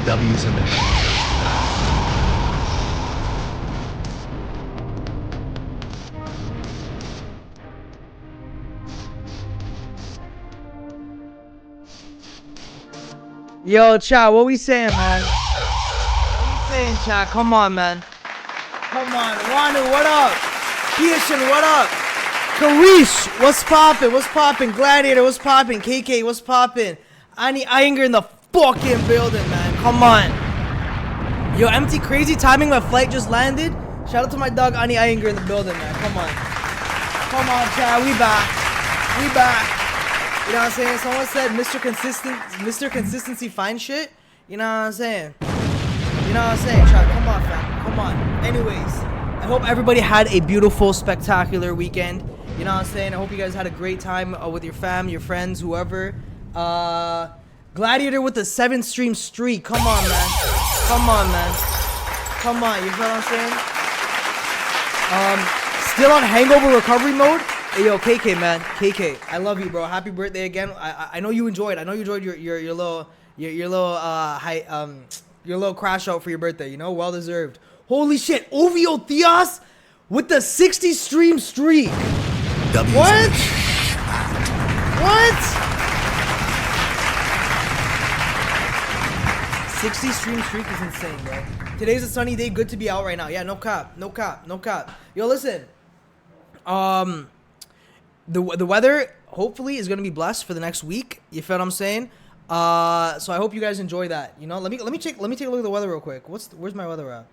W's in there. Yo, chat, what we saying, man? What we saying, chat? Come on, man. Come on. Wanu, what up? Pearson, what up? Karish, what's poppin'? What's poppin'? Gladiator, what's poppin'? KK, what's poppin'? Ani Iyengar in the fucking building, man. Come on. Yo, MT, crazy timing. My flight just landed. Shout out to my dog, Ani Iyengar in the building, man. Come on. Come on, chat. We back. We back. You know what I'm saying? Someone said Mr. Consistency fine shit. You know what I'm saying? You know what I'm saying? Chat, come on, fam. Come on. Anyways, I hope everybody had a beautiful, spectacular weekend. You know what I'm saying? I hope you guys had a great time with your fam, your friends, whoever. Gladiator with the 7-stream streak. Come on, man. Come on, man. Come on. You feel what I'm saying? Still on hangover recovery mode. Hey, yo, KK, man. KK, I love you, bro. Happy birthday again. I know you enjoyed. I know you enjoyed your little crash out for your birthday. You know, well deserved. Holy shit, OVO Theos with the 60 stream streak. What? What? 60 stream streak is insane, bro. Today's a sunny day. Good to be out right now. Yeah, no cap, no cap, no cap. Yo, listen. The weather hopefully is gonna be blessed for the next week. You feel what I'm saying? So I hope you guys enjoy that. You know, let me take a look at the weather real quick. Where's my weather at?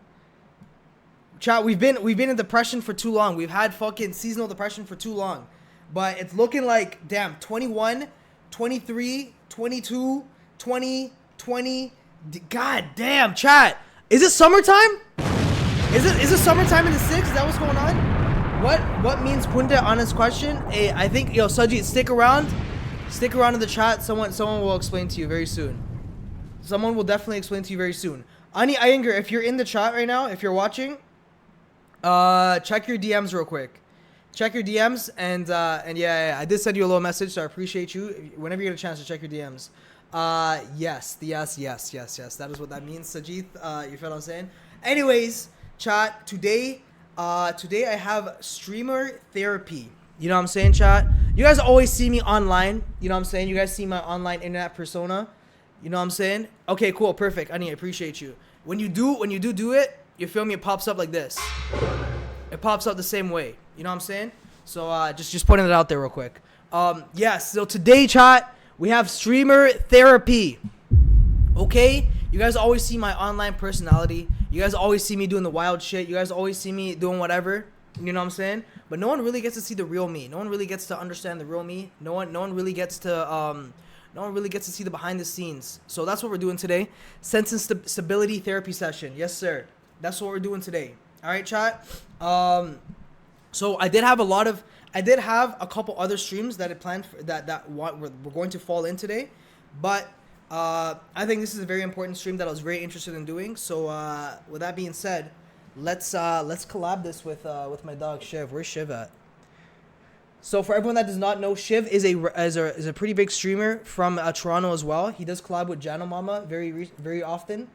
Chat, we've been in depression for too long. We've had fucking seasonal depression for too long. But it's looking like, damn, 21, 23, 22, 20, 20. God damn, chat. Is it summertime? Is it summertime in the 6th? Is that what's going on? What means Punta on his question? Hey, I think, yo, Sajid, stick around in the chat. Someone will explain to you very soon. Someone will definitely explain to you very soon. Ani Iyengar, if you're in the chat right now, if you're watching, check your DMs real quick. Check your DMs and yeah, I did send you a little message, so I appreciate you. Whenever you get a chance to check your DMs. Yes. That is what that means, Sajid. You feel what I'm saying? Anyways, chat, today I have streamer therapy. You know what I'm saying, chat? You guys always see me online. You know what I'm saying? You guys see my online internet persona. You know what I'm saying? Okay, cool, perfect. I appreciate you. When you do it, you feel me? It pops up like this. It pops up the same way. You know what I'm saying? So just putting it out there real quick. Yes. So today, chat, we have streamer therapy. Okay? You guys always see my online personality. You guys always see me doing the wild shit. You guys always see me doing whatever. You know what I'm saying? But no one really gets to see the real me. No one really gets to understand the real me. No one really gets to see the behind the scenes. So that's what we're doing today. Sense and stability therapy session. Yes, sir. That's what we're doing today. All right, chat. So I did have a couple other streams that I planned for, that we're going to fall in today, but I think this is a very important stream that I was very interested in doing. So with that being said, let's collab this with my dog Shiv. Where's Shiv at? So for everyone that does not know, Shiv is a pretty big streamer from Toronto as well. He does collab with Jano Mama very often.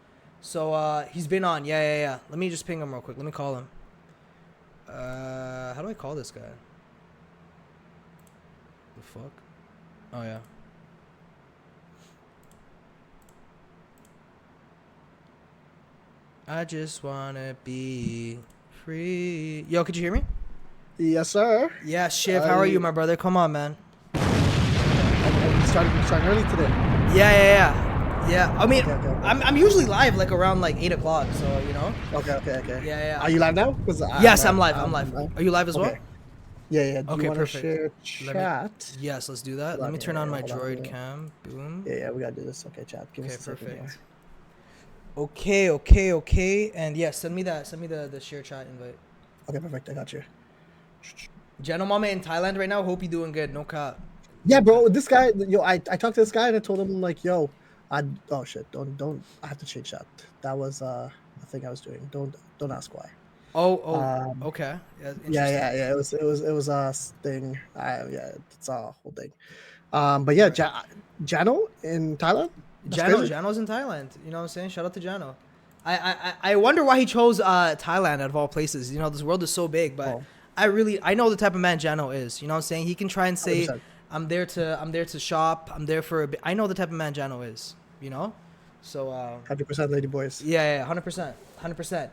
So he's been on. Yeah. Let me just ping him real quick. Let me call him. How do I call this guy? The fuck? Oh yeah. I just wanna be free. Yo, could you hear me? Yes, sir. Yeah, Shiv, how are you, my brother? Come on, man. I'm starting early today. Yeah. I mean, Okay. I'm usually live like around like 8 o'clock, so you know. Okay. Yeah. Are you live now? Yes, I'm live. Are you live as well? Yeah. Do Okay, you want to perfect. share chat? Yes, let's do that. Let me turn on my droid cam. Boom. Yeah, we gotta do this. Okay, chat. Give us a second perfect. here. Okay. And yeah, send me the share chat invite. Okay, perfect. I got you. Jano Mama in Thailand right now. Hope you're doing good. No cap. Yeah, bro. This guy, I talked to this guy and I told him like, oh shit, don't. I have to change that. That was the thing I was doing. Don't ask why. Okay. Yeah. It was a thing. Yeah, it's a whole thing. But yeah, Jano in Thailand. That's crazy. Jano's in Thailand. You know what I'm saying? Shout out to Jano. I wonder why he chose Thailand out of all places. You know, this world is so big, but Oh, I know the type of man Jano is. You know what I'm saying? He can try and say 100%. I'm there to shop. I'm there for a bit. I know the type of man Jano is. You know, so 100% lady boys. yeah, 100%, 100%.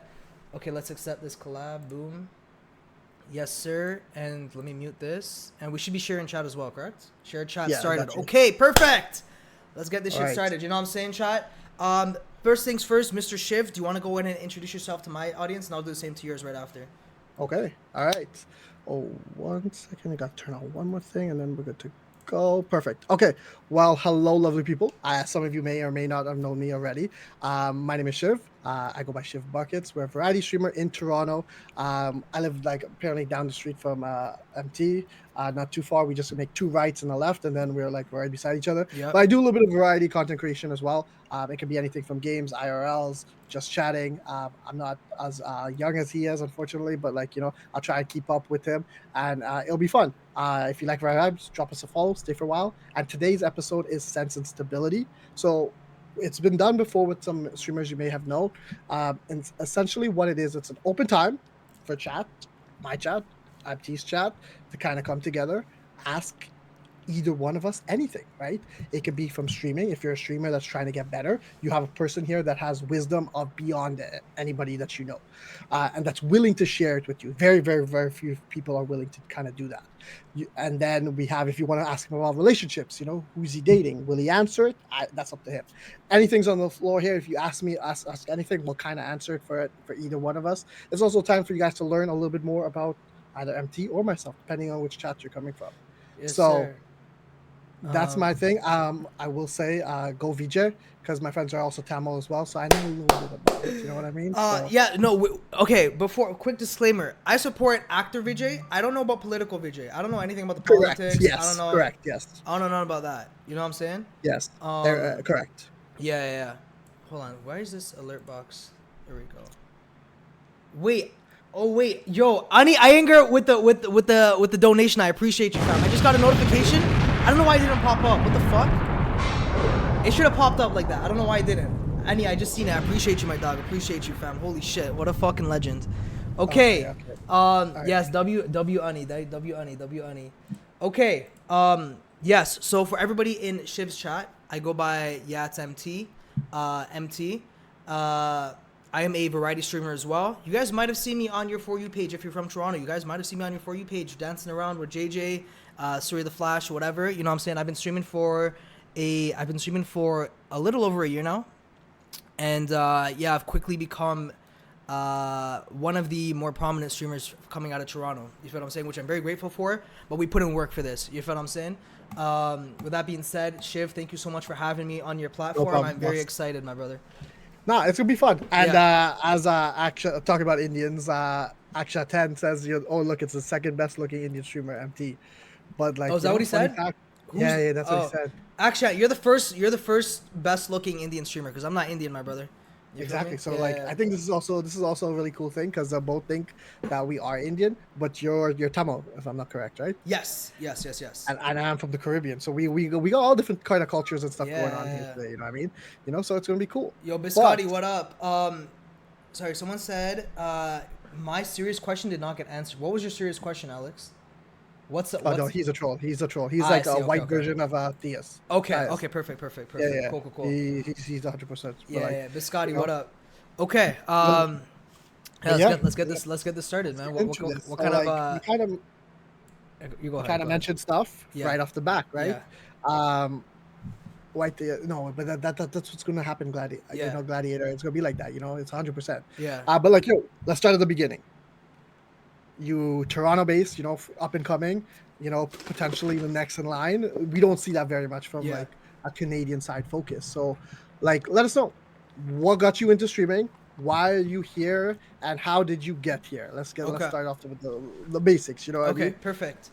Okay, let's accept this collab. Boom. Yes, sir. And let me mute this. And we should be sharing chat as well, correct? Share chat Yeah, I started. got you. Okay, perfect. Let's get this shit Alright. started. You know what I'm saying, chat? First things first, Mr. Shiv, do you want to go ahead and introduce yourself to my audience? And I'll do the same to yours right after. Okay. All right. Oh, 1 second. I got to turn on one more thing and then we're good to go. Perfect. Okay. Well, hello, lovely people. Some of you may or may not have known me already. My name is Shiv. I go by Shiv Buckets. We're a variety streamer in Toronto. I live like apparently down the street from MT. Not too far. We just make 2 rights and a left, and then we're like right beside each other. Yep. But I do a little bit of variety content creation as well. It can be anything from games, IRLs, just chatting. I'm not as young as he is, unfortunately, but like I'll try and keep up with him, and it'll be fun. If you like vibes, drop us a follow, stay for a while. And today's episode is Sense and Stability. So it's been done before with some streamers you may have known. And essentially what it is, it's an open time for chat, my chat, MT's chat, to kind of come together, ask either one of us anything, right? It could be from streaming. If you're a streamer that's trying to get better, you have a person here that has wisdom of beyond anybody that you know, and that's willing to share it with you. Very, very, very few people are willing to kind of do that. And then we have, if you want to ask him about relationships, who's he dating? Will he answer it? That's up to him. Anything's on the floor here. If you ask me, ask anything, we'll kind of answer it for either one of us. It's also time for you guys to learn a little bit more about either MT or myself, depending on which chat you're coming from. Yes, So sir. that's my thing. I will say go VJ, because my friends are also Tamil as well, so I know a little bit about it. You know what I mean? Yeah, no, okay, before, quick disclaimer. I support actor Vijay. I don't know about political Vijay. I don't know anything about the Correct. politics. Yes. I don't know. Correct. Yes. I don't know nothing about that. You know what I'm saying? Yes. Um, Correct. Yeah. Hold on. Where is this alert box? There we go. Wait. Oh wait, yo, Ani Iyengar with the donation. I appreciate you, fam. I just got a notification. I don't know why it didn't pop up. What the fuck? It should have popped up like that. I don't know why it didn't. Ani, I just seen it. I appreciate you, my dog. Appreciate you, fam. Holy shit, what a fucking legend. Okay. Right. Yes, W Ani. Okay. Yes. So for everybody in Shiv's chat, I go by yeaitsMT. MT. I am a variety streamer as well. You guys might have seen me on your For You page if you're from Toronto. You guys might have seen me on your For You page dancing around with JJ, Surrey the Flash, or whatever. You know what I'm saying? I've been streaming for a little over a year now. And yeah, I've quickly become one of the more prominent streamers coming out of Toronto. You feel what I'm saying? Which I'm very grateful for. But we put in work for this. You feel what I'm saying? With that being said, Shiv, thank you so much for having me on your platform. No problem, I'm very boss. excited, my brother. No, it's gonna be fun. And as Aksha talking about Indians, Aksha 10 says, "Oh look, it's the second best looking Indian streamer, MT." But like, Oh, is that what he said? Yeah, that's what he said. Actually, you're the first best looking Indian streamer, because I'm not Indian, my brother. You feel Exactly. me? So Yeah, like, yeah. I think this is also a really cool thing, because they both think that we are Indian, but you're Tamil, if I'm not correct, right? Yes. And I'm from the Caribbean, so we got all different kind of cultures and stuff going on Yeah. here today. You know what I mean? So it's gonna be cool. Yo, Biscotti, what up? Sorry, someone said my serious question did not get answered. What was your serious question, Alex? Oh no, he's a troll. He's I like see, a okay, white okay. version of Theus. Okay, Yes. okay, perfect. Yeah. Cool. He's 100%. Yeah, Biscotti, what up? Okay, let's get this started, man. What kind of you go ahead. Kind of mentioned stuff right off the back, right? Yeah. No, but that's what's gonna happen, Gladiator. It's gonna be like that, it's 100%. Yeah. But like, let's start at the beginning. You Toronto based, up and coming, potentially the next in line. We don't see that very much from like a Canadian side focus. So like, let us know what got you into streaming, why are you here, and how did you get here? Let's start off with the basics, you know what I mean? Perfect.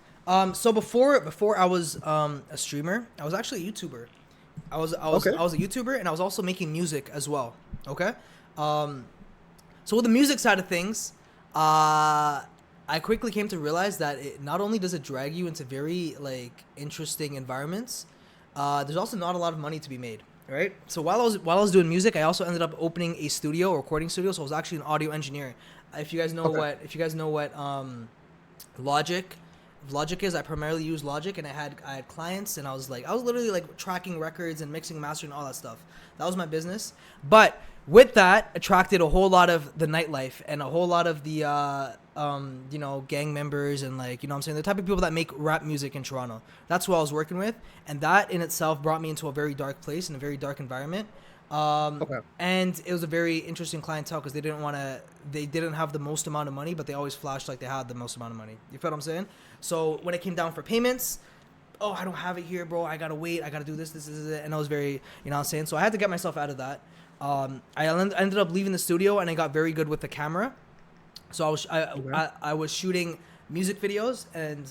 So before I was a streamer, I was actually a YouTuber. I was a YouTuber, and I was also making music as well. Okay. So with the music side of things, I quickly came to realize that not only does it drag you into very like interesting environments, there's also not a lot of money to be made. right? So while I was doing music, I also ended up opening a studio, a recording studio. So I was actually an audio engineer. Okay. If you guys know what Logic Logic is, I primarily use Logic, and I had clients, and I was literally like tracking records and mixing, mastering, all that stuff. That was my business. But with that, attracted a whole lot of the nightlife and a whole lot of the you know, gang members, and like, you know what I'm saying, the type of people that make rap music in Toronto. That's who I was working with, and that in itself brought me into a very dark place and a very dark environment. Okay. And it was a very interesting clientele because they didn't have the most amount of money, but they always flashed like they had the most amount of money. You feel what I'm saying? So when it came down for payments, oh, I don't have it here, bro. I gotta wait. I gotta do this, and I was very, you know what I'm saying? So I had to get myself out of that. Ended up leaving the studio, and I got very good with the camera. So Okay. I was shooting music videos, and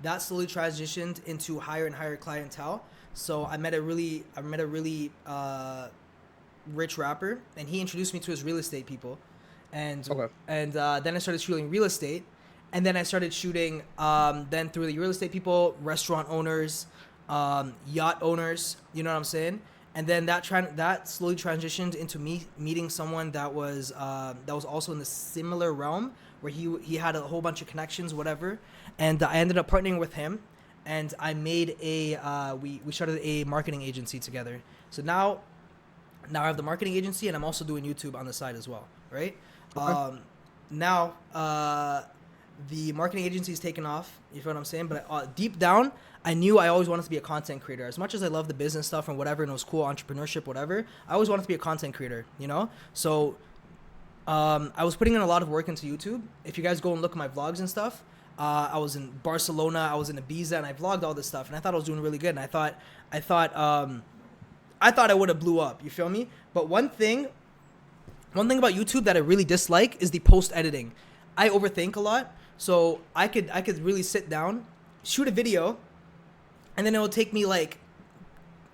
that slowly transitioned into higher and higher clientele. So I met a really rich rapper, and he introduced me to his real estate people, and Okay. then I started shooting real estate, and then I started shooting then through the real estate people, restaurant owners, yacht owners. You know what I'm saying? And then that slowly transitioned into me meeting someone that was also in the similar realm, where he had a whole bunch of connections, whatever, and I ended up partnering with him, and I made we started a marketing agency together. So now I have the marketing agency, and I'm also doing YouTube on the side as well, right? Okay. Now the marketing agency is taken off. You feel what I'm saying? But deep down, I knew I always wanted to be a content creator. As much as I love the business stuff and whatever, and it was cool, entrepreneurship, whatever, I always wanted to be a content creator, you know? So I was putting in a lot of work into YouTube. If you guys go and look at my vlogs and stuff, I was in Barcelona, I was in Ibiza, and I vlogged all this stuff, and I thought I was doing really good. And I thought I would have blew up. You feel me? But one thing about YouTube that I really dislike is the post editing. I overthink a lot, so I could really sit down, shoot a video, and then it will take me like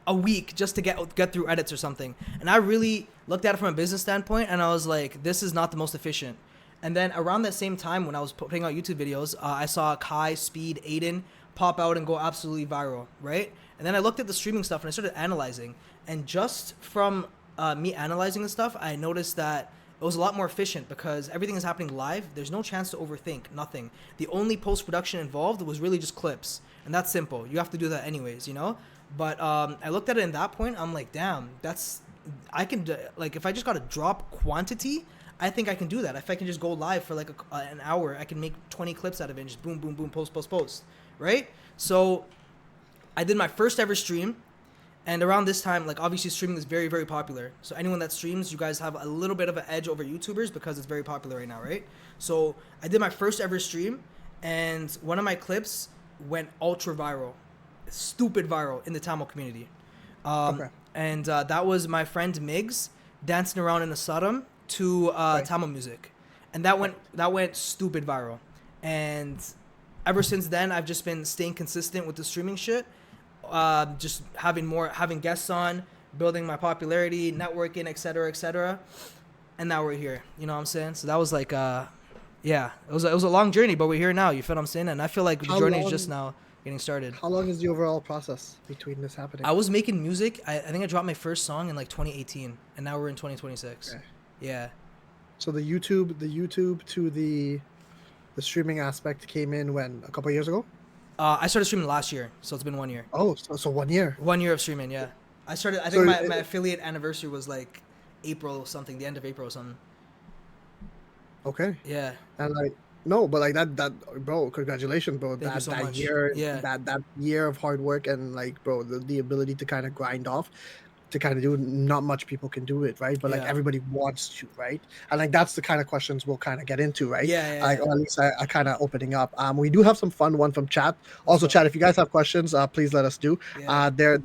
a week just to get through edits or something. And I really looked at it from a business standpoint, and I was like, this is not the most efficient. And then around that same time when I was putting out YouTube videos, I saw Kai, Speed, Aiden pop out and go absolutely viral, right? And then I looked at the streaming stuff and I started analyzing. And just from me analyzing the stuff, I noticed that it was a lot more efficient because everything is happening live. There's no chance to overthink, nothing. The only post-production involved was really just clips. And that's simple. You have to do that anyways, you know? But I looked at it in that point. I'm like, damn, I can, like, if I just got to drop quantity, I think I can do that. If I can just go live for like an hour, I can make 20 clips out of it and just boom, boom, boom, post, right? So I did my first ever stream. And around this time, like, obviously streaming is very, very popular. So anyone that streams, you guys have a little bit of an edge over YouTubers because it's very popular right now, right? So I did my first ever stream, and one of my clips went ultra viral, stupid viral in the Tamil community. Okay. And that was my friend Migs dancing around in a saram to Right. Tamil music, and Right. that went stupid viral. And ever since then, I've just been staying consistent with the streaming shit, just having guests on, building my popularity, networking, etc., and now we're here. You know what I'm saying? So that was like yeah, it was a long journey, but we're here now. You feel what I'm saying? And I feel like the How journey is just long? now getting started. How long is the overall process between this happening? I was making music. I think I dropped my first song in like 2018, and now we're in 2026. Okay. Yeah. So the YouTube to the streaming aspect came in when, a couple years ago. I started streaming last year, so it's been 1 year. Oh, so 1 year. 1 year of streaming, yeah. I So think my affiliate anniversary was like April or something, the end of April or something. okay. Yeah. And like, no, but like that bro, congratulations, bro. Thank you so That much. year, Yeah. that year of hard work, and like, bro, the ability to kind of grind off, to kind of do, not much people can do it, right? But like Yeah. everybody wants to, right? And like that's the kind of questions we'll kind of get into, right? Yeah, yeah, Like, yeah. or at least I kind of opening up. We do have some fun one from chat. Also, go. chat, if you guys have questions, please let us do. Yeah. They're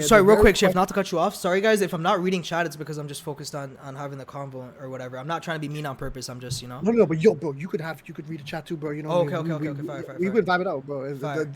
Sorry, real very quick, Chef, not to cut you off. Sorry, guys, if I'm not reading chat, it's because I'm just focused on having the convo or whatever. I'm not trying to be mean on purpose. I'm just, you know. No, but yo, bro, you could read a chat too, bro. You know, Oh, okay. Fire. we could vibe it out, bro. Fire.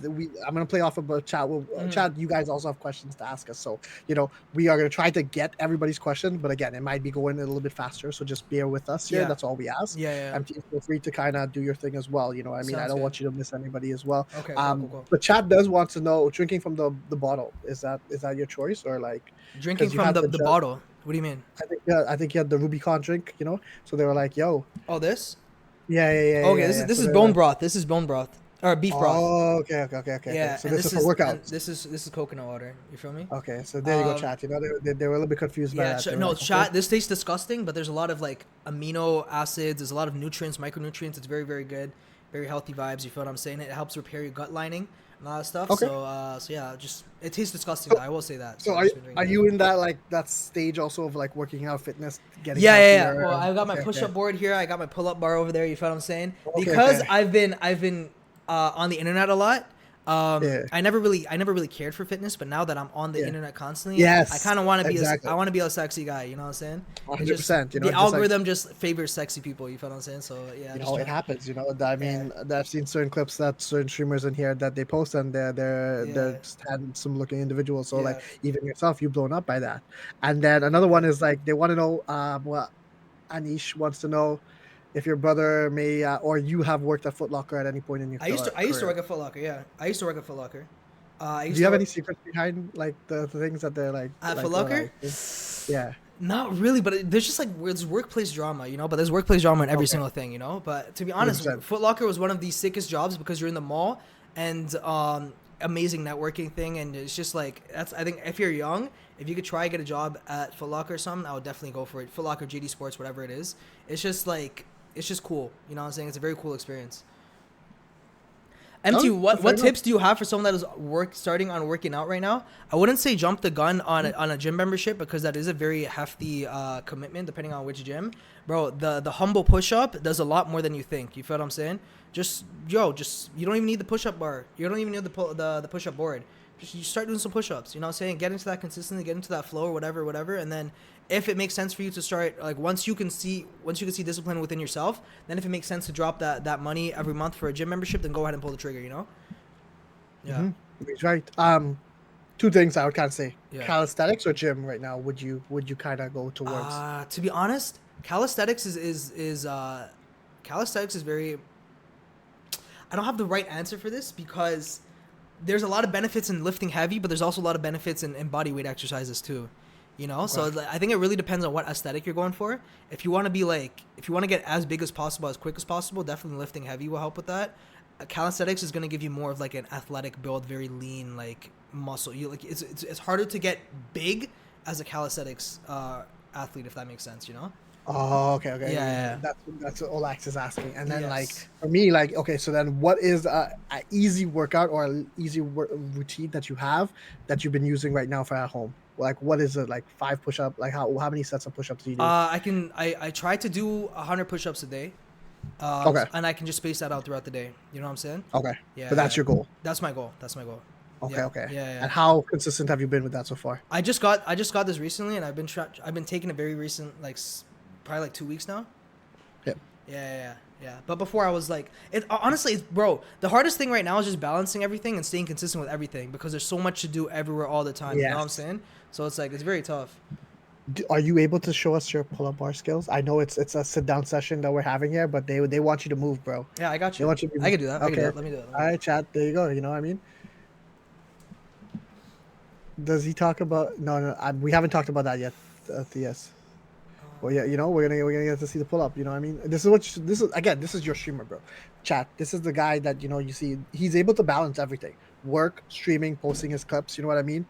I'm gonna play off of a chat. Chat, you guys also have questions to ask us, so you know, we are going to try to get everybody's question, but again, it might be going a little bit faster. So just bear with us here. Yeah. That's all we ask. Yeah. MT, feel free to kind of do your thing as well. You know what I mean? I Sounds don't good. want you to miss anybody as well. Okay, cool. But chat does want to know, drinking from the bottle, is that your choice, or like Drinking you from had the bottle. What do you mean? I think you had the Rubicon drink, you know? So they were like, yo. Oh, this? Yeah. This So is they're bone like, broth. This is bone broth or beef broth. oh, okay. Yeah, So and this is for workouts. this is coconut water. You feel me? Okay, so there you go, chat. You know, they were a little bit confused by Yeah, that. They were no, like, chat. okay. This tastes disgusting, but there's a lot of like amino acids. There's a lot of nutrients, micronutrients. It's very, very good, very healthy vibes. You feel what I'm saying? It helps repair your gut lining and all that stuff. Okay. So yeah, just it tastes disgusting. So- though, I will say that. So I've just been drinking are it. you in that like that stage also of like working out, fitness, getting Yeah. healthier? Well, I got my Okay, push-up okay. board here. I got my pull-up bar over there. You feel what I'm saying? Okay, Because okay. I've been on the internet a lot. Yeah. I never really cared for fitness, but now that I'm on the Yeah. internet constantly, Yes, I kind of want to be exactly. I want to be a sexy guy. You know what I'm saying? It 100%. You know, the just like, algorithm just favors sexy people. You feel what I'm saying? So yeah, you just know, it try- happens. You know, I mean, I've seen certain clips that certain streamers in here that they post, and they're Yeah. just handsome looking individuals. So like, Yeah. even yourself, you've blown up by that. And then another one is like they want to know. What Anish wants to know if your brother may or you have worked at Foot Locker at any point in your I used to career. work at Foot Locker. Yeah, I used to work at Foot Locker. I Do used you to have work any secrets behind like the things that they're like at like, Foot they're Locker. like, yeah. Not really, but there's just like there's workplace drama, you know. But there's workplace drama in every Okay. single thing, you know. But to be honest, 100%. Foot Locker was one of the sickest jobs because you're in the mall and amazing networking thing, and it's just like that's. I think if you're young, if you could try get a job at Foot Locker or something, I would definitely go for it. Foot Locker, GD Sports, whatever it is. It's just like it's just cool, you know what I'm saying? It's a very cool experience. MT, Oh, what fair enough. tips do you have for someone that is starting on working out right now? I wouldn't say jump the gun on on a gym membership because that is a very hefty commitment depending on which gym. Bro, the humble push up does a lot more than you think. You feel what I'm saying? Just you don't even need the push up bar. You don't even need the push up board. Just you start doing some push ups. You know what I'm saying? Get into that consistency, get into that flow or whatever, and then if it makes sense for you to start like once you can see discipline within yourself, then if it makes sense to drop that money every month for a gym membership, then go ahead and pull the trigger, you know? Yeah. He's right. Two things I would kind of say: Yeah. calisthenics or gym. Right now, would you kind of go towards? To be honest, calisthenics calisthenics is very. I don't have the right answer for this because there's a lot of benefits in lifting heavy, but there's also a lot of benefits in body weight exercises too. You know, so I think it really depends on what aesthetic you're going for. If you want to get as big as possible, as quick as possible, definitely lifting heavy will help with that. Calisthenics is going to give you more of like an athletic build, very lean, like muscle. You like it's harder to get big as a calisthenics athlete, if that makes sense. You know? Oh, okay. Yeah. That's what Olax is asking. And then like Yes. for me, like okay, so then what is a easy workout or an easy routine that you have that you've been using right now for at home? Like what is it? Like 5 push-up? Like how many sets of push-ups do you do? I try to do 100 push-ups a day. Okay. And I can just space that out throughout the day. You know what I'm saying? Okay. Yeah. So that's your goal. That's my goal. Okay, Yeah. okay. Yeah. And how consistent have you been with that so far? I just got this recently, and I've been taking it very recent, like probably like 2 weeks now. Yep. Yeah. But before I was like, honestly, bro, the hardest thing right now is just balancing everything and staying consistent with everything because there's so much to do everywhere all the time. You know what I'm Yes. saying? So it's like it's very tough. Are you able to show us your pull-up bar skills? I know it's a sit-down session that we're having here, but they want you to move, bro. Yeah, I got They you. want you to I can do that. Okay. Let me do it. All right, chat. There you go. You know what I mean? Does he talk about? No. We haven't talked about that yet. Yes. Well, yeah. You know, we're gonna get to see the pull up. You know what I mean? This is your streamer, bro. Chat. This is the guy that you see. He's able to balance everything: work, streaming, posting his clips. You know what I mean?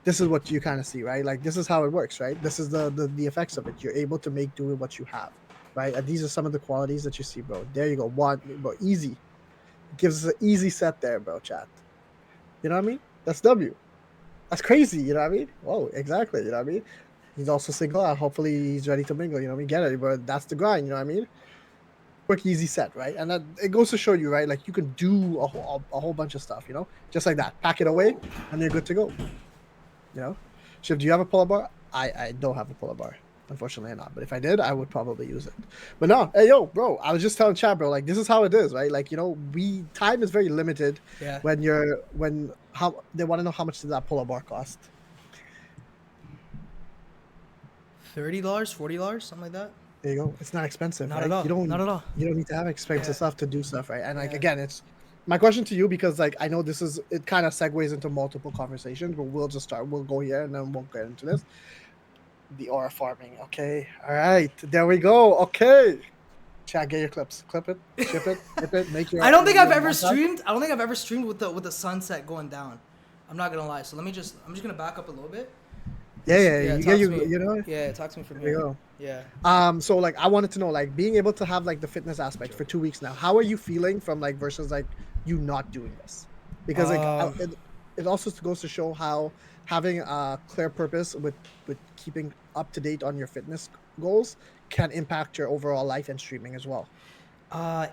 This is what you kind of see, right? Like this is how it works, right? This is the effects of it. You're able to make do with what you have, right? And these are some of the qualities that you see, bro. There you go. One, bro. Easy. Gives us an easy set there, bro. Chat. You know what I mean? That's W. That's crazy, you know what I mean? Whoa, exactly, you know what I mean? He's also single, and hopefully he's ready to mingle, you know what I mean? Get it, but that's the grind, you know what I mean? Quick, easy set, right? And that, it goes to show you, right? Like you can do a whole bunch of stuff, you know? Just like that. Pack it away, and you're good to go. You know? Shiv, do you have a pull-up bar? I don't have a pull-up bar. Unfortunately not. But if I did, I would probably use it. But no, hey yo, bro, I was just telling chat, bro, like this is how it is, right? Like, you know, time is very limited Yeah. when how they want to know how much did that pull-up bar cost. $30, $40, something like that. There you go. It's not expensive, Not right? at all. Not at all. You don't need to have expensive Yeah. stuff to do stuff, right? And like Yeah. again, it's my question to you because like I know this is it kind of segues into multiple conversations, but we'll just start. We'll go here and then we'll get into this. The aura farming. Okay. All right. There we go. Okay. Chat, get your clips. Clip it, ship it, rip it, make your I don't think I've ever montage. streamed. I don't think I've ever streamed with the sunset going down. I'm not gonna lie. So I'm just gonna back up a little bit. Yeah, talk to me. you know. Yeah, talk to me from There you here. go. Yeah. So like I wanted to know like being able to have like the fitness aspect for 2 weeks now. How are you feeling from like versus like you not doing this? Because like it also goes to show how having a clear purpose with keeping up to date on your fitness goals can impact your overall life and streaming as well.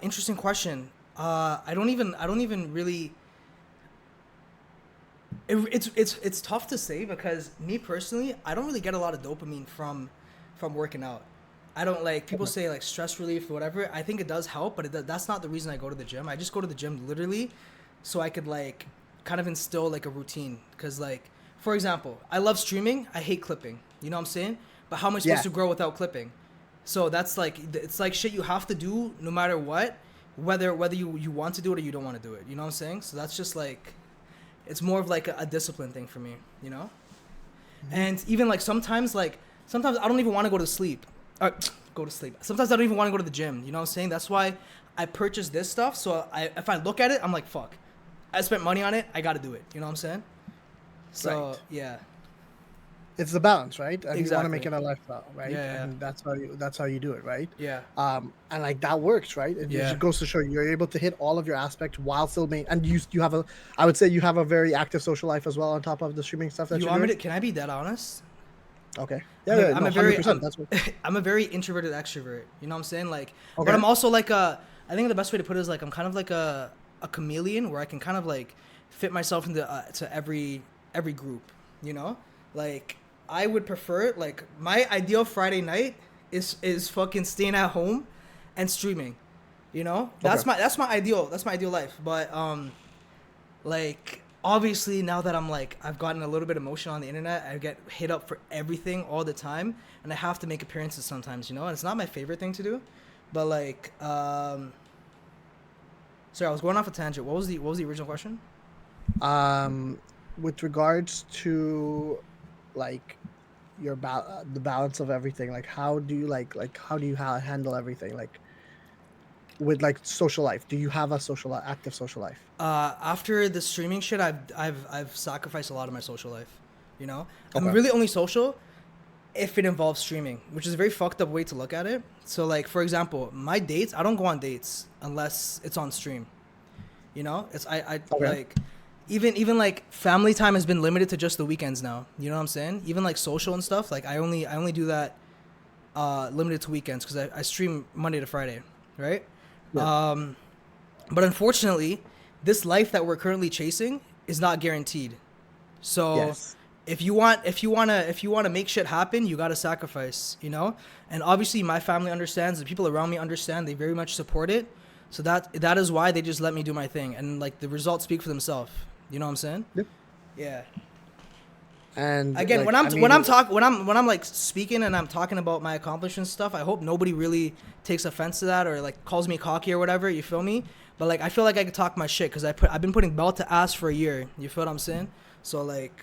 Interesting question. I don't even really. It's tough to say because me personally, I don't really get a lot of dopamine from working out. I don't like people say like stress relief or whatever. I think it does help, but that's not the reason I go to the gym. I just go to the gym literally so I could like kind of instill like a routine. Cause like for example, I love streaming. I hate clipping. You know what I'm saying? But how am I supposed to grow without clipping? So that's like it's like shit you have to do no matter what, whether you want to do it or you don't want to do it. You know what I'm saying? So that's just like. It's more of like a discipline thing for me, you know? Mm-hmm. And even like sometimes I don't even want to go to sleep. Sometimes I don't even want to go to the gym, you know what I'm saying? That's why I purchased this stuff. So if I look at it, I'm like, fuck. I spent money on it. I got to do it. You know what I'm saying? So, yeah. It's the balance, right? And exactly. You want to make it a lifestyle, right? Yeah. And that's how you do it, right? Yeah. And like that works, right? It just goes to show you're able to hit all of your aspects while still and you have I would say you have a very active social life as well on top of the streaming stuff that you're doing. Can I be dead honest? Okay. I'm a very introverted extrovert. You know what I'm saying? Like, but I'm also like I think the best way to put it is like I'm kind of like a chameleon where I can kind of like fit myself into to every group. You know, like. I would prefer like my ideal Friday night is fucking staying at home and streaming. You know? That's my ideal life. But like obviously now that I'm like I've gotten a little bit emotional on the internet, I get hit up for everything all the time and I have to make appearances sometimes, you know? And it's not my favorite thing to do. But like sorry, I was going off a tangent. What was the original question? With regards to like your the balance of everything, like how do you handle everything like with like social life? Do you have a active social life? After the streaming shit, I've sacrificed a lot of my social life, you know. I'm really only social if it involves streaming, which is a very fucked up way to look at it. So like for example, my dates, I don't go on dates unless it's on stream, you know. It's like Even like family time has been limited to just the weekends now. You know what I'm saying? Even like social and stuff. Like I only do that limited to weekends because I stream Monday to Friday, right? Yeah. But unfortunately, this life that we're currently chasing is not guaranteed. So if you want to make shit happen, you got to sacrifice, you know? And obviously my family understands, the people around me understand, they very much support it. So that is why they just let me do my thing and like the results speak for themselves. You know what I'm saying? Yep. Yeah. And again, like, when I'm like speaking and I'm talking about my accomplishments stuff, I hope nobody really takes offense to that or like calls me cocky or whatever. You feel me? But like I feel like I could talk my shit because I've been putting belt to ass for a year. You feel what I'm saying? So like,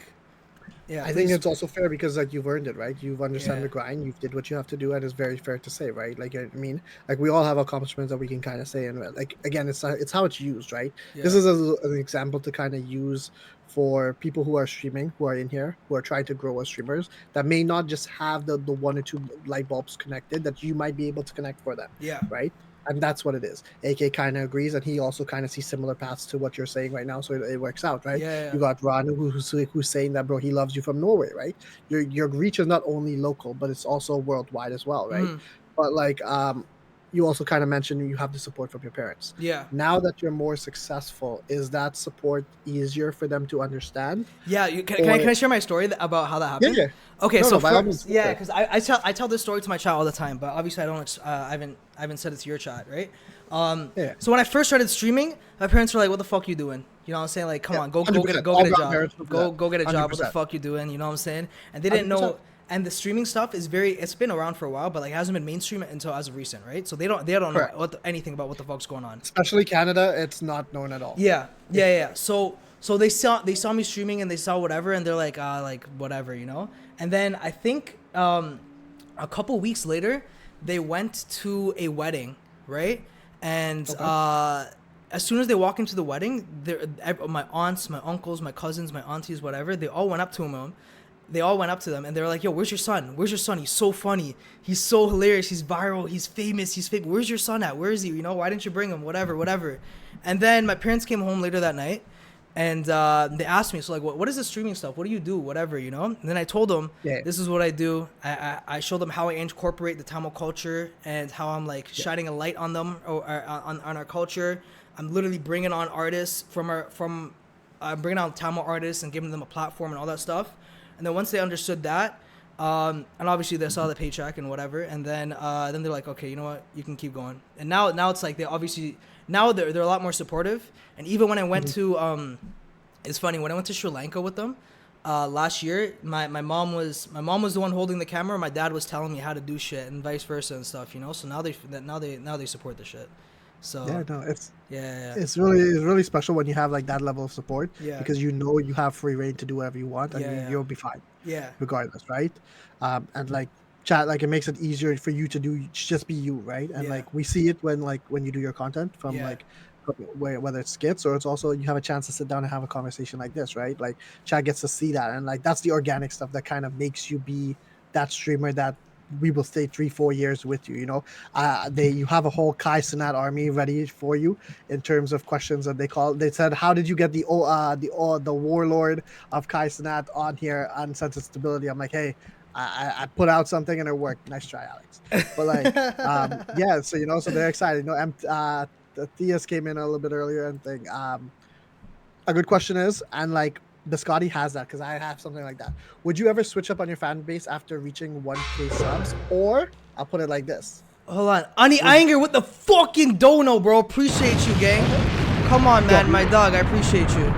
yeah. I think it's also fair because like you've earned it, right? You've understood the grind. You did what you have to do, and it's very fair to say, right? Like I mean, like we all have accomplishments that we can kind of say, and like again, it's how it's used, right? Yeah. This is an example to kind of use for people who are streaming, who are in here, who are trying to grow as streamers, that may not just have the one or two light bulbs connected that you might be able to connect for them. Yeah. Right. And that's what it is. AK kind of agrees, and he also kind of sees similar paths to what you're saying right now, so it works out, right? Yeah. You got Ron, who's saying that, bro, he loves you from Norway, right? Your reach is not only local, but it's also worldwide as well, right? But like, you also kind of mentioned you have the support from your parents. Yeah. Now that you're more successful, is that support easier for them to understand? Yeah. Can I share my story about how that happened? Yeah. Okay. Because I tell this story to my child all the time, but obviously I haven't said it to your chat, right? So when I first started streaming, my parents were like, "What the fuck you doing?" You know what I'm saying? Like, come on, go get a job. Go get a job. 100%. What the fuck you doing? You know what I'm saying? And they didn't know. And the streaming stuff is it's been around for a while, but like hasn't been mainstream until as of recent, right? So they don't know Correct. anything about what the fuck's going on. Especially Canada, it's not known at all. Yeah. So they saw me streaming and they saw whatever, and they're like whatever, you know. And then I think a couple weeks later, they went to a wedding, right? And as soon as they walk into the wedding, my aunts, my uncles, my cousins, my aunties, whatever, they all went up to him. They all went up to them and they were like, "Yo, where's your son? Where's your son? He's so funny. He's so hilarious. He's viral. He's famous. Where's your son at? Where is he? You know, why didn't you bring him? Whatever." And then my parents came home later that night, and they asked me, so like, what is the streaming stuff? What do you do? Whatever, you know? And then I told them, this is what I do. I showed them how I incorporate the Tamil culture and how I'm like shining a light on them or on our culture. I'm literally bringing on artists I'm bringing on Tamil artists and giving them a platform and all that stuff. And then once they understood that, and obviously they saw the paycheck and whatever, and then they're like, okay, you know what, you can keep going. And now it's like they're a lot more supportive. And even when I went to it's funny, when I went to Sri Lanka with them last year, my mom was the one holding the camera. My dad was telling me how to do shit and vice versa and stuff, you know. So now they support the shit. So it's really special when you have like that level of support, because you know you have free reign to do whatever you want, and you'll be fine, regardless, right? And like chat, like it makes it easier for you to just be you, right? And like we see it when you do your content from whether it's skits or it's also you have a chance to sit down and have a conversation like this, right? Like chat gets to see that, and like that's the organic stuff that kind of makes you be that streamer that we will stay 3-4 years with you, you know. You have a whole Kai Cenat army ready for you in terms of questions that they said, how did you get the warlord of Kai Cenat on here on Sense of Stability? I'm like, hey, I put out something and it worked. Nice try, Alex. But like so you know, so they're excited, you know. The Theas came in a little bit earlier and think a good question is, and like Biscotti has that, because I have something like that. Would you ever switch up on your fan base after reaching 1K subs? Or I'll put it like this. Hold on. Ani Iyer with the fucking dono, bro. Appreciate you, gang. Come on, man. My dog, I appreciate you.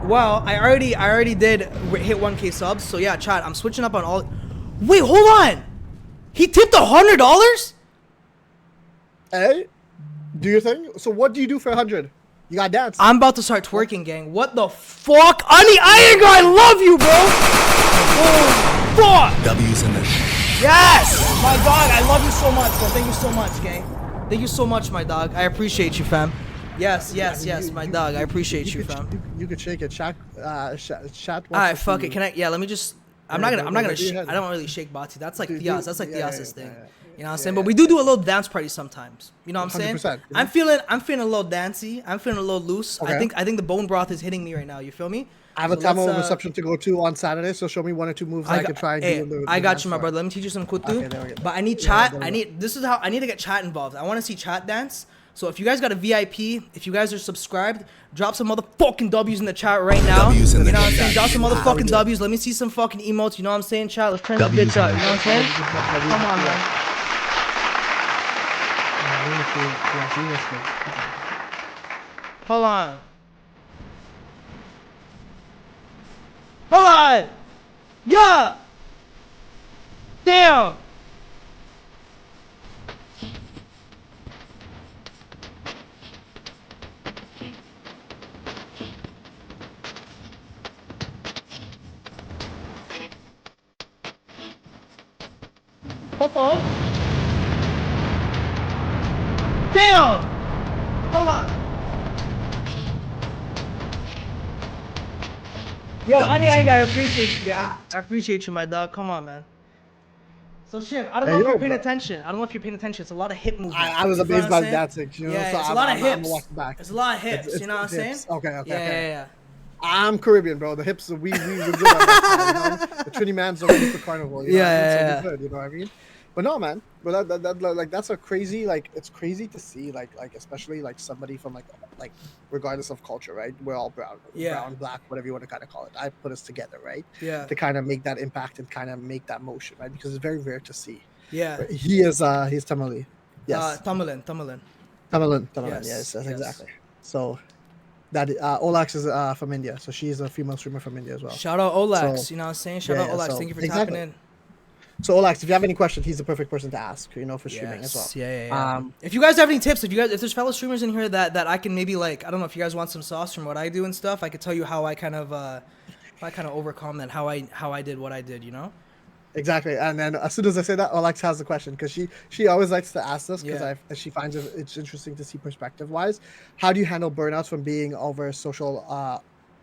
Well, I already did hit 1K subs. So yeah, chat, I'm switching up on all. Wait, hold on. He tipped $100? Hey, do your thing. So what do you do for 100? You got dance. I'm about to start twerking, gang. What the fuck? Ani Iyer, I love you, bro. Oh, fuck. W's in the Yes, my dog. I love you so much, bro. Thank you so much, gang. Thank you so much, my dog. I appreciate you, fam. Yes, my dog. I appreciate you, fam. You could shake it. Chat. All right, fuck it. Can I? Yeah, let me just. I'm not gonna. I don't really shake Bati. That's like Theos. That's like Theos's thing. You know what I'm saying? But we do a little dance party sometimes. You know what I'm saying? 100%. I'm feeling a little dancey. I'm feeling a little loose. Okay. I think the bone broth is hitting me right now. You feel me? I have a Tamil reception to go to on Saturday, so show me 1 or 2 moves I can try and do. I got you, my brother. Let me teach you some kutu. Okay, but I need chat. I need to get chat involved. I want to see chat dance. So if you guys got a VIP, if you guys are subscribed, drop some motherfucking W's in the chat right now. You know what I'm saying? Drop some motherfucking W's. Let me see some fucking emotes. You know what I'm saying, chat? Let's turn this bitch up. You know what I'm saying? Come on, man. Hold on. Yeah. Damn. Hold on. Damn. Hold on. Yo, Ani, I appreciate you. I appreciate you, my dog. Come on, man. So shit, I don't know if you're paying attention. It's a lot of hip movement. I was amazed by dancing. You know, yeah, so it's a lot of hips. Back. It's a lot of hips. You know what I'm saying? Okay. Yeah. I'm Caribbean, bro. The hips, we good on that side, you know? The Trini man's already for carnival. You know yeah. So good, you know what I mean? But no, man. But that that's a crazy, like, it's crazy to see, like especially like somebody from like regardless of culture, right? We're all brown, black, whatever you want to kind of call it. I put us together, right? Yeah. To kind of make that impact and kind of make that motion, right? Because it's very rare to see. Yeah. But he's Tamil. Yes. Tamilin. Yes, exactly. So, that Olax is from India, so she's a female streamer from India as well. Shout out Olex. So You know what I'm saying? Shout yeah, out yeah, Olex. so Thank you for tapping exactly. in. So Olax, if you have any questions, he's the perfect person to ask, for streaming as well. Yes. Yeah. Um, If you guys have any tips, if there's fellow streamers in here that I can maybe like, I don't know if you guys want some sauce from what I do and stuff, I could tell you how I kind of overcome that, how I did what I did, you know? Exactly, and then as soon as I say that, Alex has a question because she always likes to ask this because Yeah. she finds it's interesting to see perspective wise. How do you handle burnouts from being over social?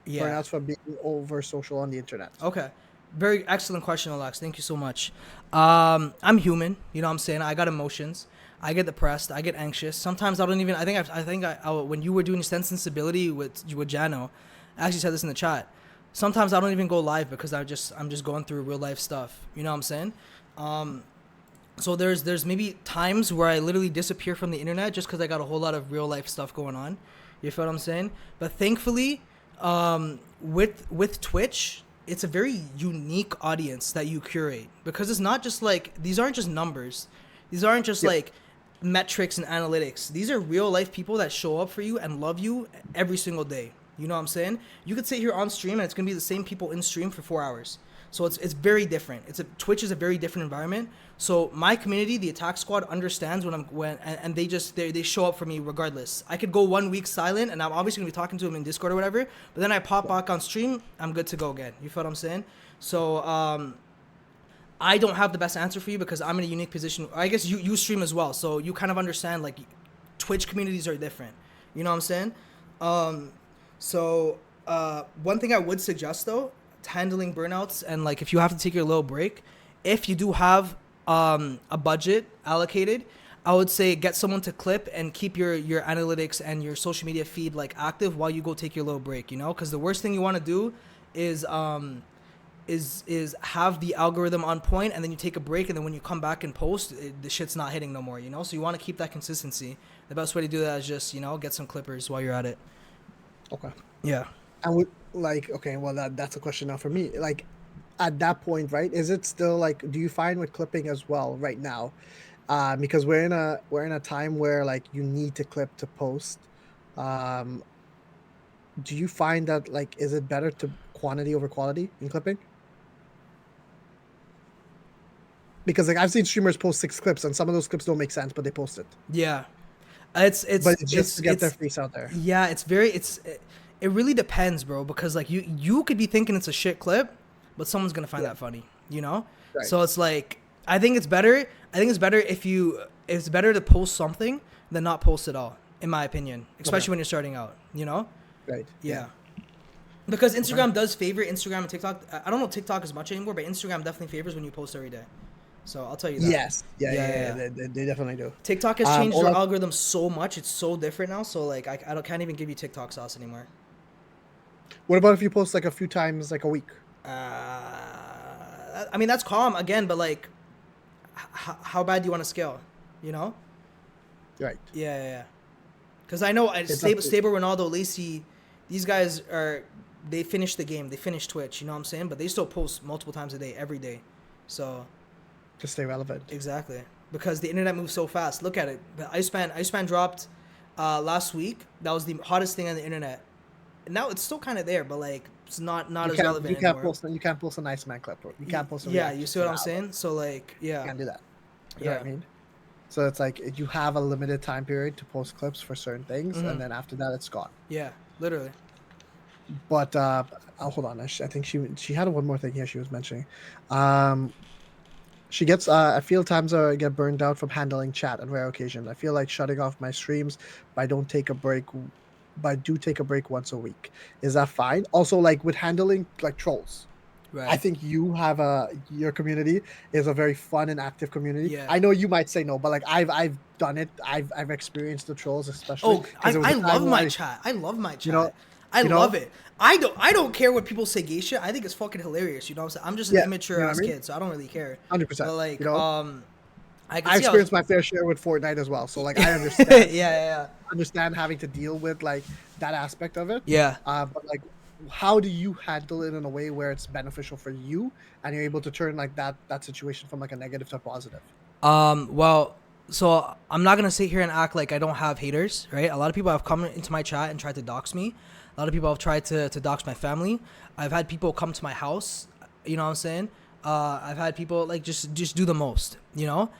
Yeah. Burnouts from being over social on the internet. Okay. Very excellent question, Alex. Thank you so much. I'm human. You know what I'm saying? I got emotions. I get depressed. I get anxious. Sometimes I don't even. When you were doing sensibility with Jano, I actually said this in the chat. Sometimes I don't even go live because I'm just going through real life stuff. You know what I'm saying? So there's maybe times where I literally disappear from the internet just because I got a whole lot of real life stuff going on. You feel what I'm saying? But thankfully, with Twitch, it's a very unique audience that you curate because it's not just like, these aren't just numbers. These aren't just like metrics and analytics. These are real life people that show up for you and love you every single day. You know what I'm saying? You could sit here on stream and it's gonna be the same people in stream for 4 hours. So it's very different. Twitch is a very different environment. So my community, the Attack Squad, understands and they show up for me regardless. I could go 1 week silent and I'm obviously gonna be talking to them in Discord or whatever, but then I pop back on stream, I'm good to go again. You feel what I'm saying? So I don't have the best answer for you because I'm in a unique position. I guess you stream as well, so you kind of understand like Twitch communities are different. You know what I'm saying? So one thing I would suggest though, handling burnouts and like if you have to take your little break, if you do have a budget allocated, I would say get someone to clip and keep your analytics and your social media feed like active while you go take your little break, you know? Because the worst thing you want to do is have the algorithm on point and then you take a break and then when you come back and post, the shit's not hitting no more, you know? So you want to keep that consistency. The best way to do that is just, get some clippers while you're at it. Okay. Yeah. And that's a question now for me. Like, at that point, right? Is it still like? Do you find with clipping as well right now? Because we're in a time where like you need to clip to post. Do you find that like is it better to quantity over quality in clipping? Because like I've seen streamers post 6 clips and some of those clips don't make sense, but they post it. Yeah. But it's just to get their face out there. Yeah, it really depends, bro, because like you could be thinking it's a shit clip, but someone's gonna find that funny, you know? Right. So it's like I think it's better it's better to post something than not post at all, in my opinion. Especially when you're starting out, you know? Right. Yeah. Because Instagram does favor Instagram and TikTok. I don't know TikTok as much anymore, but Instagram definitely favors when you post every day. So I'll tell you that. Yes. Yeah. They definitely do. TikTok has changed their algorithm so much. It's so different now. So like I can't even give you TikTok sauce anymore. What about if you post like a few times like a week? I mean that's calm again, but like how bad do you want to scale? You know? Right. Yeah. Because I know Stable, Ronaldo, Lacey, these guys they finished the game. They finished Twitch. You know what I'm saying? But they still post multiple times a day, every day. So. To stay relevant. Exactly. Because the internet moves so fast. Look at it. The Iceman dropped last week. That was the hottest thing on the internet. And now it's still kind of there, but like it's not as relevant anymore. You can't post an Iceman clip. You can't post a you see what I'm saying? So like, yeah. You can't do that. You know what I mean? So it's like you have a limited time period to post clips for certain things, and then after that, it's gone. Yeah, literally. But hold on. I think she had one more thing here she was mentioning. She gets, I feel times I get burned out from handling chat on rare occasions. I feel like shutting off my streams, but I do take a break once a week. Is that fine? Also, like with handling like trolls, right. I think you have your community is a very fun and active community. Yeah. I know you might say no, but like I've done it. I've experienced the trolls, especially. Oh, I love my chat. I love my chat. I love it. I don't care what people say gay shit. I think it's fucking hilarious. You know what I'm saying? I'm just an immature ass kid, so I don't really care. 100%. But like, I experienced my fair share with Fortnite as well. So like I understand. yeah. Understand having to deal with like that aspect of it. Yeah. But like, how do you handle it in a way where it's beneficial for you and you're able to turn like that situation from like a negative to a positive? Well, so I'm not gonna sit here and act like I don't have haters, right? A lot of people have come into my chat and tried to dox me. A lot of people have tried to dox my family. I've had people come to my house. You know what I'm saying? I've had people like just do the most. You know,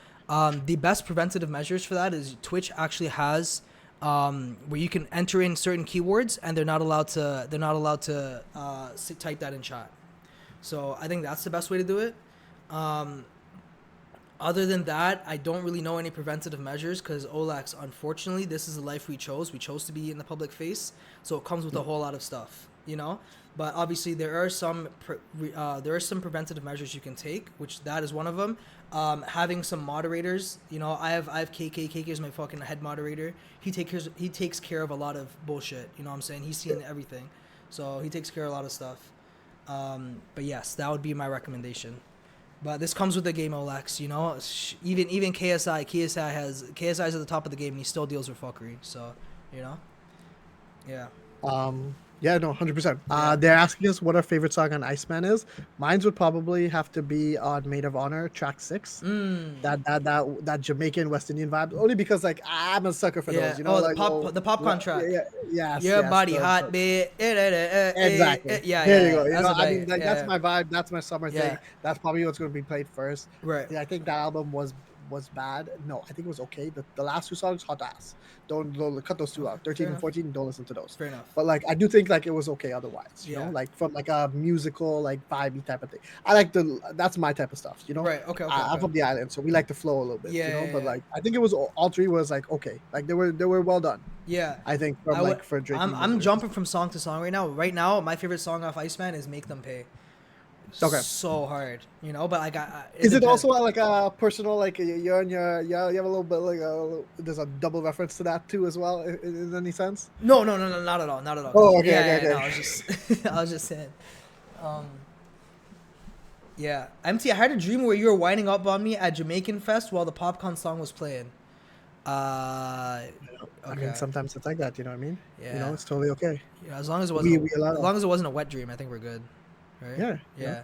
the best preventative measures for that is Twitch actually has where you can enter in certain keywords and they're not allowed to type that in chat. So I think that's the best way to do it. Other than that, I don't really know any preventative measures because Olex, unfortunately, this is the life we chose. We chose to be in the public face, so it comes with a whole lot of stuff, you know. But obviously, there are some preventative measures you can take, which that is one of them. Having some moderators, you know, I have KK. KK is my fucking head moderator. He takes care of a lot of bullshit. You know what I'm saying? He's seen everything, so he takes care of a lot of stuff. But yes, that would be my recommendation. But this comes with the game, Olex, you know. Even KSI is at the top of the game and he still deals with fuckery. So, you know, yeah. Yeah, no, 100%. Yeah. They're asking us what our favorite song on Iceman is. Mine's would probably have to be on Maid of Honor, track 6. That Jamaican West Indian vibe. Only because like I'm a sucker for those, you know. The popcorn track. Yes. Your body hot, bitch. Exactly. Yeah. There you go. You That's know, a I mean, bang. like, Yeah. that's my vibe. That's my summer Yeah. thing. That's probably what's going to be played first. Right. Yeah, I think that album was bad. No, I think it was okay. The last 2 songs, hot ass. Don't cut those 2 out. 13 and 14, don't listen to those. Fair enough. But like, I do think like it was okay otherwise. You know, like from like a musical, like vibey type of thing. I like that's my type of stuff. You know. Right. Okay. I'm from the island, so we like to flow a little bit. Yeah. You know, but like I think it was all 3 was like okay. Like they were well done. Yeah. I think for Drake. I'm jumping from song to song right now. Right now, my favorite song off Iceman is "Make Them Pay." Okay. So hard, you know, but like, is it also like a personal, like you have a little bit like there's a double reference to that too as well in any sense? No, not at all, not at all. Oh, okay. No, I was just saying, yeah. MT, I had a dream where you were winding up on me at Jamaican Fest while the Popcorn song was playing. Okay. I mean, sometimes it's like that, you know what I mean? Yeah. You know, it's totally okay. Yeah, as long as it wasn't a wet dream, I think we're good. Right? Yeah.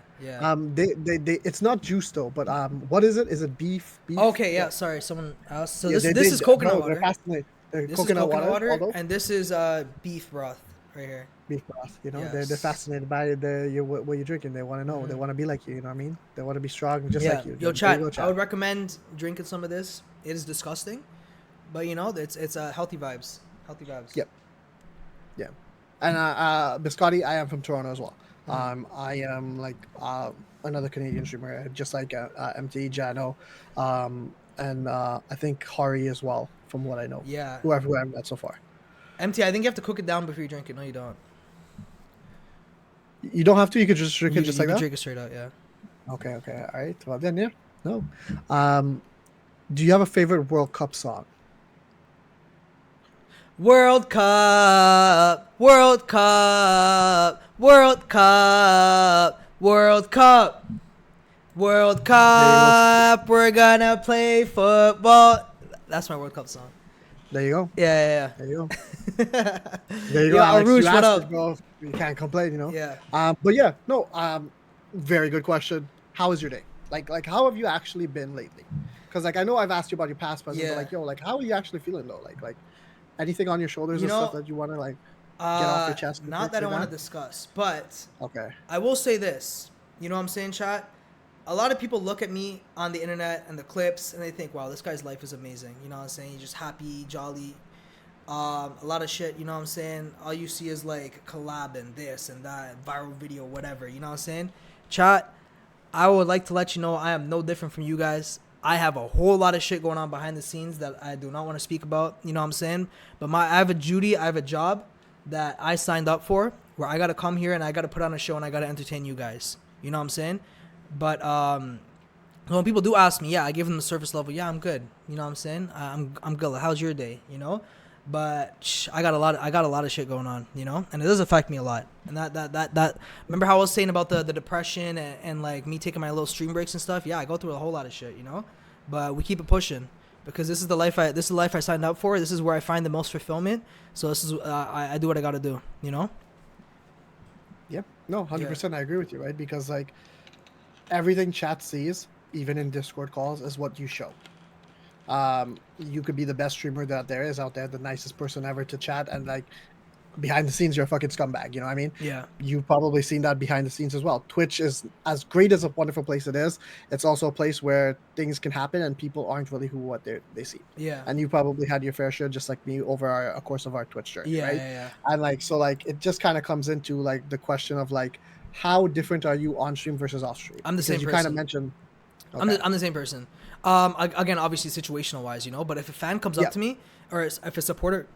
They it's not juice though, but what is it? Is it beef? Okay, yeah. Sorry, someone else. So this is coconut water. They're This coconut is coconut water, although, and this is beef broth right here. beef broth. You know, Yes. they're fascinated by what you're drinking. They want to know. They want to be like you. You know what I mean? They want to be strong, just like you. Yo, chat. I would recommend drinking some of this. It is disgusting, but you know, it's healthy vibes. Healthy vibes. Yep. Yeah. And Biscotti, I am from Toronto as well. I am like another Canadian streamer, just like MT, Jano, and I think Hari as well, from what I know. Yeah. Who I've met so far. MT, I think you have to cook it down before you drink it. No, you don't. You don't have to. You could just drink it just like that. Drink it straight out. Yeah. Okay. All right. Well then, yeah. No. Do you have a favorite World Cup song? World Cup, World Cup, World Cup, World Cup, World Cup. We're gonna play football. That's my World Cup song. There you go. Yeah. There you go. There you go. Yeah, Alex, Arush, you what asked up? it, bro. You can't complain, you know. Yeah. But yeah, no. Very good question. How was your day? Like how have you actually been lately? Because like I know I've asked you about your past present, but like yo, like how are you actually feeling though? Like anything on your shoulders or stuff that you want to like get off your chest? Not that I want to discuss, but okay. I will say this. You know what I'm saying, chat? A lot of people look at me on the internet and the clips and they think, wow, this guy's life is amazing. You know what I'm saying? He's just happy, jolly. A lot of shit, you know what I'm saying? All you see is like collab and this and that, viral video, whatever. You know what I'm saying? Chat, I would like to let you know I am no different from you guys. I have a whole lot of shit going on behind the scenes that I do not want to speak about. You know what I'm saying? But I have a duty, I have a job that I signed up for where I got to come here and I got to put on a show and I got to entertain you guys. You know what I'm saying? But when people do ask me, yeah, I give them the surface level. Yeah, I'm good. You know what I'm saying? I'm good. Like, how's your day? You know? But I got a lot of shit going on, you know, and it does affect me a lot. And that remember how I was saying about the depression and like me taking my little stream breaks and stuff. Yeah, I go through a whole lot of shit, you know, but we keep it pushing because this is the life I signed up for. This is where I find the most fulfillment. So this is I do what I got to do, you know. Yeah, no, 100%. I agree with you, right? Because like everything chat sees, even in Discord calls, is what you show. You could be the best streamer that there is out there, the nicest person ever to chat, and like behind the scenes, you're a fucking scumbag. You know what I mean? Yeah. You've probably seen that behind the scenes as well. Twitch is as great as a wonderful place it is. It's also a place where things can happen and people aren't really who what they seem. Yeah. And you probably had your fair share, just like me, over a course of our Twitch journey, Yeah. right? Yeah. And like, so like, it just kind of comes into like the question of like, how different are you on stream versus off stream? I'm the same You person. kind of mentioned. Okay. I'm the same person. Again, obviously situational wise, you know, but if a fan comes up to me, or if a supporter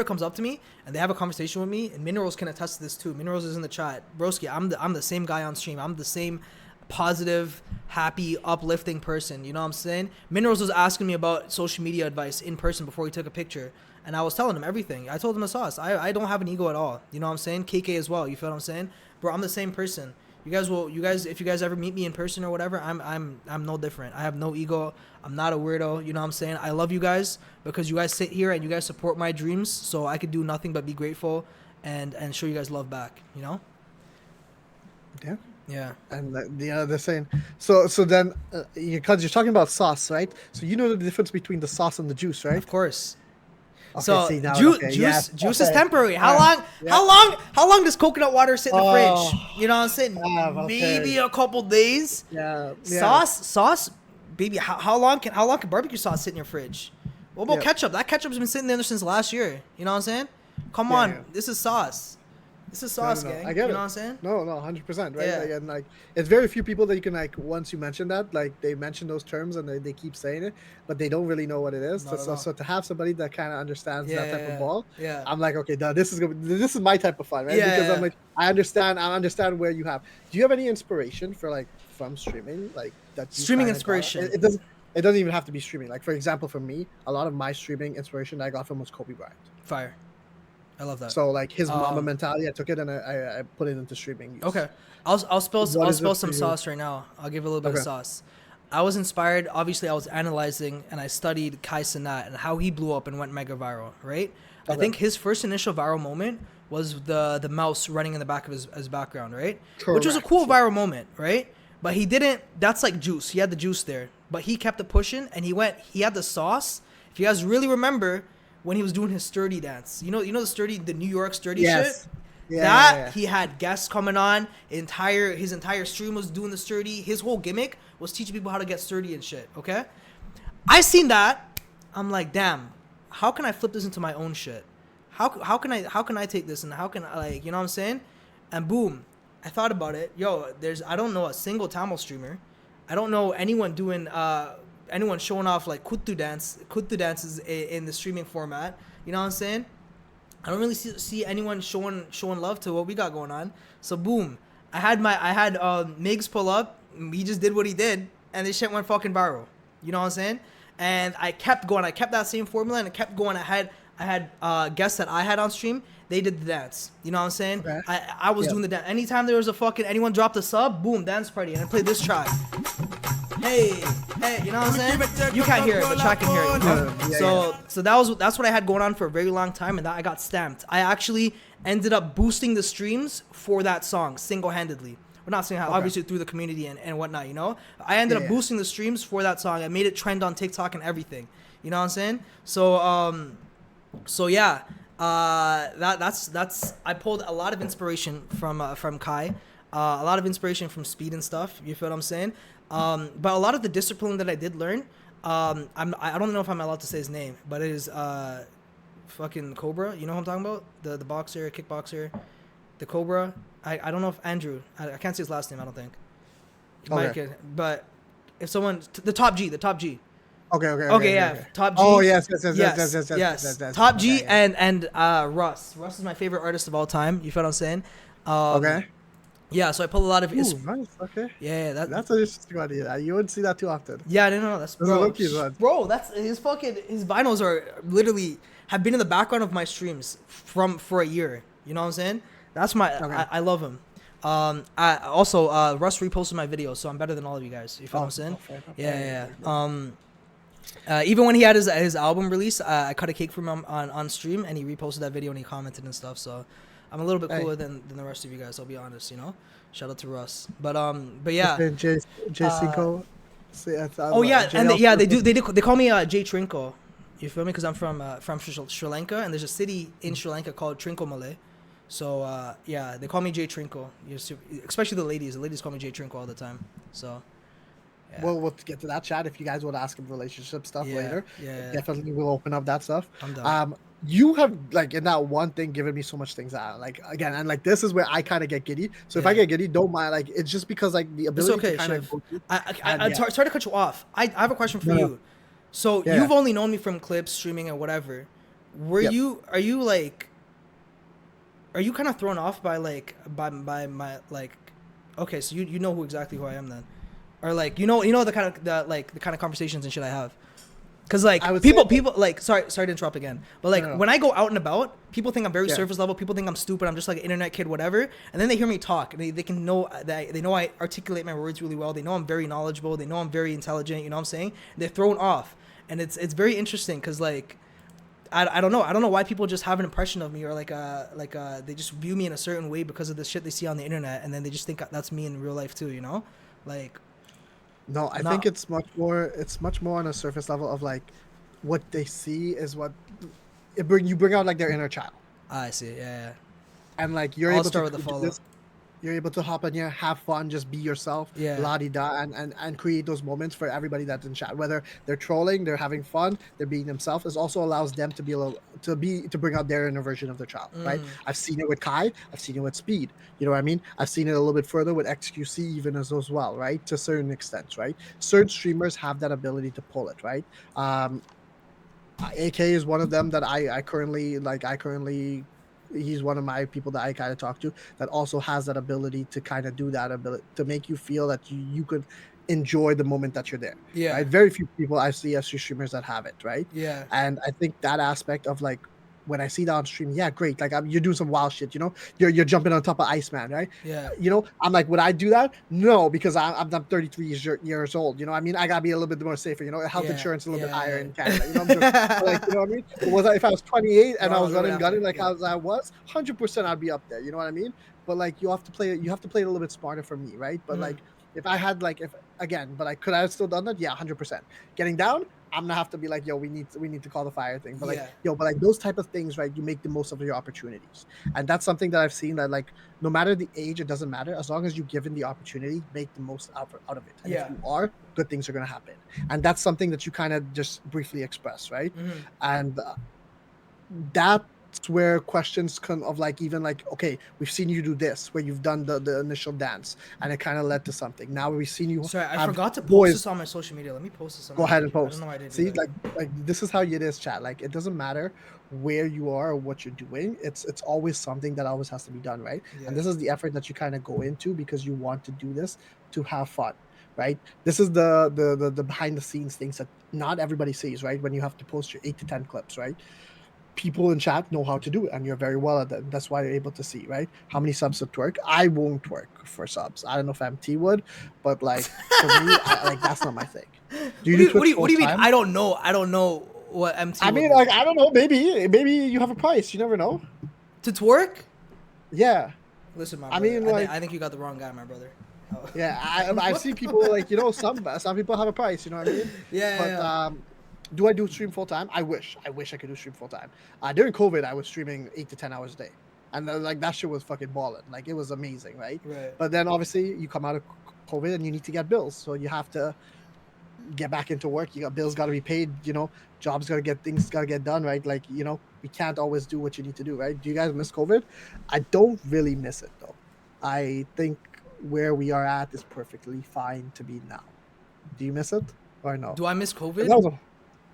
comes up to me and they have a conversation with me, and Minerals can attest to this too. Minerals is in the chat. Broski, I'm the same guy on stream. I'm the same positive, happy, uplifting person. You know what I'm saying? Minerals was asking me about social media advice in person before he took a picture, and I was telling him everything. I told him the sauce. I don't have an ego at all. You know what I'm saying? KK as well. You feel what I'm saying? Bro, I'm the same person. If you guys ever meet me in person or whatever, I'm no different. I have no ego. I'm not a weirdo. You know what I'm saying? I love you guys because you guys sit here and you guys support my dreams. So I could do nothing but be grateful and show you guys love back. You know? Yeah. Yeah. And they're saying so then because you're talking about sauce, right? So you know the difference between the sauce and the juice, right? Of course. Okay, So see, now, juice is temporary. How long does coconut water sit in the fridge? You know what I'm saying? Maybe a couple days. Yeah. Sauce, baby. How long can barbecue sauce sit in your fridge? What about ketchup? That ketchup's been sitting there since last year. You know what I'm saying? Come on, yeah. This is sauce. This is sauce, No. gang. I get you it. know what I'm saying? No, 100%, right? Yeah. Like, and like, it's very few people that you can like once you mention that, like they mention those terms and they keep saying it, but they don't really know what it is. So to have somebody that kind of understands that type of ball, I'm like, okay, this is my type of fun, right? Because I'm like, I understand where you have. Do you have any inspiration for like from streaming, like that? Streaming inspiration. It doesn't even have to be streaming. Like for example, for me, a lot of my streaming inspiration that I got from was Kobe Bryant. Fire. I love that. So like his mama mentality, I took it and I put it into streaming use. Okay, I'll spill some sauce right now. I'll give a little bit of sauce. I was inspired. Obviously, I was analyzing and I studied Kai Cenat and how he blew up and went mega viral. Right. I think his first initial viral moment was the mouse running in the back of his background. Right. Correct. Which was a cool viral moment. Right. But he didn't. That's like juice. He had the juice there, but he kept it pushing and he had the sauce. If you guys really remember, when he was doing his sturdy dance, you know the New York sturdy shit. Yeah, he had guests coming on. His entire stream was doing the sturdy. His whole gimmick was teaching people how to get sturdy and shit. Okay, I seen that. I'm like, damn, how can I flip this into my own shit? How can I take this and how can I, like, you know what I'm saying? And boom, I thought about it. Yo, I don't know a single Tamil streamer. I don't know anyone doing anyone showing off like kuttu dances in the streaming format. You know what I'm saying? I don't really see anyone showing love to what we got going on. So boom, I had Migs pull up. He just did what he did, and this shit went fucking viral. You know what I'm saying? And I kept going. I kept that same formula, and I kept going. I had guests that I had on stream. They did the dance. You know what I'm saying? Okay. I was doing the dance. Anytime there was anyone dropped a sub, boom, dance party, and I played this track. Hey, you know what I'm saying? You can't hear it, but I can hear it. You know? So that's what I had going on for a very long time, and that I got stamped. I actually ended up boosting the streams for that song single-handedly. Well, not single-handedly, obviously through the community and whatnot, you know? I ended up boosting the streams for that song. I made it trend on TikTok and everything. You know what I'm saying? So yeah, that's I pulled a lot of inspiration from Kai, a lot of inspiration from Speed and stuff. You feel what I'm saying? But a lot of the discipline that I did learn, I don't know if I'm allowed to say his name, but it is fucking Cobra. You know what I'm talking about? The boxer, kickboxer, the Cobra. I don't know if Andrew. I can't say his last name. I don't think. Okay. But if someone, the top G. Okay, yeah. Top G. Oh yes. Top G and Russ. Russ is my favorite artist of all time. You feel what I'm saying? Okay. Yeah, so I pull a lot of. Nice. Okay. Yeah, that's an interesting idea. You wouldn't see that too often. Yeah, I didn't know. That's bro. That's his vinyls are literally have been in the background of my streams for a year. You know what I'm saying? That's my. Okay. I love him. I also Russ reposted my video, so I'm better than all of you guys. You feel what I'm saying? Yeah. Even when he had his album release, I cut a cake from him on stream, and he reposted that video and he commented and stuff. So I'm a little bit cooler than the rest of you guys. I'll be honest, you know. Shout out to Russ, but yeah. J Cinco. Oh yeah, and they call me J Trinko. You feel me? Because I'm from Sri Lanka, and there's a city in Sri Lanka called Trincomalee. So yeah, they call me Jay Trinco. Especially the ladies. The ladies call me Jay Trinco all the time. So yeah, We'll get to that chat if you guys want to ask him relationship stuff yeah, later. yeah. Definitely we'll open up that stuff. I'm done. You have like in that one thing given me so much things out. Like again, and like this is where I kind of get giddy. So if I Yeah. get giddy, don't mind. Like it's just because like the It's ability okay, to kind of Shiv. go through. I Yeah. sorry to cut you off. I have a question for No, no. you. So Yeah. you've only known me from clips, streaming, and whatever. Yep. Are you kind of thrown off by like by my like? Okay, so you know exactly who I am then, or like you know the kind of the kind of conversations and shit I have. Cause like I would people say- like sorry to interrupt again, but like No. when I go out and about, people think I'm very Yeah. surface level. People think I'm stupid. I'm just like an internet kid, whatever. And then they hear me talk, and they can know that they know I articulate my words really well. They know I'm very knowledgeable. They know I'm very intelligent. You know what I'm saying? They're thrown off, and it's very interesting because like I don't know why people just have an impression of me or they just view me in a certain way because of the shit they see on the internet, and then they just think that's me in real life too. You know, like. No, I No. think it's much more. It's much more on a surface level of like what they see is what you bring out like their inner child, I see. Yeah. and like you're I'll able start to with the do follow. this. You're able to hop in here, have fun, just be yourself, Yeah. la di da, and create those moments for everybody that's in chat. Whether they're trolling, they're having fun, they're being themselves. This also allows them to be a little to bring out their inner version of their child, right? Mm. I've seen it with Kai, I've seen it with Speed. You know what I mean? I've seen it a little bit further with XQC even as well, right? To certain extents, right? Certain streamers have that ability to pull it, right? AK is one of them that I currently like. I currently, he's one of my people that I kind of talk to that also has that ability to kind of do that ability to make you feel that you could enjoy the moment that you're there. Yeah. Right. Very few people I see as streamers that have it. Right. Yeah. And I think that aspect of like when I see that on stream, yeah, great. Like you're doing some wild shit. You know, you're jumping on top of Iceman, right? Yeah. You know, I'm like, would I do that? No, because I'm 33 years old. You know, I mean, I gotta be a little bit more safer. You know, health Yeah, insurance a little bit yeah. higher in Canada. You know, I'm joking. But, like, you know what I mean? Was I, if I was 28 and I was running gunning like yeah. I was, 100% I'd be up there. You know what I mean? But like, you have to play it a little bit smarter for me, right? But like, if I had like, if again, but I could I have still done that? Yeah, 100%. Getting down, I'm gonna have to be like, yo, we need to call the fire thing. But like, Yeah. yo, but like those type of things, right? You make the most of your opportunities, and that's something that I've seen that like, no matter the age, it doesn't matter as long as you're given the opportunity, make the most out of it. And Yeah. if you are, good things are gonna happen, and that's something that you kind of just briefly express, right? And that's where questions come of like even like, okay, we've seen you do this where you've done the initial dance and it kind of led to something. Now we've seen you. Sorry, I have forgot to post boys- this on my social media. Let me post this on Go my ahead and I post. don't know why I didn't See, do that. like this is how it is, chat. Like it doesn't matter where you are or what you're doing. It's always something that always has to be done, right? Yeah. And this is the effort that you kind of go into because you want to do this to have fun, right? This is the behind the scenes things that not everybody sees, right? When you have to post your 8 to 10 clips, right? People in chat know how to do it, and you're very well at that. That's why you're able to see, right? How many subs to twerk? I won't twerk for subs. I don't know if MT would, but like for me, like that's not my thing. Do you What do you mean? time? I don't know. I don't know what MT. I mean, like I don't know. Maybe you have a price. You never know. to twerk. Yeah, Listen, my I brother, mean, like- I think you got the wrong guy, my brother. Oh. yeah. I've seen people like some people have a price. You know what I mean? Yeah, But yeah. do I do stream full time? I wish I could do stream full time. During COVID, I was streaming 8 to 10 hours a day, and like that shit was fucking balling. Like it was amazing, right? Right. But then obviously you come out of COVID and you need to get bills, so you have to get back into work. You got bills got to be paid. You know, jobs got to get things got to get done, right? Like you know, we can't always do what you need to do, right? Do you guys miss COVID? I don't really miss it though. I think where we are at is perfectly fine to be now. Do you miss it or no? Do I miss COVID? That was a-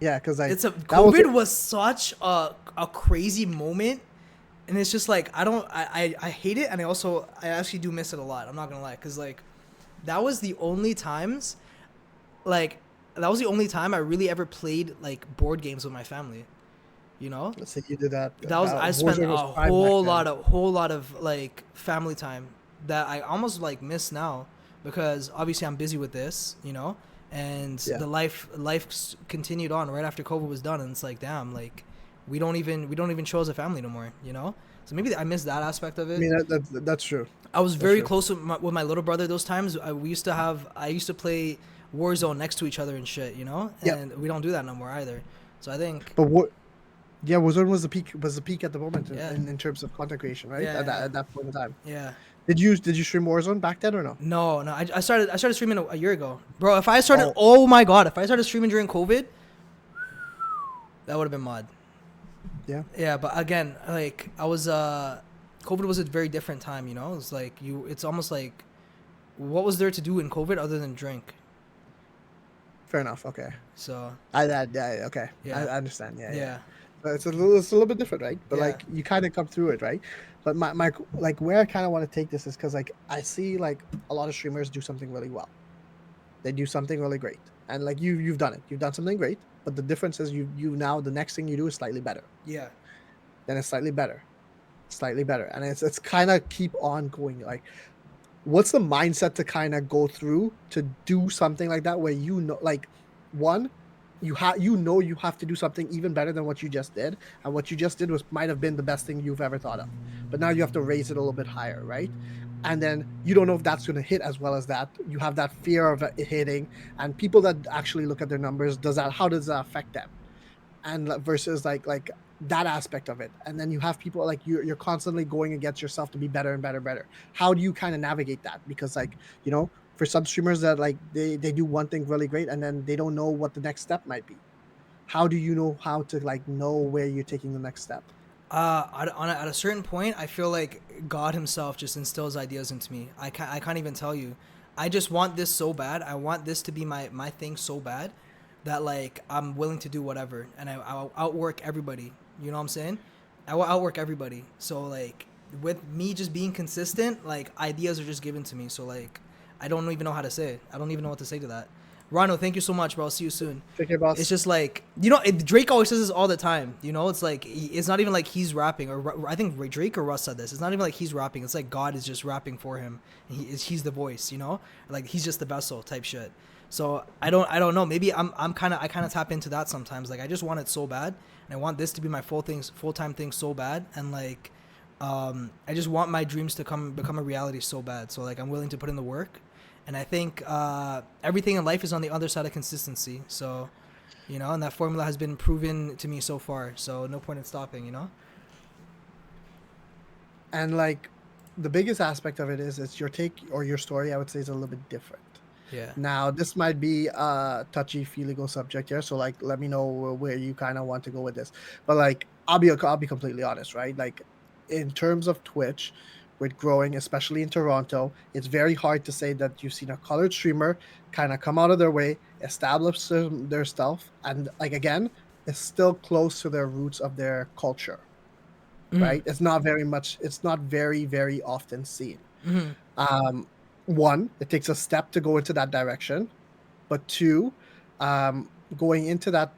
yeah, because like It's a that was COVID was such a crazy moment, and it's just like I hate it, and I actually do miss it a lot. I'm not gonna lie, because like that was the only times, like that was the only time I really ever played like board games with my family. You know, Let's say you did that. I spent Warzone a was prime whole lot of like family time that I almost like miss now, because obviously I'm busy with this, you know, and Yeah. the life continued on right after COVID was done, and it's like, damn, like we don't even show as a family no more, you know. So maybe I miss that aspect of it. I mean that's true. I was very true. close with my little brother those times. I used to play Warzone next to each other and shit, you know, Yep. and we don't do that no more either. So I think, But what? Yeah, Warzone was the peak. Was the peak at the moment yeah, in terms of content creation, right? yeah, yeah, At that point in time. yeah. Did you stream Warzone back then or no? No, no. I started streaming a year ago, bro. If I started, Oh, oh my god, if I started streaming during COVID, that would have been mod. yeah, Yeah, but again, like I was, COVID was a very different time. You know, it's like it's almost like, what was there to do in COVID other than drink? fair enough. Okay, So yeah, okay, yeah, I understand. Yeah, yeah. yeah, But it's a little bit different, right? But yeah, like you kind of come through it, right? But my like where I kind of want to take this is because like I see like a lot of streamers do something really well. They do something really great, and like you've done it. You've done something great, but the difference is you now the next thing you do is slightly better. yeah. Then it's slightly better, and it's kind of keep on going. Like, what's the mindset to kind of go through to do something like that where you know, like, one, you have to do something even better than what you just did, and what you just did was might have been the best thing you've ever thought of, but now you have to raise it a little bit higher, right? And then you don't know if that's going to hit as well as that. You have that fear of it hitting, and people that actually look at their numbers, how does that affect them? And versus like that aspect of it, and then you have people like you're constantly going against yourself to be better and better. How do you kind of navigate that? Because like, for some streamers that like they do one thing really great and then they don't know what the next step might be. How do you know how to like know where you're taking the next step? At a certain point, I feel like God Himself just instills ideas into me. I can't even tell you. I just want this so bad. I want this to be my thing so bad that like I'm willing to do whatever, and I'll outwork everybody. You know what I'm saying? I will outwork everybody. So like with me just being consistent, like ideas are just given to me. So like I don't even know how to say it. I don't even know what to say to that. Rano, thank you so much, bro. I'll see you soon. Take care, It's boss. just like Drake always says this all the time. You know, it's like it's not even like he's rapping, or I think Drake or Russ said this. It's not even like he's rapping. It's like God is just rapping for him. And he's the voice. You know, like he's just the vessel type shit. So I don't know. Maybe I kind of tap into that sometimes. Like I just want it so bad, and I want this to be my full time thing so bad, and like I just want my dreams to become a reality so bad. So like I'm willing to put in the work, and I think everything in life is on the other side of consistency. So, and that formula has been proven to me so far. So no point in stopping. And like the biggest aspect of it is it's your take or your story, I would say, is a little bit different. Yeah. Now, this might be a touchy feely subject here, so like, let me know where you kind of want to go with this. But like, I'll be completely honest, right? Like, in terms of Twitch, with growing, especially in Toronto, it's very hard to say that you've seen a colored streamer kind of come out of their way, establish their stuff, and like again, it's still close to their roots of their culture, Mm-hmm. right? It's not very much. It's not very often seen. Mm-hmm. Um, One, it takes a step to go into that direction, but two, going into that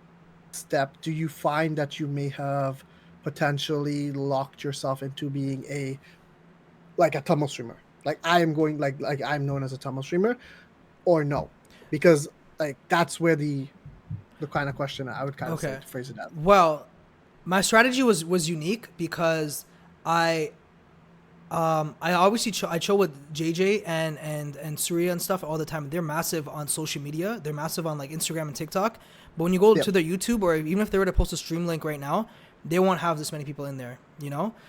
step, do you find that you may have potentially locked yourself into being a Tumble streamer? Like I am going like I'm known as a Tumble streamer, or no? Because like that's where the kind of question I would kind of say Okay. to phrase it out. Well, my strategy was unique because I obviously I chill with JJ and Surya and stuff all the time. They're massive on social media. They're massive on like Instagram and TikTok. But when you go Yep. to their YouTube, or even if they were to post a stream link right now, they won't have this many people in there.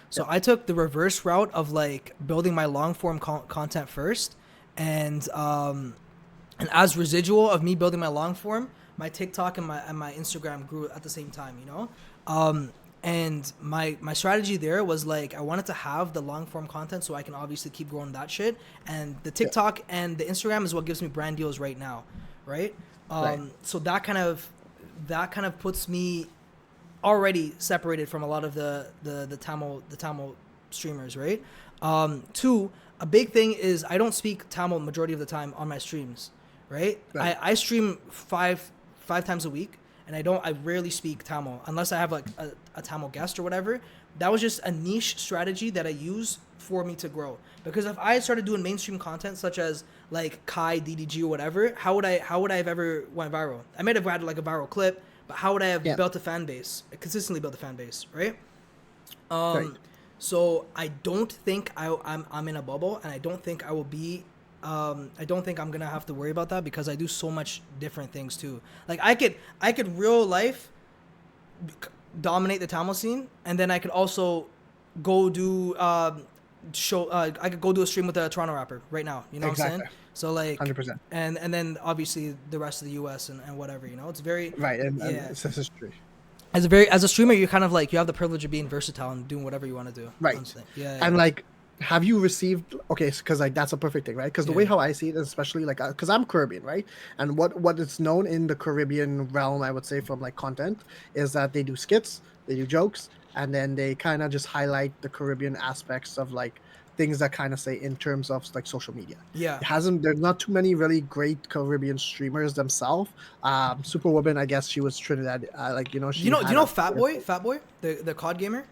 So Yep. I took the reverse route of like building my long form content first, and as residual of me building my long form, my TikTok and my Instagram grew at the same time. And my strategy there was like I wanted to have the long form content so I can obviously keep growing that shit. And the Yep. TikTok and the Instagram is what gives me brand deals right now, right? Right. So that kind of puts me already separated from a lot of the Tamil streamers, right? Two, a big thing is I don't speak Tamil majority of the time on my streams, right? Right. I stream five times a week, and I rarely speak Tamil unless I have like a Tamil guest or whatever. That was just a niche strategy that I use for me to grow. Because if I had started doing mainstream content such as like Kai, DDG, or whatever, how would I have ever went viral? I might have had like a viral clip, but how would I have Yeah. built a fan base, consistently built a fan base, right? Right. So I don't think I'm in a bubble, and I don't think I will be. I don't think I'm gonna have to worry about that because I do so much different things too. Like I could real life dominate the Tamil scene, and then I could also go do I could go do a stream with a Toronto rapper right now. You know what I'm saying? So like 100%. and then obviously the rest of the US and whatever, you know. It's very Right, and yeah. it's history. As a streamer, you're kind of like you have the privilege of being versatile and doing whatever you want to do. Right. Honestly. Yeah. And like, have you received because like that's a perfect thing, right? Because the way Yeah. how I see it, especially like because I'm Caribbean, right? And what it's known in the Caribbean realm, I would say, from like content, is that they do skits, they do jokes, and then they kind of just highlight the Caribbean aspects of like things that kind of say in terms of like social media. Yeah. There's not too many really great Caribbean streamers themselves. Superwoman, I guess she was Trinidad, like you know she You know, had do you know a- Fat Boy, the COD gamer?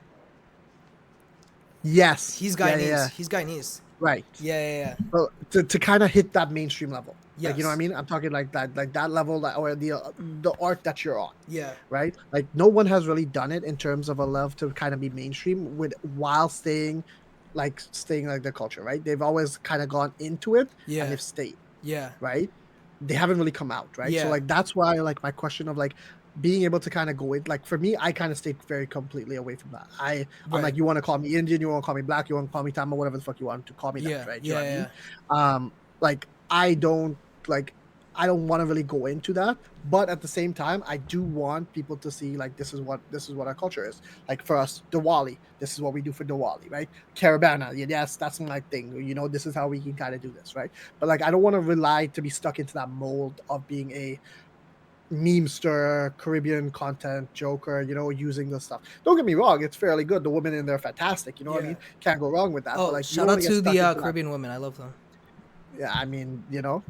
Yes, He's yeah, Guyanese. yeah, He's Guyanese. right. Yeah. Well, to kind of hit that mainstream level, like you know what I Yes. mean. I'm talking like that level, or the art that you're on, Yeah. right? Like no one has really done it in terms of a love to kind of be mainstream while staying like the culture, right? They've always kind of gone into it Yeah. and they've stayed, Yeah. right? They haven't really come out, right? Yeah. So like that's why like my question of like being able to kind of go in, like for me, I kind of stayed very completely away from that. I'm Right. like, you want to call me Indian, you want to call me black, you want to call me Tamil, whatever the fuck you want to call me, Yeah. that, right? Yeah. You know Yeah. what I mean? Like I don't want to really go into that, but at the same time, I do want people to see like this is what our culture is. Like for us, Diwali, this is what we do for Diwali, right? Caravana, yes, that's my thing. You know, this is how we can kind of do this, right? But like, I don't want to rely to be stuck into that mold of being a memester, Caribbean content joker, you know, using this stuff. Don't get me wrong, it's fairly good. The women in there are fantastic, you know what I Yeah. mean? Can't go wrong with that. Oh, But like, you shout don't out wanna get to stuck the into that. Caribbean women. I love them. Yeah, I mean, you know,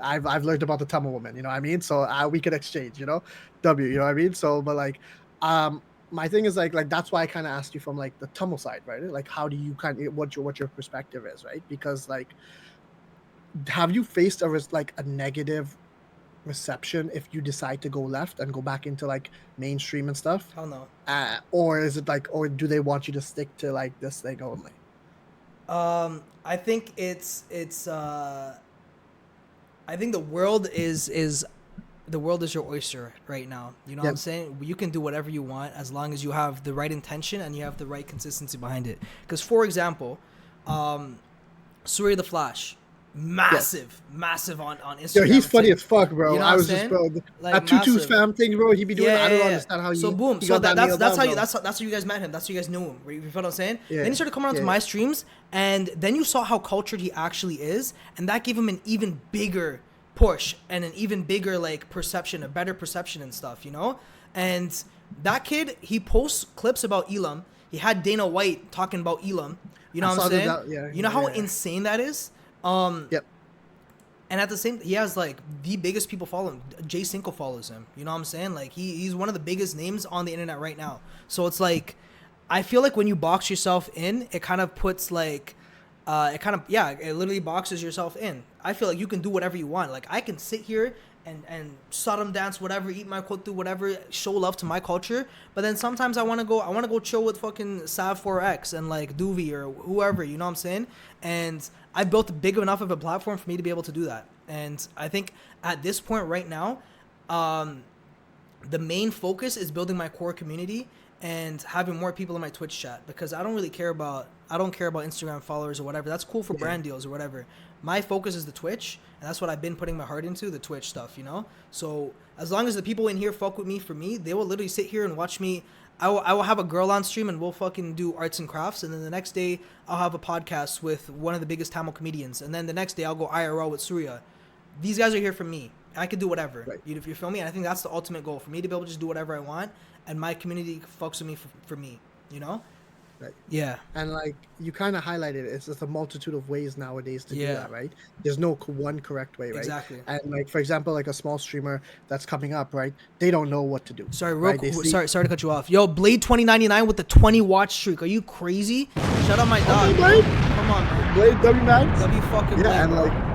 I've learned about the Tamil woman, you know what I mean? So we could exchange, you know, you know what I mean? So, but like, my thing is like that's why I kind of asked you from like the Tamil side, right? Like, how do you kind of what your perspective is, right? Because like, have you faced a negative reception if you decide to go left and go back into like mainstream and stuff? Hell no. Or is it like, or do they want you to stick to like this thing only? I think I think the world is your oyster right now. You know what I'm saying? You can do whatever you want as long as you have the right intention and you have the right consistency behind it. Because for example, Surya the Flash, massive on Instagram. Yo, he's funny as fuck, bro. You know I what was I'm just, saying? bro, Like, that tutu massive. spam thing, bro. He be doing. I don't understand how So he. boom. He So got that's nailed how down, that's how you guys met him. That's how you guys knew him. You feel what I'm saying? Yeah. Then he started coming onto Yeah. my streams, and then you saw how cultured he actually is, and that gave him an even bigger push and an even bigger like perception, a better perception and stuff, you know. And that kid, he posts clips about Elam. He had Dana White talking about Elam. You know I what I'm saw saying? that, yeah, you know how yeah. insane that is. Yep. And at the same, he has like the biggest people follow him. Jay Cinco follows him. You know what I'm saying? Like he's one of the biggest names on the internet right now. So it's like, I feel like when you box yourself in, it kind of puts like, it literally boxes yourself in. I feel like you can do whatever you want. Like I can sit here and Sodom dance, whatever, eat my kotu, whatever, show love to my culture. But then sometimes I want to go chill with fucking Sav 4X and like Doovie or whoever, you know what I'm saying? And I built big enough of a platform for me to be able to do that. And I think at this point right now, the main focus is building my core community and having more people in my Twitch chat, because I don't care about Instagram followers or whatever. That's cool for brand deals or whatever. My focus is the Twitch, and that's what I've been putting my heart into, the Twitch stuff, you know? So as long as the people in here fuck with me for me, they will literally sit here and watch me. I will have a girl on stream and we'll fucking do arts and crafts, and then the next day I'll have a podcast with one of the biggest Tamil comedians, and then the next day I'll go IRL with Surya. These guys are here for me. I could do whatever. Right. You feel me? And I think that's the ultimate goal, for me to be able to just do whatever I want, and my community fucks with me for me, you know? Right. Yeah. And like you kind of highlighted, it's just a multitude of ways nowadays to do Yeah. that, right? There's no one correct way, right? Exactly. And like for example, like a small streamer that's coming up, right? They don't know what to do. Sorry, right? sorry to cut you off. Yo, Blade 2099 with the 20 watch streak. Are you crazy? Shout out my dog. Okay, Blade. Come on, man. Blade W9. W fucking Blade. Yeah, and bro.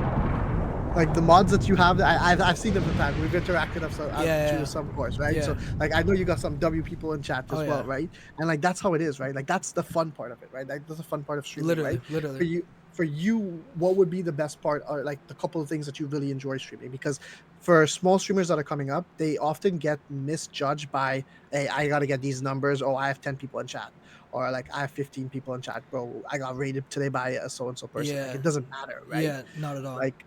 like the mods that you have, I've seen them sometimes. We've interacted of some Yeah. some course, right? Yeah. So like I know you got some W people in chat as Oh, well, yeah. right? And like that's how it is, right? Like that's the fun part of it, right? Like that's the fun part of streaming, right? Literally. For for you, what would be the best part, or like the couple of things that you really enjoy streaming? Because for small streamers that are coming up, they often get misjudged by, hey, I got to get these numbers. Oh, I have 10 people in chat, or like I have 15 people in chat. Bro, I got rated today by a so and so person. Like, Yeah. it doesn't matter, right? Yeah, not at all. Like,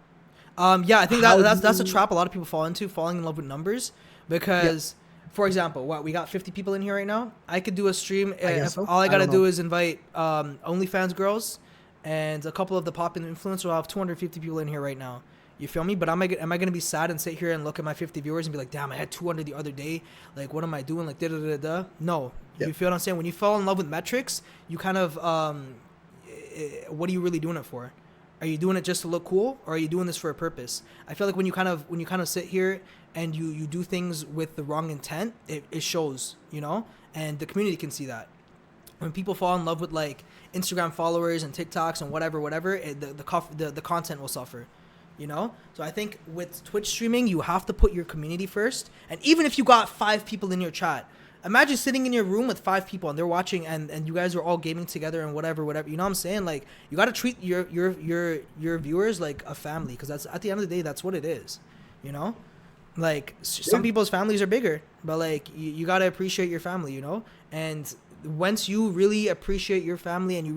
Yeah, I think how that's a do you? trap a lot of people fall into, falling in love with numbers, Yep, because, for example, what we got 50 people in here right now. I could do a stream I guess if so. all I I gotta don't know. do is invite OnlyFans girls and a couple of the popular influencers. I'll have 250 people in here right now. You feel me? But am I gonna be sad and sit here and look at my 50 viewers and be like, damn, I had 200 the other day. Like, what am I doing? Like, da da da da. No, Yep. you feel what I'm saying? When you fall in love with metrics, you kind of what are you really doing it for? Are you doing it just to look cool, or are you doing this for a purpose? I feel like when you kind of sit here and you do things with the wrong intent, it shows, you know, and the community can see that. When people fall in love with like Instagram followers and TikToks and whatever, the content will suffer, you know. So I think with Twitch streaming, you have to put your community first. And even if you got 5 people in your chat, imagine sitting in your room with 5 people and they're watching, and you guys are all gaming together and whatever. You know what I'm saying? Like, you got to treat your viewers like a family, because that's, at the end of the day, that's what it is, you know. Like, some people's families are bigger, but like you got to appreciate your family, you know. And once you really appreciate your family and you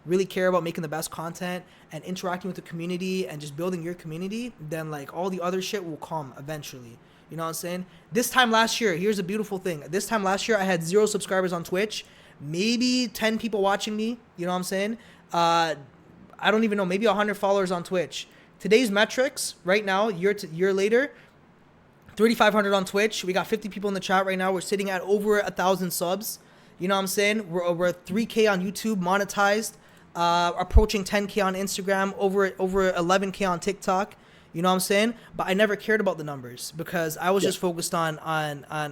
really care about making the best content and interacting with the community and just building your community, then like all the other shit will come eventually. You know what I'm saying? This time last year, here's a beautiful thing. This time last year, I had 0 subscribers on Twitch, maybe 10 people watching me. You know what I'm saying? I don't even know, maybe 100 followers on Twitch. Today's metrics right now, year later, 3,500 on Twitch. We got 50 people in the chat right now. We're sitting at over 1,000 subs. You know what I'm saying? We're 3K on YouTube, monetized, approaching 10K on Instagram, over 11K on TikTok. You know what I'm saying? But I never cared about the numbers, because I was just focused on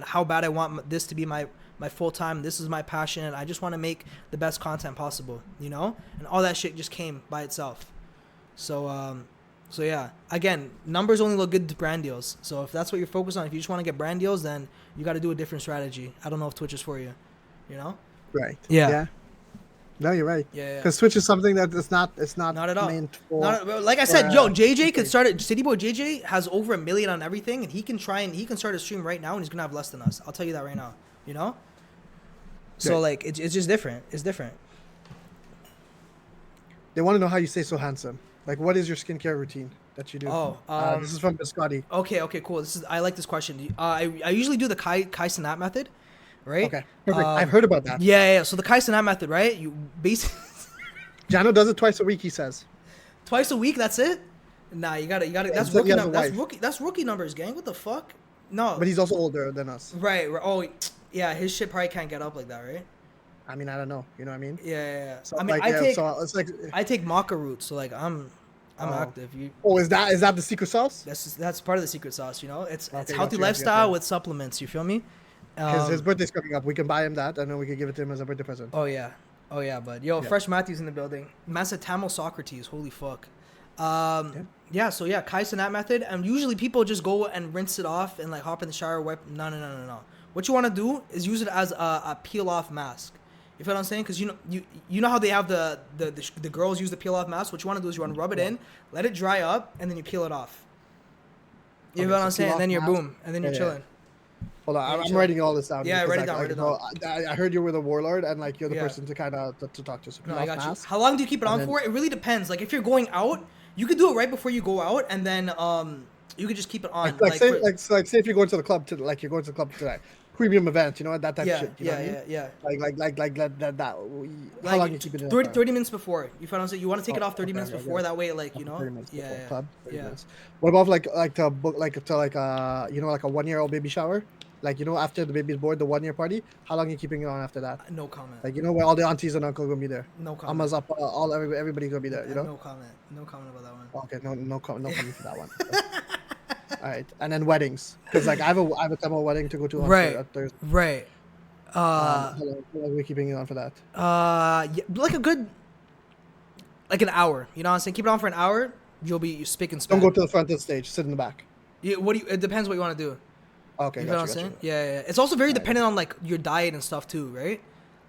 how bad I want this to be my full time. This is my passion, and I just want to make the best content possible, you know? And all that shit just came by itself. So yeah, again, numbers only look good to brand deals. So if that's what you're focused on, if you just want to get brand deals, then you got to do a different strategy. I don't know if Twitch is for you, you know? Right. Yeah. Yeah. No, you're right. Yeah. Because Twitch is something that it's not Not at all. meant for. Like I said, yo, JJ could start it. City Boy JJ has over 1 million on everything, and he can start a stream right now, and he's gonna have less than us. I'll tell you that right now. You know. So like, it's just different. It's different. They want to know how you stay so handsome. Like, what is your skincare routine that you do? This is from Biscotti. Okay, cool. I like this question. I usually do the Kai Cenat method, right? Okay, perfect. I've heard about that. Yeah. So the Kai Cenat method, right? You basically Jano does it twice a week, he says. twice a week. That's it. Nah, you gotta. That's he rookie. has a wife. That's rookie numbers, gang. What the fuck? No. But he's also older than us. Right. Oh, yeah. His shit probably can't get up like that, right? I mean, I don't know. You know what I mean? Yeah. So, I mean, like, so it's like. I take maca roots, so like I'm active. Is that the secret sauce? That's part of the secret sauce, you know. It's Okay, healthy gotcha. lifestyle with supplements. You feel me? His birthday's coming up. We can buy him that, and then we can give it to him as a birthday present. Oh yeah, bud. Yo, Fresh Matthews in the building. Masatamo Socrates. Holy fuck. Yeah. So yeah, Kai Cenat method, and usually people just go and rinse it off and like hop in the shower, wipe. No. What you want to do is use it as a peel off mask. You feel what I'm saying? Because you know how they have the girls use the peel off mask. What you want to do is you want to rub it in, let it dry up, and then you peel it off. You feel what I'm saying? And then you're boom, and then you're chilling. Hold on, I'm writing all this down. Yeah, write it down. I heard you were the warlord, and like you're the person to kind of to talk to. So no, I got you. How long do you keep it on for? It really depends. Like if you're going out, you could do it right before you go out, and then you could just keep it on. Say if you're going to the club tonight. Premium event, you know, that type of shit. You know what I mean? Yeah. Like that. How long you keep it in? 30 minutes before. You find out you want to take it off 30 minutes before. That way, like, you know. 30 minutes before club. 30 Yeah. minutes. What about like to book like you know, like a 1-year-old baby shower? Like, you know, after the baby's born, the 1-year party. How long are you keeping it on after that? No comment. Like, you know, where all the aunties and uncles gonna be there. No comment. Amma's up, everybody's gonna be there. You know. No comment. No comment about that one. Okay, no comment for that one. All right, and then weddings, because like I have a Tamil wedding to go to on Thursday. Right. How long are we keeping it on for that? Like a good, like an hour. You know what I'm saying? Keep it on for an hour. You'll be spick and span. Don't go to the front of the stage. Sit in the back. It depends what you want to do. Okay, you know what I'm saying? Yeah. It's also very dependent on like your diet and stuff too, right?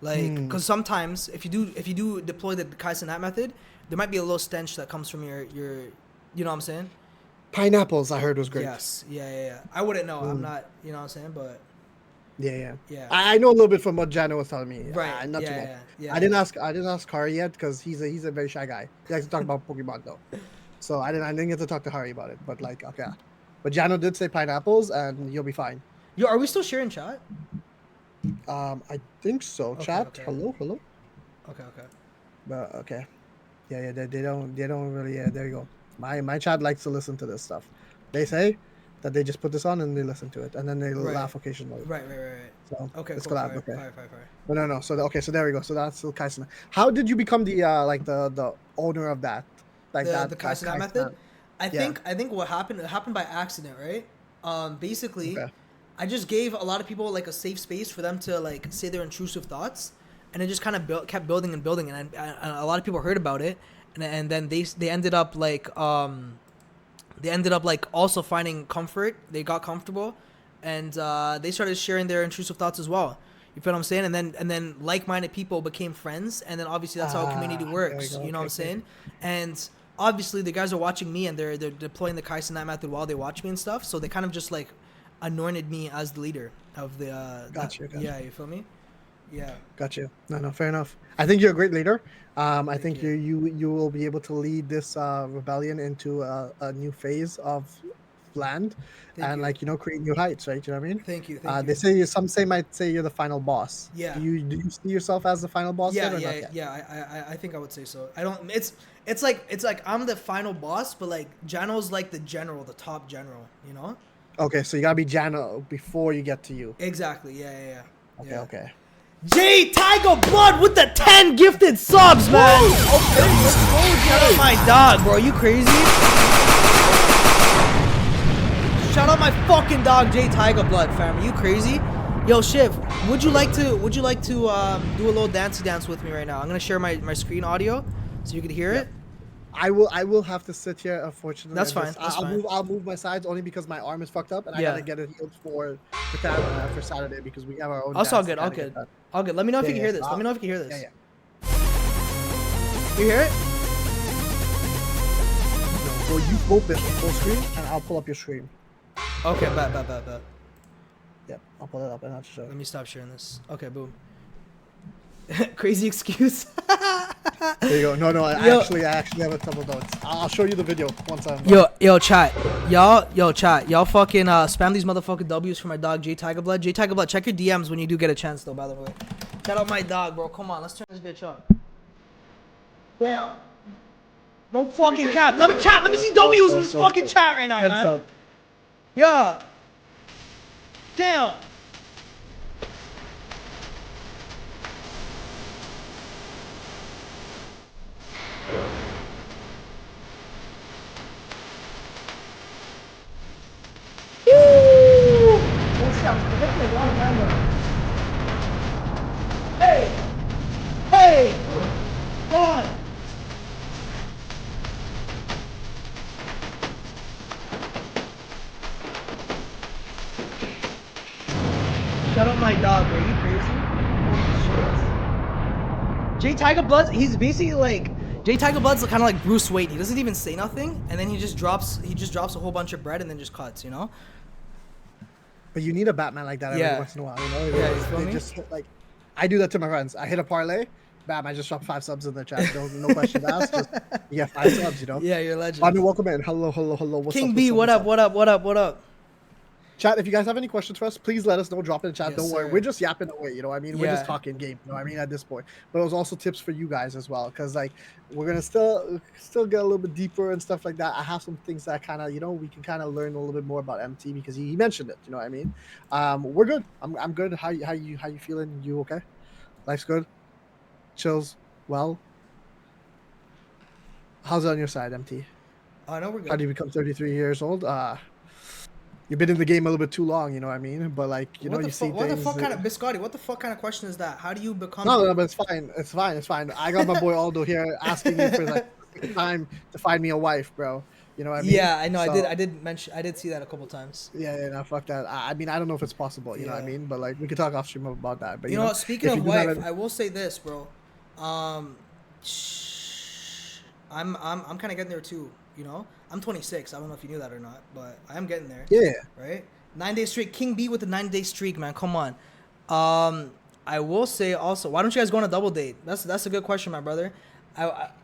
Like, because sometimes if you do deploy the yeaitsMT method, there might be a little stench that comes from your you know what I'm saying? Pineapples, I heard was great. Yes. Yeah. I wouldn't know. I'm not. You know what I'm saying? But Yeah. yeah. I know a little bit from what Jano was telling me. Right. Not too Yeah. much. Yeah. I didn't ask Hari yet because he's a very shy guy. He likes to talk about Pokemon though. So I didn't get to talk to Hari about it. But like, okay. But Jano did say pineapples, and you'll be fine. Yo, are we still sharing chat? I think so. Okay, Chat. okay. Hello. Okay. But okay. Yeah. They don't really. Yeah, there you go. My chat likes to listen to this stuff. They say that they just put this on and they listen to it, and then they laugh occasionally. Right. So Okay. it's Cool. collab. Okay. Fire. But no. So okay. So there we go. So that's still yeaitsMT. How did you become the the owner of that? Like The yeaitsMT method. I Yeah. think what happened, it happened by accident, right? Basically, Okay. I just gave a lot of people like a safe space for them to like say their intrusive thoughts, and it just kind of kept building, and a lot of people heard about it, and then they ended up like also finding comfort. They got comfortable, and they started sharing their intrusive thoughts as well. You feel what I'm saying? And then like-minded people became friends, and then obviously that's how a community works. There we go. You know what I'm Okay. saying? And obviously the guys are watching me, and they're deploying the yeaitsMT method while they watch me and stuff. So they kind of just like anointed me as the leader of the. Gotcha. Yeah, you feel me? Yeah. Got you. No, fair enough. I think you're a great leader. I think you. you will be able to lead this rebellion into a new phase of land, Thank and you. like create new heights, right? You know what I mean? Thank you. They say some might say you're the final boss. Yeah. Do you see yourself as the final boss yet or not yet? I think I would say so. I don't. It's like I'm the final boss, but like Jano's like the general, the top general. You know? Okay, so you gotta be Jano before you get to you. Exactly. Yeah. Okay. J Tiger Blood with the 10 gifted subs, man. Okay, let's go. Shout out my dog, bro. You crazy? Shout out my fucking dog, J Tiger Blood, fam. Are you crazy? Yo, Shiv, would you like to do a little dancey dance with me right now? I'm gonna share my screen audio so you can hear it. I will have to sit here, unfortunately. That's fine. That's fine. I'll move my sides only because my arm is fucked up, and I gotta get it healed for Saturday because we have our own. That's all dance good. to All good. Let me know if you can hear this. Let me know if you can hear this. You hear it? No, well, you both it full screen, and I'll pull up your screen. Okay, bet. Yep, I'll pull it up and I'll show. Let me stop sharing this. Okay, boom. Crazy excuse. There you go. No, I actually have a couple notes. I'll show you the video once I'm. Yo, chat. Y'all fucking spam these motherfucking W's for my dog J Tiger Blood. J Tiger Blood, check your DMs when you do get a chance, though. By the way, shout out my dog, bro. Come on, let's turn this bitch up. Damn. No fucking cap. Let me see W's in this fucking chat right now, man. Yeah. Damn. Hey! God! Shut up my dog, bro. You crazy? Holy shit. J Tiger Bloods, he's basically like J Tiger Blood's kind of like Bruce Wayne. He doesn't even say nothing, and then he just drops a whole bunch of bread and then just cuts, you know? But you need a Batman like that every once in a while, you know? Yeah, you feel me? Just like I do that to my friends. I hit a parlay, bam! I just dropped 5 subs in the chat. No questions asked. Just you get 5 subs, you know? Yeah, you're a legend. Bobby, welcome in. Hello. What's King up, B, what up? Chat, if you guys have any questions for us, please let us know. Drop in the chat. Yes, Don't worry. sir. We're just yapping away, you know what I mean? We're just Yeah. talking game, you know what I mean, at this point. But it was also tips for you guys as well. Because, like, we're going to still get a little bit deeper and stuff like that. I have some things that kind of, we can kind of learn a little bit more about MT because he mentioned it, you know what I mean? We're good. I'm good. How you feeling? You okay? Life's good? Chills? Well? How's it on your side, MT? Oh, no, we're good. How do you become 33 years old? You've been in the game a little bit too long, you know what I mean? But like, you see what things. the fuck kind of Biscotti? What the fuck kind of question is that? How do you become? No, but it's fine. I got my boy Aldo here asking you for like time to find me a wife, bro. You know what I mean? Yeah, I know. So I did see that a couple times. yeah, no, fuck that. I mean, I don't know if it's possible. You know what I Yeah. mean? But like, we could talk off stream about that. But You you know know, what? Speaking if you of do have wife, any, I will say this, bro. Um, shh, I'm kind of getting there too. You know, I'm 26. I don't know if you knew that or not, but I am getting there. yeah, Right? 9 day streak. King B with the 9 day streak, man. Come on. Um, I will say also, why don't you guys go on a double date? That's a good question, my brother.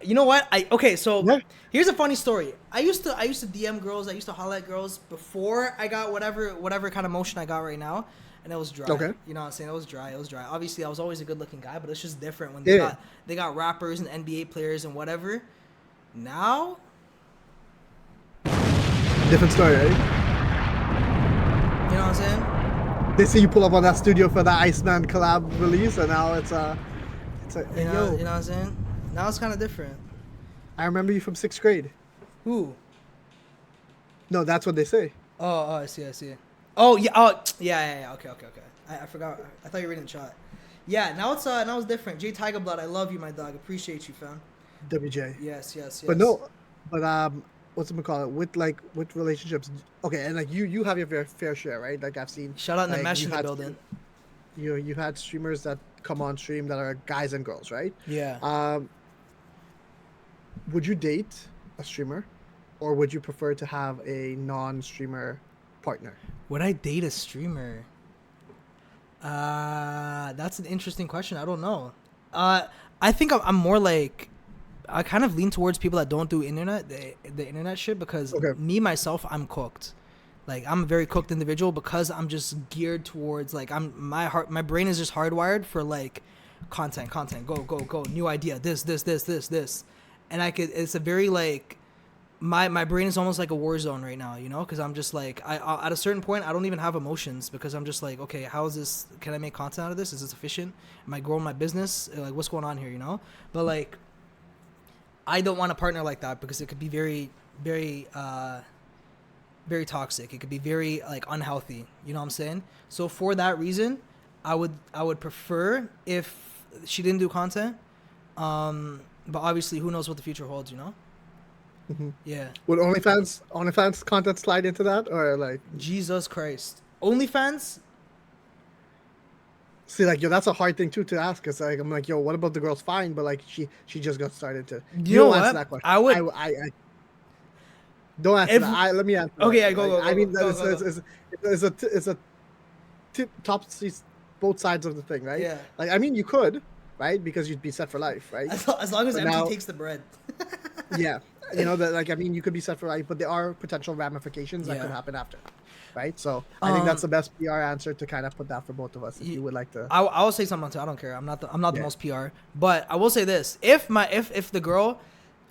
You know what? Okay. So yeah, here's a funny story. I used to DM girls. I used to holla at girls before I got whatever kind of motion I got right now, and it was dry. okay, You know what I'm saying? It was dry. It was dry. Obviously, I was always a good looking guy, but it's just different when yeah, they got rappers and NBA players and whatever. Now, different story, right? you know what I'm saying? They see you pull up on that studio for the Iceman collab release, and now it's a, hey, yo. You know what I'm saying? Now it's kind of different. I remember you from 6th grade. Who? No, that's what they say. Oh, I see. Oh, yeah. Oh, yeah. Okay. I forgot. I thought you were reading the chat. Yeah, now it's different. J Tiger Blood, I love you, my dog. Appreciate you, fam. WJ. Yes. But no, but what's it call it? With relationships, okay, and like you have your fair share, right? Like I've seen. Shout out in the like, mesh you've in the had building. you've had streamers that come on stream that are guys and girls, right? Yeah. Would you date a streamer, or would you prefer to have a non-streamer partner? Would I date a streamer? That's an interesting question. I don't know. I think I'm more like, I kind of lean towards people that don't do the internet shit, because Okay. me myself, I'm cooked. Like, I'm a very cooked individual because I'm just geared towards, like, my brain is just hardwired for like content, go, new idea, this, and it's a very like, my brain is almost like a war zone right now, you know, because I'm just like, I at a certain point I don't even have emotions, because I'm just like, okay, how is this? Can I make content out of this? Is this efficient? Am I growing my business? Like, what's going on here, you know? But like, I don't want a partner like that, because it could be very, very, very toxic. It could be very like unhealthy. You know what I'm saying? So for that reason, I would prefer if she didn't do content. But obviously, who knows what the future holds? You know? Mm-hmm. Yeah. Would OnlyFans content slide into that, or like? Jesus Christ. OnlyFans? See, like, yo, that's a hard thing too to ask. Cause like, I'm like, yo, what about the girl's fine, but like, she just got started to. You know don't what? answer that question. I would. I don't answer If, that. Let me answer. okay, that. yeah, go. I mean, Go. it's a top both sides of the thing, right? Yeah. Like, I mean, you could, right? Because you'd be set for life, right? As long as But MT now- takes the bread. Yeah, you know that. Like, I mean, you could be set for life, but there are potential ramifications that Yeah. could happen after, right? So I think that's Um, the best PR answer to kind of put that for both of us. If you would like to. I will say something too. I don't care. I'm not the Yeah. most PR, but I will say this: if the girl,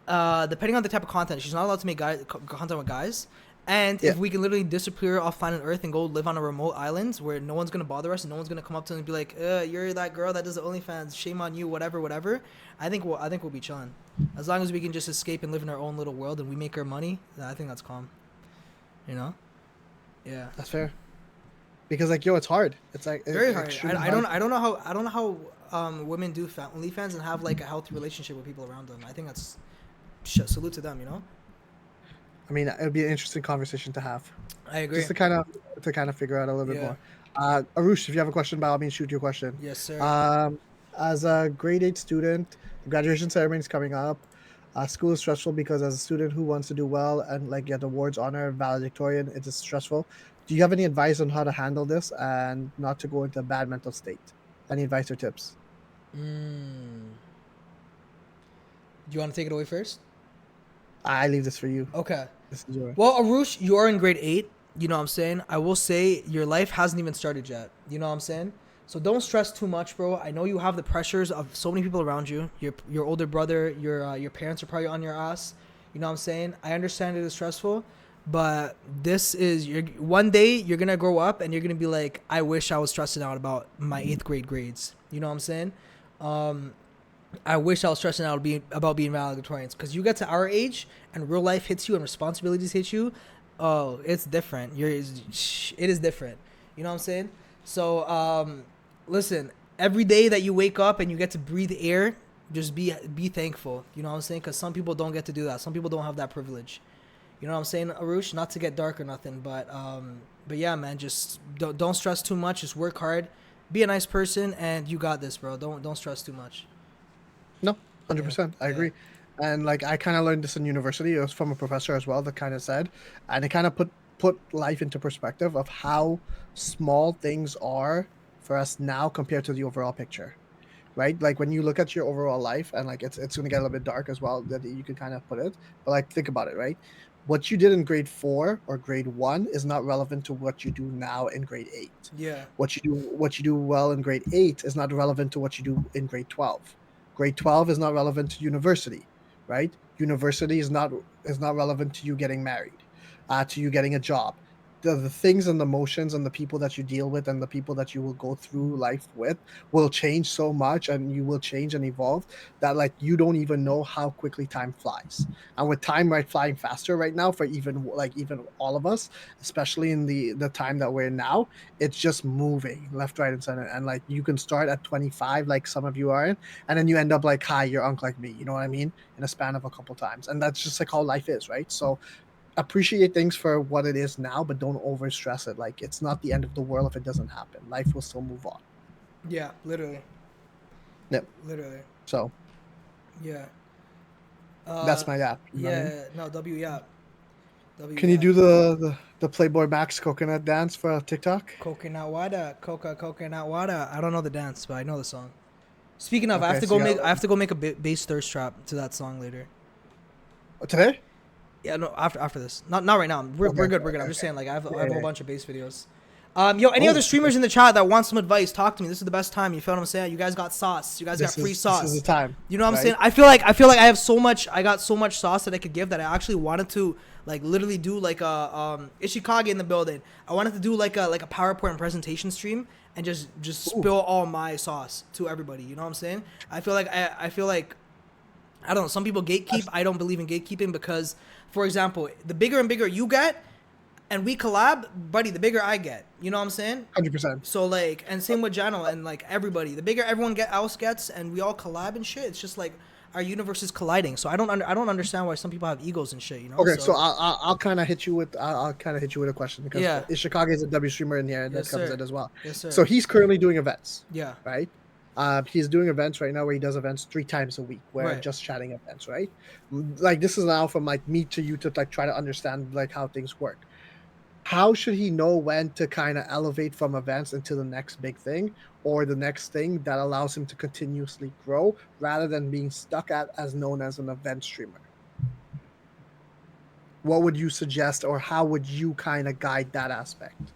depending on the type of content, she's not allowed to make content with guys, and Yeah. if we can literally disappear off planet Earth and go live on a remote island where no one's gonna bother us and no one's gonna come up to us and be like, "You're that girl that does the OnlyFans. Shame on you." Whatever. I think we'll be chilling, as long as we can just escape and live in our own little world and we make our money. I think that's calm. You know? Yeah. That's fair. Because like, yo, it's hard. It's like Very hard. extremely I don't know how women do OnlyFans and have like a healthy relationship with people around them. I think that's salute to them. You know. I mean, it would be an interesting conversation to have. I agree. Just to kind of figure out a little bit Yeah. more. Arush, if you have a question, by all means, shoot your question. Yes, sir. As a grade 8 student, the graduation ceremony is coming up. School is stressful because as a student who wants to do well and like get awards, honor, valedictorian, it is stressful. Do you have any advice on how to handle this and not to go into a bad mental state? Any advice or tips? Do you want to take it away first? I leave this for you. Okay. This is yours. Well, Arush, you are in grade 8. You know what I'm saying? I will say your life hasn't even started yet. You know what I'm saying? So don't stress too much, bro. I know you have the pressures of so many people around you. Your older brother, your parents are probably on your ass. You know what I'm saying? I understand it is stressful, but one day you're going to grow up and you're going to be like, I wish I was stressing out about my 8th grade grades. You know what I'm saying? I wish I was stressing out about being valedictorians, because you get to our age and real life hits you and responsibilities hit you. Oh, it's different. It is different. You know what I'm saying? So, listen, every day that you wake up and you get to breathe air, just be thankful. You know what I'm saying? Because some people don't get to do that. Some people don't have that privilege. You know what I'm saying, Arush? Not to get dark or nothing, but yeah, man, just don't stress too much. Just work hard, be a nice person, and you got this, bro. Don't stress too much. No, Yeah, 100%. I yeah, agree. And like I kind of learned this in university. It was from a professor as well that kind of said, and it kind of put life into perspective of how small things are for us now compared to the overall picture. Right? Like when you look at your overall life, and like it's gonna get a little bit dark as well, that you can kind of put it. But like think about it, right? What you did in grade 4 or grade 1 is not relevant to what you do now in grade 8. yeah, What you do well in grade 8 is not relevant to what you do in grade 12. Grade 12 is not relevant to university, right? University is not relevant to you getting married, to you getting a job. The things and the emotions and the people that you deal with and the people that you will go through life with will change so much, and you will change and evolve, that like you don't even know how quickly time flies. And with time right flying faster right now for even all of us, especially in the time that we're in now, it's just moving left, right, and center. And like you can start at 25, like some of you are in, and then you end up like, hi, you're unk like me. You know what I mean? In a span of a couple times. And that's just like how life is, right? So appreciate things for what it is now, but don't over stress it. Like it's not the end of the world if it doesn't happen. Life will still move on. yeah. Literally, Yep. literally. So Yeah. that's my app. You know what I mean? Yeah. No. W. Yeah. W. Can you Yeah. do the Playboy Max coconut dance for TikTok? Coconut water, coconut water. I don't know the dance, but I know the song. Speaking of, I have Okay, to so go you make I got have to go make a bass thirst trap to that song later. today? Yeah, no, after this. Not right now. Okay, We're good. We're good. okay, I'm just okay. saying, like, I Yeah, have a yeah, whole yeah. bunch of bass videos. Yo, any other Oh, okay. streamers in the chat that want some advice? Talk to me. This is the best time. You feel what I'm saying? You guys got sauce. You guys got free This is the sauce. time, You know what I'm saying? right? I feel like I have so much. I got so much sauce that I could give that I actually wanted to like literally do like a Ishikage in the building. I wanted to do like a PowerPoint presentation stream and just Ooh, spill all my sauce to everybody. You know what I'm saying? I feel like I don't know. Some people gatekeep. that's I don't believe in gatekeeping because, for example, the bigger and bigger you get, and we collab, buddy, the bigger I get. You know what I'm saying? 100%. So like, and same with Jano and like everybody. The bigger everyone else gets, and we all collab and shit. It's just like our universe is colliding. So I don't understand why some people have egos and shit. You know? Okay, so So I'll kind of hit you with I'll kind of hit you with a question, because yeah, Ishikage is a W streamer in here, and that yes comes sir, in as well. yes sir. So he's currently doing events, Yeah, right? He's doing events right now where he does events 3 times a week, where right. just chatting events, right? Like this is now from like me to you to like try to understand like how things work. How should he know when to kind of elevate from events into the next big thing, or the next thing that allows him to continuously grow rather than being stuck at as known as an event streamer? What would you suggest, or how would you kind of guide that aspect?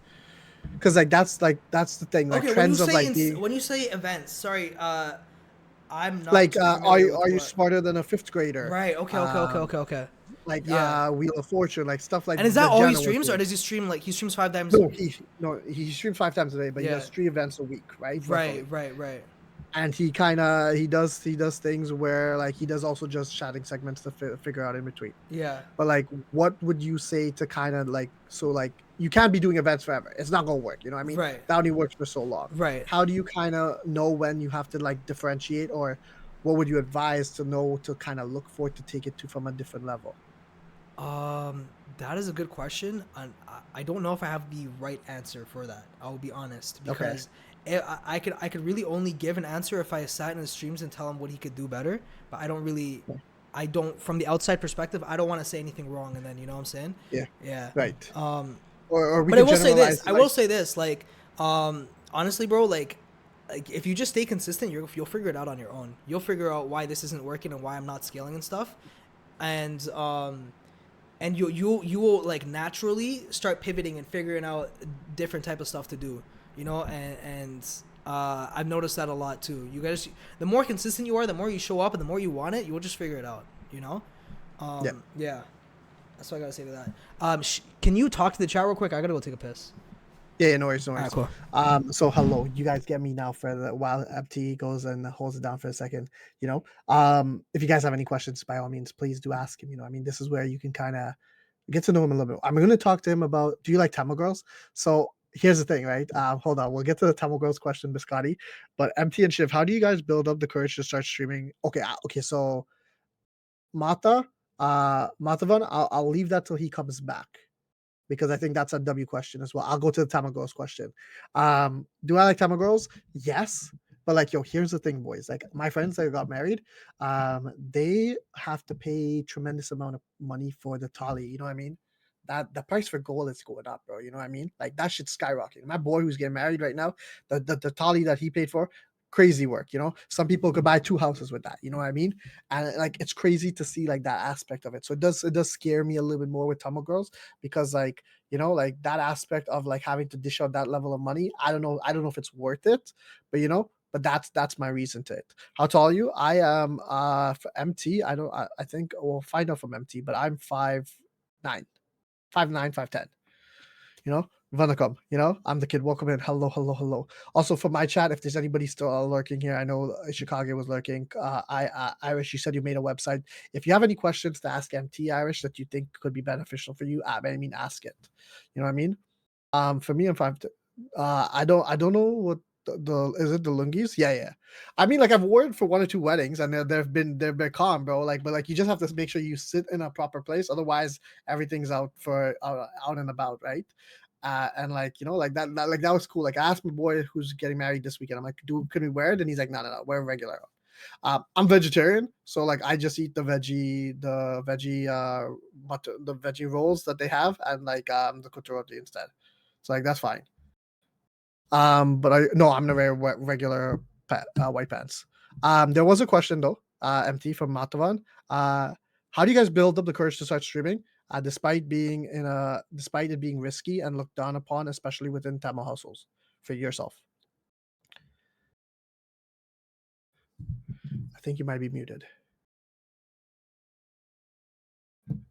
Because like that's the thing, like Okay, trends of like the when you say events, sorry, I'm not like too are familiar you with are you what. smarter than a fifth grader? Right. Okay. Okay. Okay. Okay. Okay. Like Yeah. Wheel of Fortune, like stuff like And is that the all he Jana was streams, or doing. does he stream like he streams 5 times? No, he streams 5 times a day, but he Yeah. does 3 events a week, right? Right. Roughly. Right. Right. And he does things where like he does also just chatting segments to figure out in between. Yeah. But like, what would you say to kind of like, so like you can't be doing events forever. It's not gonna work. You know what I mean? Right. That only works for so long. Right. How do you kind of know when you have to like differentiate, or what would you advise to know to kind of look for to take it to from a different level? That is a good question, and I don't know if I have the right answer for that. I will be honest Okay. because I could really only give an answer if I sat in his streams and tell him what he could do better. But I don't really, I don't from the outside perspective. I don't want to say anything wrong, and then you know what I'm saying? Yeah. Yeah. Right. Um, Or we but I could will say this. generalize I like, will say this. Like, honestly, bro, like if you just stay consistent, you'll figure it out on your own. You'll figure out why this isn't working and why I'm not scaling and stuff. And you will like naturally start pivoting and figuring out different type of stuff to do. You know, and I've noticed that a lot too. You guys, the more consistent you are, the more you show up, and the more you want it, you will just figure it out. You know, yeah. yeah. That's what I gotta say to that. Can you talk to the chat real quick? I gotta go take a piss. Yeah, no worries, no All right, worries. cool. So hello, you guys get me now for the while MT goes and holds it down for a second. If you guys have any questions, by all means, please do ask him. I mean, this is where you can kind of get to know him a little bit. I'm going to talk to him about, do you like Tamil girls? So here's the thing, right? Hold on, we'll get to the Tamil girls question, Biscotti. But MT and Shiv, how do you guys build up the courage to start streaming? Okay, okay, so Mata Matavan, I'll leave that till he comes back because I think that's a W question as well. I'll go to the Tamagos question. Do I like Tamagos? Yes. But like, yo, here's the thing, boys. Like my friends that got married, they have to pay tremendous amount of money for the tali. You know what I mean? That the price for gold is going up, bro. You know what I mean? Like that shit's skyrocketing. My boy who's getting married right now, the tali that he paid for, crazy work. You know, some people could buy 2 houses with that. You know what I mean? And like it's crazy to see like that aspect of it. So it does scare me a little bit more with Tamagos because like like that aspect of like having to dish out that level of money. I don't know if it's worth it, but that's my reason to it. How tall are you? I am for MT. I think we'll find out from MT, but I'm 5'9", 5'9", 5'10". Vanakkam, I'm the kid. Welcome in. Hello, hello, hello. Also, for my chat, if there's anybody still lurking here, I know Chicago was lurking. Irish, you said you made a website. If you have any questions to ask MT Irish that you think could be beneficial for you, ask it. You know what I mean? For me, I'm five. I don't know what the is it the lungis? Yeah, yeah. I mean, like I've worn it for 1 or 2 weddings, and they've been calm, bro. Like, but like you just have to make sure you sit in a proper place, otherwise everything's out and about, right? And like that was cool. Like I asked my boy who's getting married this weekend. I'm like, can we wear it? And he's like, no, no, no, wear regular. I'm vegetarian, so like I just eat the veggie rolls that they have, and like the kuturoti instead. So like that's fine. But I'm gonna wear regular white pants. There was a question though, MT from Matavan. How do you guys build up the courage to start streaming, despite it being risky and looked down upon, especially within Tamil households? For yourself, I think you might be muted.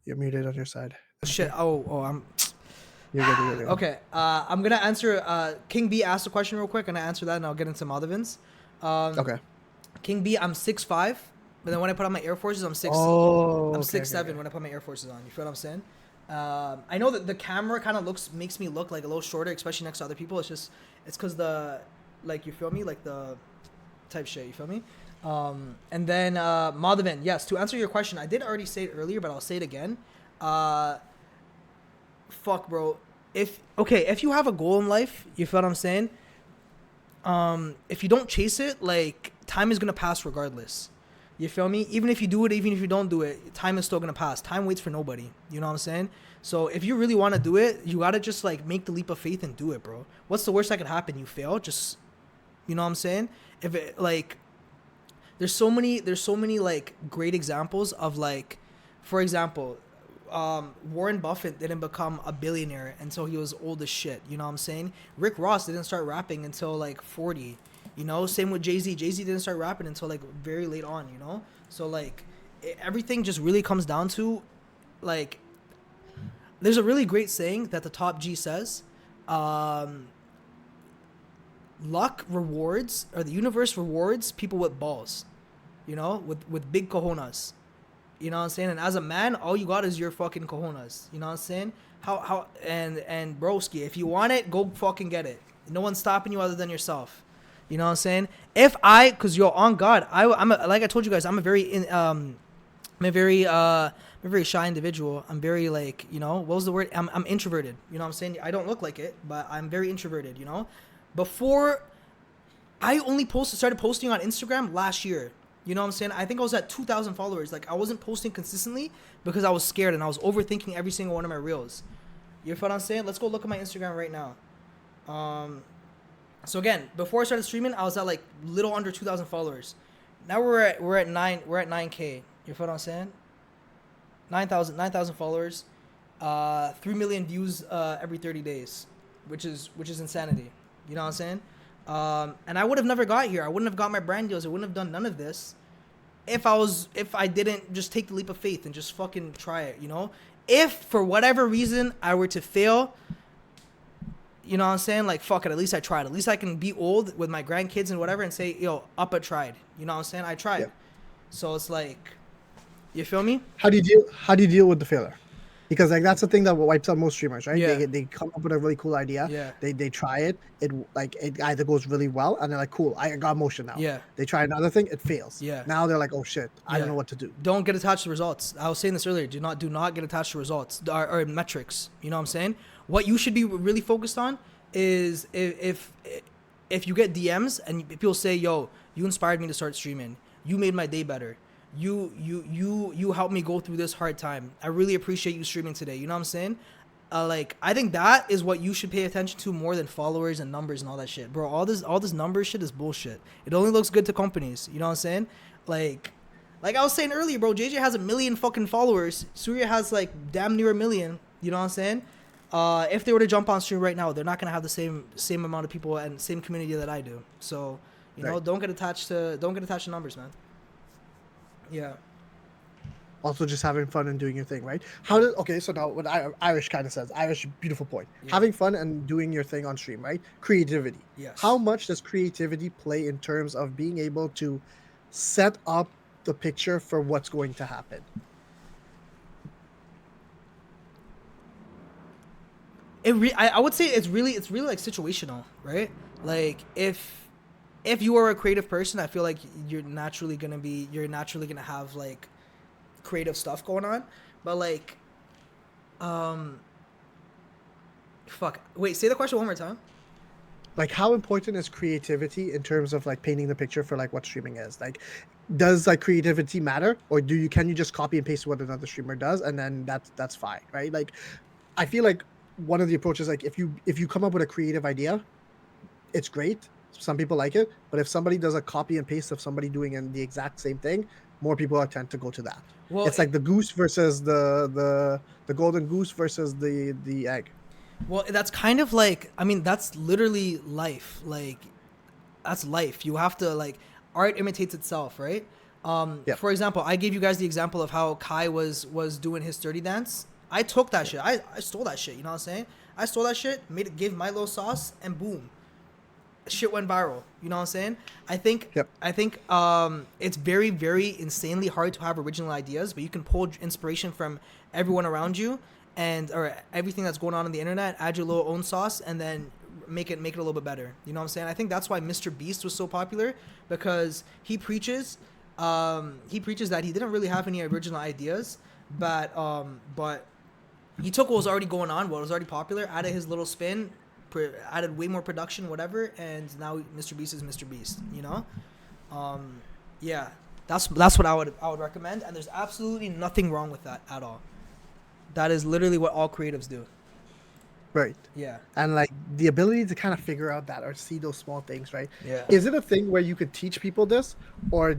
You're muted on your side. Shit. Oh, I'm. You're good. You're good. Okay. I'm gonna answer. King B asked a question real quick, and I answer that, and I'll get into Madhavan's. Okay. King B, I'm 6'5", but then when I put on my Air Forces, I'm 6. Oh, I'm okay, 6'7" okay. when I put my Air Forces on. You feel what I'm saying? I know that the camera kind of makes me look like a little shorter, especially next to other people. It's because you feel me, like the type shit. You feel me? And then Madhavan, yes. To answer your question, I did already say it earlier, but I'll say it again. Fuck, bro. If you have a goal in life, you feel what I'm saying? If you don't chase it, like time is gonna pass regardless. You feel me? Even if you do it, even if you don't do it, time is still gonna pass. Time waits for nobody. You know what I'm saying? So if you really want to do it, you gotta just like make the leap of faith and do it, bro. What's the worst that could happen? You fail. Just, you know what I'm saying? If it like, there's so many like great examples of like, for example, Warren Buffett didn't become a billionaire until he was old as shit. You know what I'm saying? Rick Ross didn't start rapping until like 40. You know, same with Jay-Z. Jay-Z didn't start rapping until like very late on, you know? So like everything just really comes down to like, there's a really great saying that the top G says, luck rewards, or the universe rewards people with balls, you know, with big cojones. You know what I'm saying? And as a man, all you got is your fucking cojones. You know what I'm saying? And broski, if you want it, go fucking get it. No one's stopping you other than yourself. You know what I'm saying? Cause on God, like I told you guys, I'm a very shy individual. I'm very like, what was the word? I'm introverted. You know what I'm saying? I don't look like it, but I'm very introverted, you know? Before, I only started posting on Instagram last year. You know what I'm saying? I think I was at 2,000 followers. Like, I wasn't posting consistently because I was scared and I was overthinking every single one of my reels. You feel what I'm saying? Let's go look at my Instagram right now. So again, before I started streaming, I was at like little under 2,000 followers. Now we're at 9K. You feel what I'm saying? 9,000 followers, 3 million views every 30 days, which is insanity. You know what I'm saying? And I would have never got here. I wouldn't have got my brand deals. I wouldn't have done none of this if I didn't just take the leap of faith and just fucking try it, you know? If for whatever reason I were to fail, you know what I'm saying? Like, fuck it, at least I tried. At least I can be old with my grandkids and whatever and say, yo, Uppa tried. You know what I'm saying? I tried. Yeah. So it's like, you feel me? How do you deal with the failure? because like that's the thing that wipes out most streamers, right? Yeah. They come up with a really cool idea, Yeah. they try it, it either goes really well, and they're like, cool, I got motion now. Yeah. They try another thing, it fails. Yeah. Now they're like, oh shit, I don't Yeah. know what to do. Don't get attached to results. I was saying this earlier. Do not get attached to results or metrics. You know what I'm saying? What you should be really focused on is if you get DMs and people say, "Yo, you inspired me to start streaming. You made my day better. You helped me go through this hard time. I really appreciate you streaming today." You know what I'm saying? Like, I think that is what you should pay attention to more than followers and numbers and all that shit, bro. All this number shit is bullshit. It only looks good to companies. You know what I'm saying? Like I was saying earlier, bro. JJ has 1 million fucking followers. Surya has like damn near 1 million. You know what I'm saying? If they were to jump on stream right now, they're not gonna have the same amount of people and same community that I do. So, you know, don't get attached to numbers, man. Yeah. Also, just having fun and doing your thing, right? Okay, so now what Irish kind of says, Irish, beautiful point. Yeah. Having fun and doing your thing on stream, right? Creativity. Yes. How much does creativity play in terms of being able to set up the picture for what's going to happen? I would say it's really like situational, right? Like if you are a creative person, I feel like you're naturally gonna have like creative stuff going on. But like wait, say the question one more time. Like, how important is creativity in terms of like painting the picture for like what streaming is? Like, does like creativity matter, or can you just copy and paste what another streamer does and then that's fine, right? Like, I feel like one of the approaches, like if you come up with a creative idea, it's great. Some people like it, but if somebody does a copy and paste of somebody doing the exact same thing, more people tend to go to that. Well, it's like the goose versus the golden goose versus the egg. Well, that's kind of like, I mean, that's literally life. Like, that's life. You have to, like, art imitates itself, right? Yep. For example, I gave you guys the example of how Kai was doing his sturdy dance. I took that shit. I stole that shit. You know what I'm saying? I stole that shit, gave my little sauce, and boom, shit went viral. You know what I'm saying? I think it's very, very insanely hard to have original ideas, but you can pull inspiration from everyone around you or everything that's going on the internet, add your little own sauce, and then make it a little bit better. You know what I'm saying? I think that's why Mr. Beast was so popular, because he preaches that he didn't really have any original ideas, but he took what was already going on, what was already popular, added his little spin, added way more production, whatever, and now Mr. Beast is Mr. Beast. You know, yeah, that's what I would recommend, and there's absolutely nothing wrong with that at all. That is literally what all creatives do. Right. Yeah. And like the ability to kind of figure out that or see those small things, right? Yeah. Is it a thing where you could teach people this, or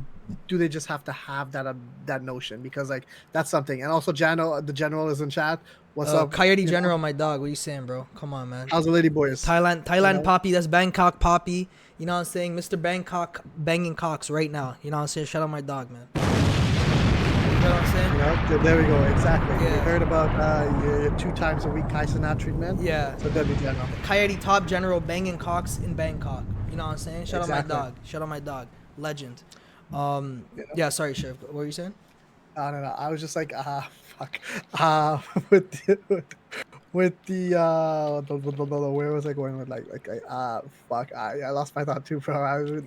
do they just have to have that notion? Because like that's something. And also, the general is in chat. What's up, Coyote General, my dog? What are you saying, bro? Come on, man. How's the lady boys? Thailand you know? Poppy. That's Bangkok Poppy. You know what I'm saying? Mr. Bangkok banging cocks right now. You know what I'm saying? Shout out my dog, man. You know what I'm saying? You know, there we go. Exactly. Yeah. We heard about your 2 times a week Kaisanat treatment. Yeah. So that'd be general. Coyote Top General banging cocks in Bangkok. You know what I'm saying? Shout Exactly. out my dog. Shout out my dog. Legend. Yeah. Sorry, Sheriff. What were you saying? No. I was just like, fuck. With the where was I going with fuck. I lost my thought too, bro. I was.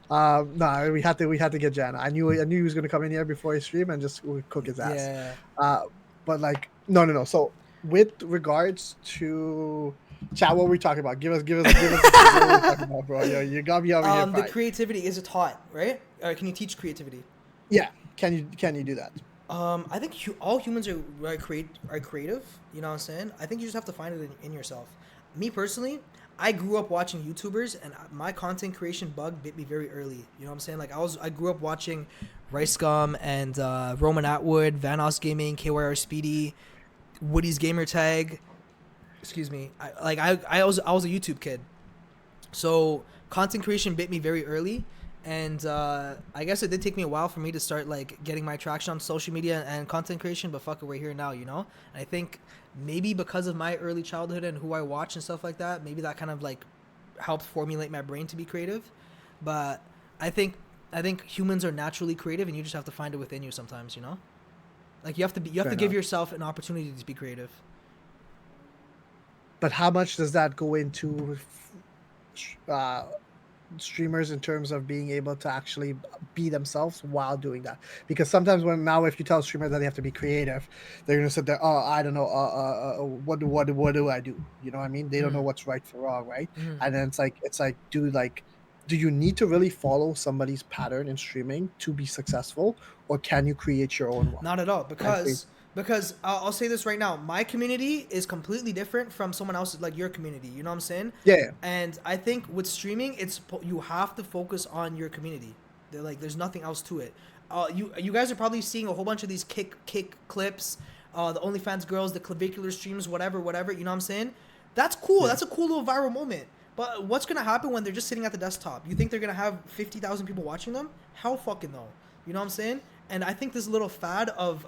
No, we had to get Jan. I knew he was gonna come in here before he stream and just cook his ass. Yeah. But like no. So with regards to chat, what were we talking about? Give us what we're talking about, bro. You got me over here. The creativity is taught, right? Or can you teach creativity? Yeah. Can you do that? I think all humans are creative. You know what I'm saying? I think you just have to find it in yourself. Me personally, I grew up watching YouTubers, and my content creation bug bit me very early. You know what I'm saying? Like I grew up watching Rice Gum and Roman Atwood, Vanos Gaming, KYR Speedy, Woody's Gamer Tag. Excuse me. I was a YouTube kid, so content creation bit me very early, and I guess it did take me a while for me to start like getting my traction on social media and content creation. But fuck it, we're here now, you know. And I think maybe because of my early childhood and who I watch and stuff like that, maybe that kind of like helped formulate my brain to be creative. But I think humans are naturally creative, and you just have to find it within you sometimes, you know. Like you have to Fair give enough. yourself an opportunity to be creative. But how much does that go into uh, streamers in terms of being able to actually be themselves while doing that? Because sometimes if you tell streamers that they have to be creative, they're gonna sit there, oh, I don't know, what do I do? You know what I mean? They don't know Mm. what's right for wrong, right? Mm. And then it's like do you need to really follow somebody's pattern in streaming to be successful, or can you create your own one? Not at all, And create, because I'll say this right now. My community is completely different from someone else's, like your community. You know what I'm saying? yeah, And I think with streaming, you have to focus on your community. There's nothing else to it. You guys are probably seeing a whole bunch of these kick clips, the OnlyFans girls, the clavicular streams, whatever. You know what I'm saying? That's cool. yeah. That's a cool little viral moment. But what's gonna happen when they're just sitting at the desktop? You think they're gonna have 50,000 people watching them? Hell fucking no. You know what I'm saying? And I think this little fad of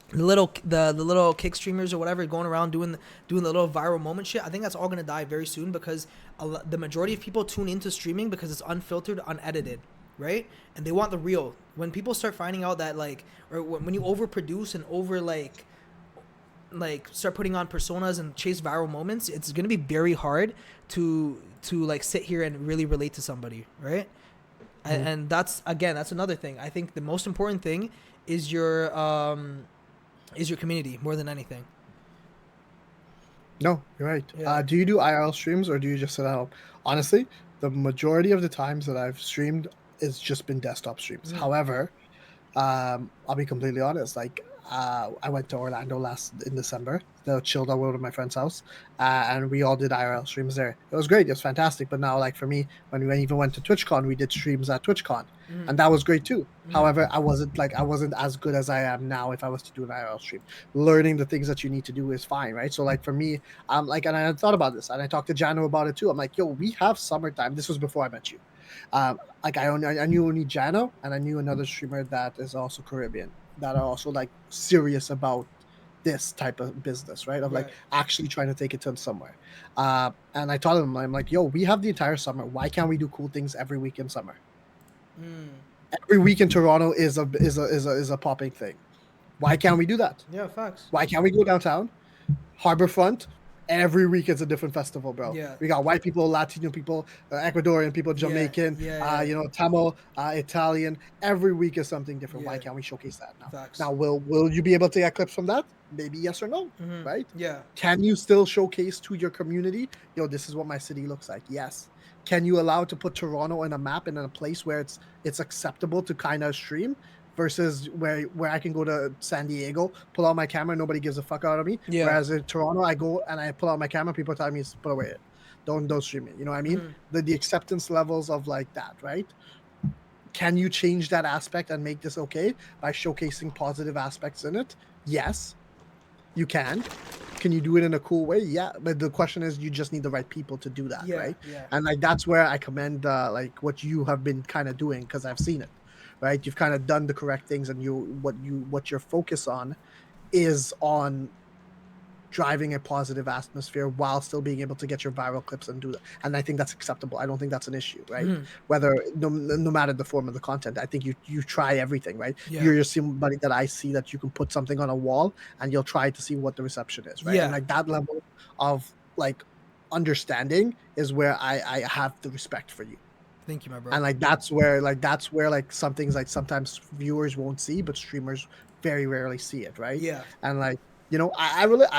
the little kick streamers or whatever going around doing the little viral moment shit. I think that's all gonna die very soon because the majority of people tune into streaming because it's unfiltered, unedited, right? And they want the real. When people start finding out that or when you overproduce and over start putting on personas and chase viral moments, it's gonna be very hard to sit here and really relate to somebody, right? Mhm. And that's another thing. I think the most important thing is your community more than anything. No, you're right. Yeah. Do you do IRL streams or do you just sit at home? Honestly, the majority of the times that I've streamed, it's just been desktop streams. Mm. However, I'll be completely honest. I went to Orlando in December. I chilled out with my friend's house, and we all did IRL streams there. It was great. It was fantastic. But now, for me, when we even went to TwitchCon, we did streams at TwitchCon, Mm. and that was great too. Mm. However, I wasn't as good as I am now if I was to do an IRL stream. Learning the things that you need to do is fine, right? So for me, and I had thought about this, and I talked to Jano about it too. I'm like, yo, we have summertime. This was before I met you. I knew only Jano, and I knew another streamer that is also Caribbean that are also serious about this type of business, right? Of Right. actually trying to take it to somewhere. And I told him, I'm like, yo, we have the entire summer. Why can't we do cool things every week in summer? Mm. Every week in Toronto is a popping thing. Why can't we do that? Yeah, facts. Why can't we go downtown, Harborfront? Every week it's a different festival, bro. Yeah. We got white people, Latino people, Ecuadorian people, Jamaican, yeah. Tamil, Italian. Every week is something different. Yeah. Why can't we showcase that now? Facts. Now, will you be able to get clips from that? Maybe yes or no, Mhm. right? Yeah. Can you still showcase to your community, yo, this is what my city looks like? Yes. Can you allow to put Toronto in a map and in a place where it's acceptable to kind of stream? Versus where I can go to San Diego, pull out my camera, nobody gives a fuck out of me. Yeah. Whereas in Toronto, I go and I pull out my camera, people tell me to put away it. Don't stream it. You know what I mean? Mhm. The acceptance levels of that, right? Can you change that aspect and make this okay by showcasing positive aspects in it? Yes, you can. Can you do it in a cool way? Yeah, but the question is, you just need the right people to do that, Yeah. right? Yeah. And that's where I commend what you have been kind of doing, because I've seen it, right? You've kind of done the correct things, and what your focus on is on driving a positive atmosphere while still being able to get your viral clips and do that. And I think that's acceptable. I don't think that's an issue, right? Mhm. Whether no matter the form of the content, I think you try everything, right? Yeah. You're somebody that I see that you can put something on a wall and you'll try to see what the reception is, right? Yeah. And that level of understanding is where I have the respect for you. Thank you, my bro. And that's where some things sometimes viewers won't see, but streamers very rarely see it, right? Yeah. And I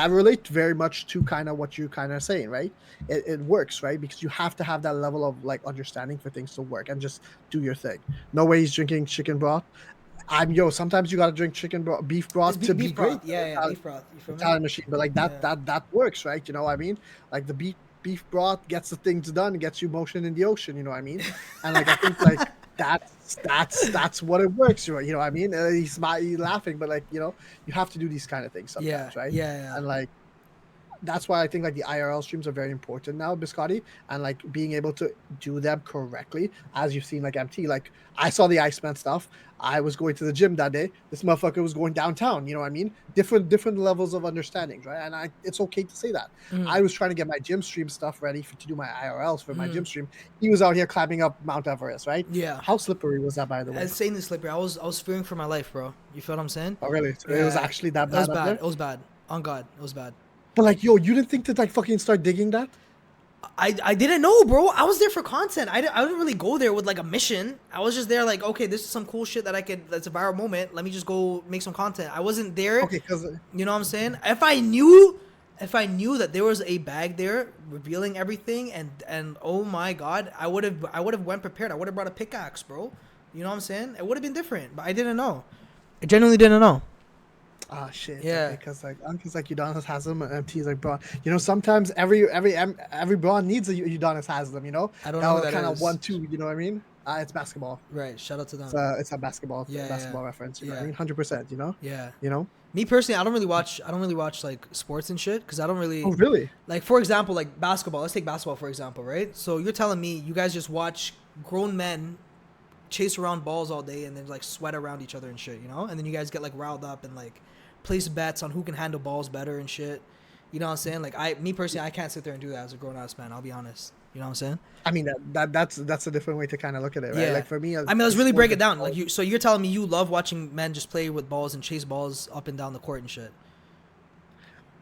relate very much to kind of what you're kind of saying, right? It works, right? Because you have to have that level of understanding for things to work, and just do your thing. No way he's drinking chicken broth. Sometimes you gotta drink beef broth It's to beef be broth. great. Yeah, beef broth. You feel me? Italian machine, but Yeah. that works, right? You know what I mean? Like the beef broth gets the things done, gets you motion in the ocean. You know what I mean? And I think that's what it works. You know what I mean? He's laughing, but you have to do these kind of things sometimes, Yeah. right? Yeah. And that's why I think like the IRL streams are very important now, Biscotti, and like being able to do them correctly, as you've seen like MT. Like I saw the yeaitsMT stuff. I was going to the gym that day. This motherfucker was going downtown. You know what I mean? Different levels of understandings, right? And it's okay to say that. I was trying to get my gym stream stuff ready to do my IRLs for my gym stream. He was out here climbing up Mount Everest, right? Yeah. How slippery was that, by the way? Insanely slippery. I was fearing for my life, bro. You feel what I'm saying? Oh, really? So it was actually that It bad was up bad. there? It was bad. On God, it was bad. But like, yo, you didn't think to like fucking start digging that? I didn't know, bro. I was there for content. I didn't really go there with like a mission. I was just there like, okay, this is some cool shit that's a viral moment. Let me just go make some content. I wasn't there. Okay, because You know what I'm saying? If I knew that there was a bag there revealing everything and oh my God, I would have went prepared. I would have brought a pickaxe, bro. You know what I'm saying? It would have been different, but I didn't know. I genuinely didn't know. ah shit. Yeah. Because like Uncle's like Udonis has them and MT's like Braun. You know, sometimes every Braun needs a Udonis has them. You know, I don't know what that kind of is. 1-2. You know what I mean? It's basketball. Right. Shout out to them. It's a basketball Yeah, reference. You know yeah. what I mean? 100%. You know. Yeah. You know. Me personally, I don't really watch like sports and shit because I don't really. Oh really? Like for example, like basketball. Let's take basketball for example, right? So you're telling me you guys just watch grown men chase around balls all day and then like sweat around each other and shit, you know? And then you guys get like riled up and like place bets on who can handle balls better and shit. You know what I'm saying? Like me personally, I can't sit there and do that as a grown ass man. I'll be honest. You know what I'm saying? I mean that's a different way to kind of look at it, right? Yeah. Like for me, I mean, let's really break it down. Like so you're telling me you love watching men just play with balls and chase balls up and down the court and shit.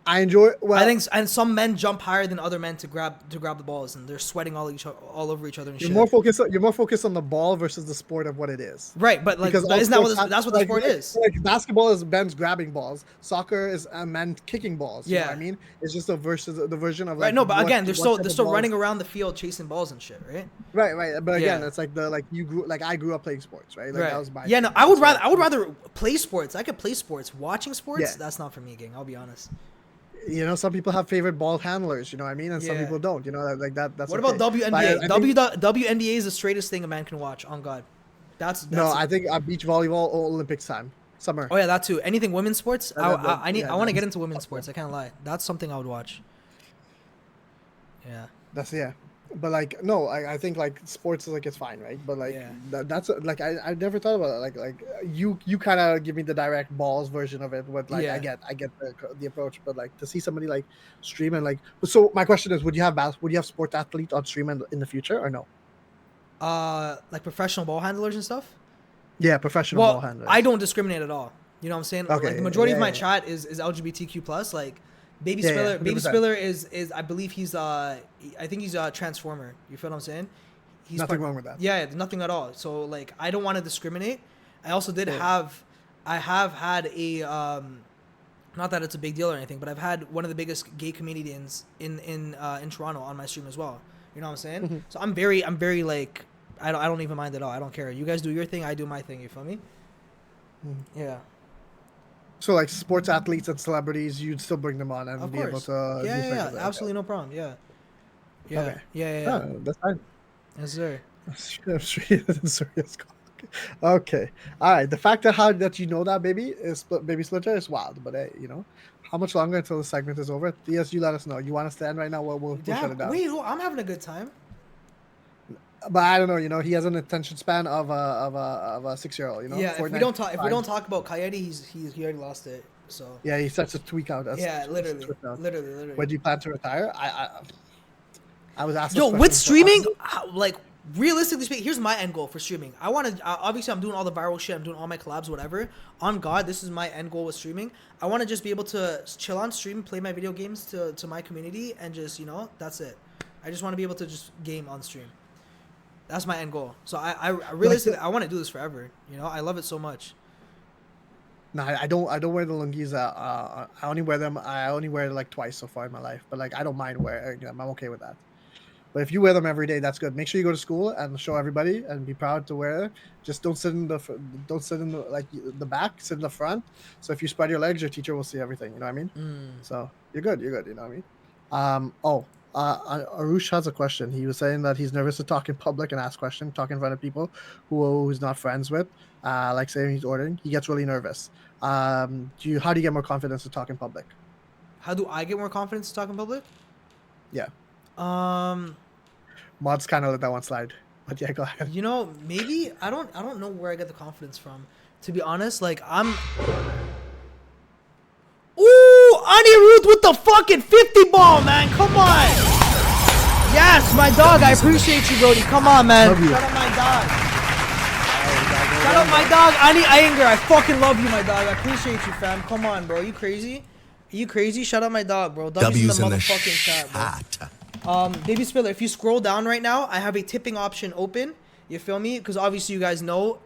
I enjoy. Well, I think, and some men jump higher than other men to grab the balls, and they're sweating all over each other and you're shit. You're more focused on the ball versus the sport of what it is. Right, but like, Because isn't that what that's what the sport is? Like basketball is men's grabbing balls. Soccer is men kicking balls. You know what I mean, it's just the version of like. Right, no, but again, they're still running around the field chasing balls and shit, right? Right. But again, it's like I grew up playing sports, right? Like right. That was my. Yeah, no, I would rather play sports. I could play sports. Watching sports, that's not for me, gang. I'll be honest. You know, some people have favorite ball handlers, you know what I mean? And some people don't, you know, like that. That's what about WNBA? WNBA is the straightest thing a man can watch, on God. That's no, I think beach volleyball, Olympics time. Summer. Oh, yeah, that too. Anything women's sports? I want to get into women's sports. I can't lie. That's something I would watch. Yeah. But like no, I think like sports is like it's fine, right? But like that's like I never thought about it. Like you kind of give me the direct balls version of it. But like I get the approach. But like to see somebody like stream and like so my question is, would you have sport athlete on stream in the future or no? Like professional ball handlers and stuff. Yeah, professional ball handlers. I don't discriminate at all. You know what I'm saying? Okay, like the majority of my chat is LGBTQ plus. Like Baby Spiller is I believe he's I think he's a transformer. You feel what I'm saying? He's nothing wrong with that. Yeah, nothing at all. So like I don't want to discriminate. I also I have had a not that it's a big deal or anything, but I've had one of the biggest gay comedians in Toronto on my stream as well. You know what I'm saying? Mm-hmm. So I'm very like I don't even mind at all. I don't care. You guys do your thing, I do my thing. You feel me? Mm-hmm. Yeah. So like sports athletes and celebrities, you'd still bring them on and Of be course. able to. Yeah, absolutely no problem. Yeah. Okay. Yeah. Oh, that's fine. Yes, sir. Okay. All right. The fact that you know that baby Splitter is wild, but hey, you know, how much longer until the segment is over? Yes, you let us know. You want to stand right now? We'll shut it down. Wait, I'm having a good time. But I don't know. You know, he has an attention span of a 6-year-old. You know. Yeah. If we don't talk about Coyote, he already lost it. So. Yeah, he starts to tweak out. Literally. When do you plan to retire? I was asking. Yo, with streaming, like realistically speaking, here's my end goal for streaming. I want to obviously I'm doing all the viral shit. I'm doing all my collabs, whatever. On God, this is my end goal with streaming. I want to just be able to chill on stream, play my video games to my community, and just that's it. I just want to be able to just game on stream. That's my end goal. So I realistically I want to do this forever. You know, I love it so much. No, I don't wear the lungis. I only wear them. I only wear it like twice so far in my life. But like I don't mind wearing them. I'm okay with that. But if you wear them every day, that's good. Make sure you go to school and show everybody and be proud to wear it. Just don't sit in the back. Sit in the front. So if you spread your legs, your teacher will see everything. You know what I mean? So you're good. You know what I mean? Arush has a question. He was saying that he's nervous to talk in public and ask questions, talk in front of people who he's not friends with. Like saying he's ordering, he gets really nervous. How do you get more confidence to talk in public? How do I get more confidence to talk in public? Yeah. Um, Mods kind of let that one slide. But yeah, go ahead. you know, maybe I don't know where I get the confidence from. To be honest, like I'm. Ooh, Anirudh with the fucking 50 ball, man. Come on. Yes, my dog. I appreciate you, Brody. Come on, man. Love you. Shout out my dog. Shout out my dog, Ani Iyengar. I fucking love you, my dog. I appreciate you, fam. Come on, bro. You crazy? Are you crazy? Shout out my dog, bro. W's in the motherfucking chat, bro. Baby Spiller, if you scroll down right now, I have a tipping option open. You feel me? Because obviously you guys know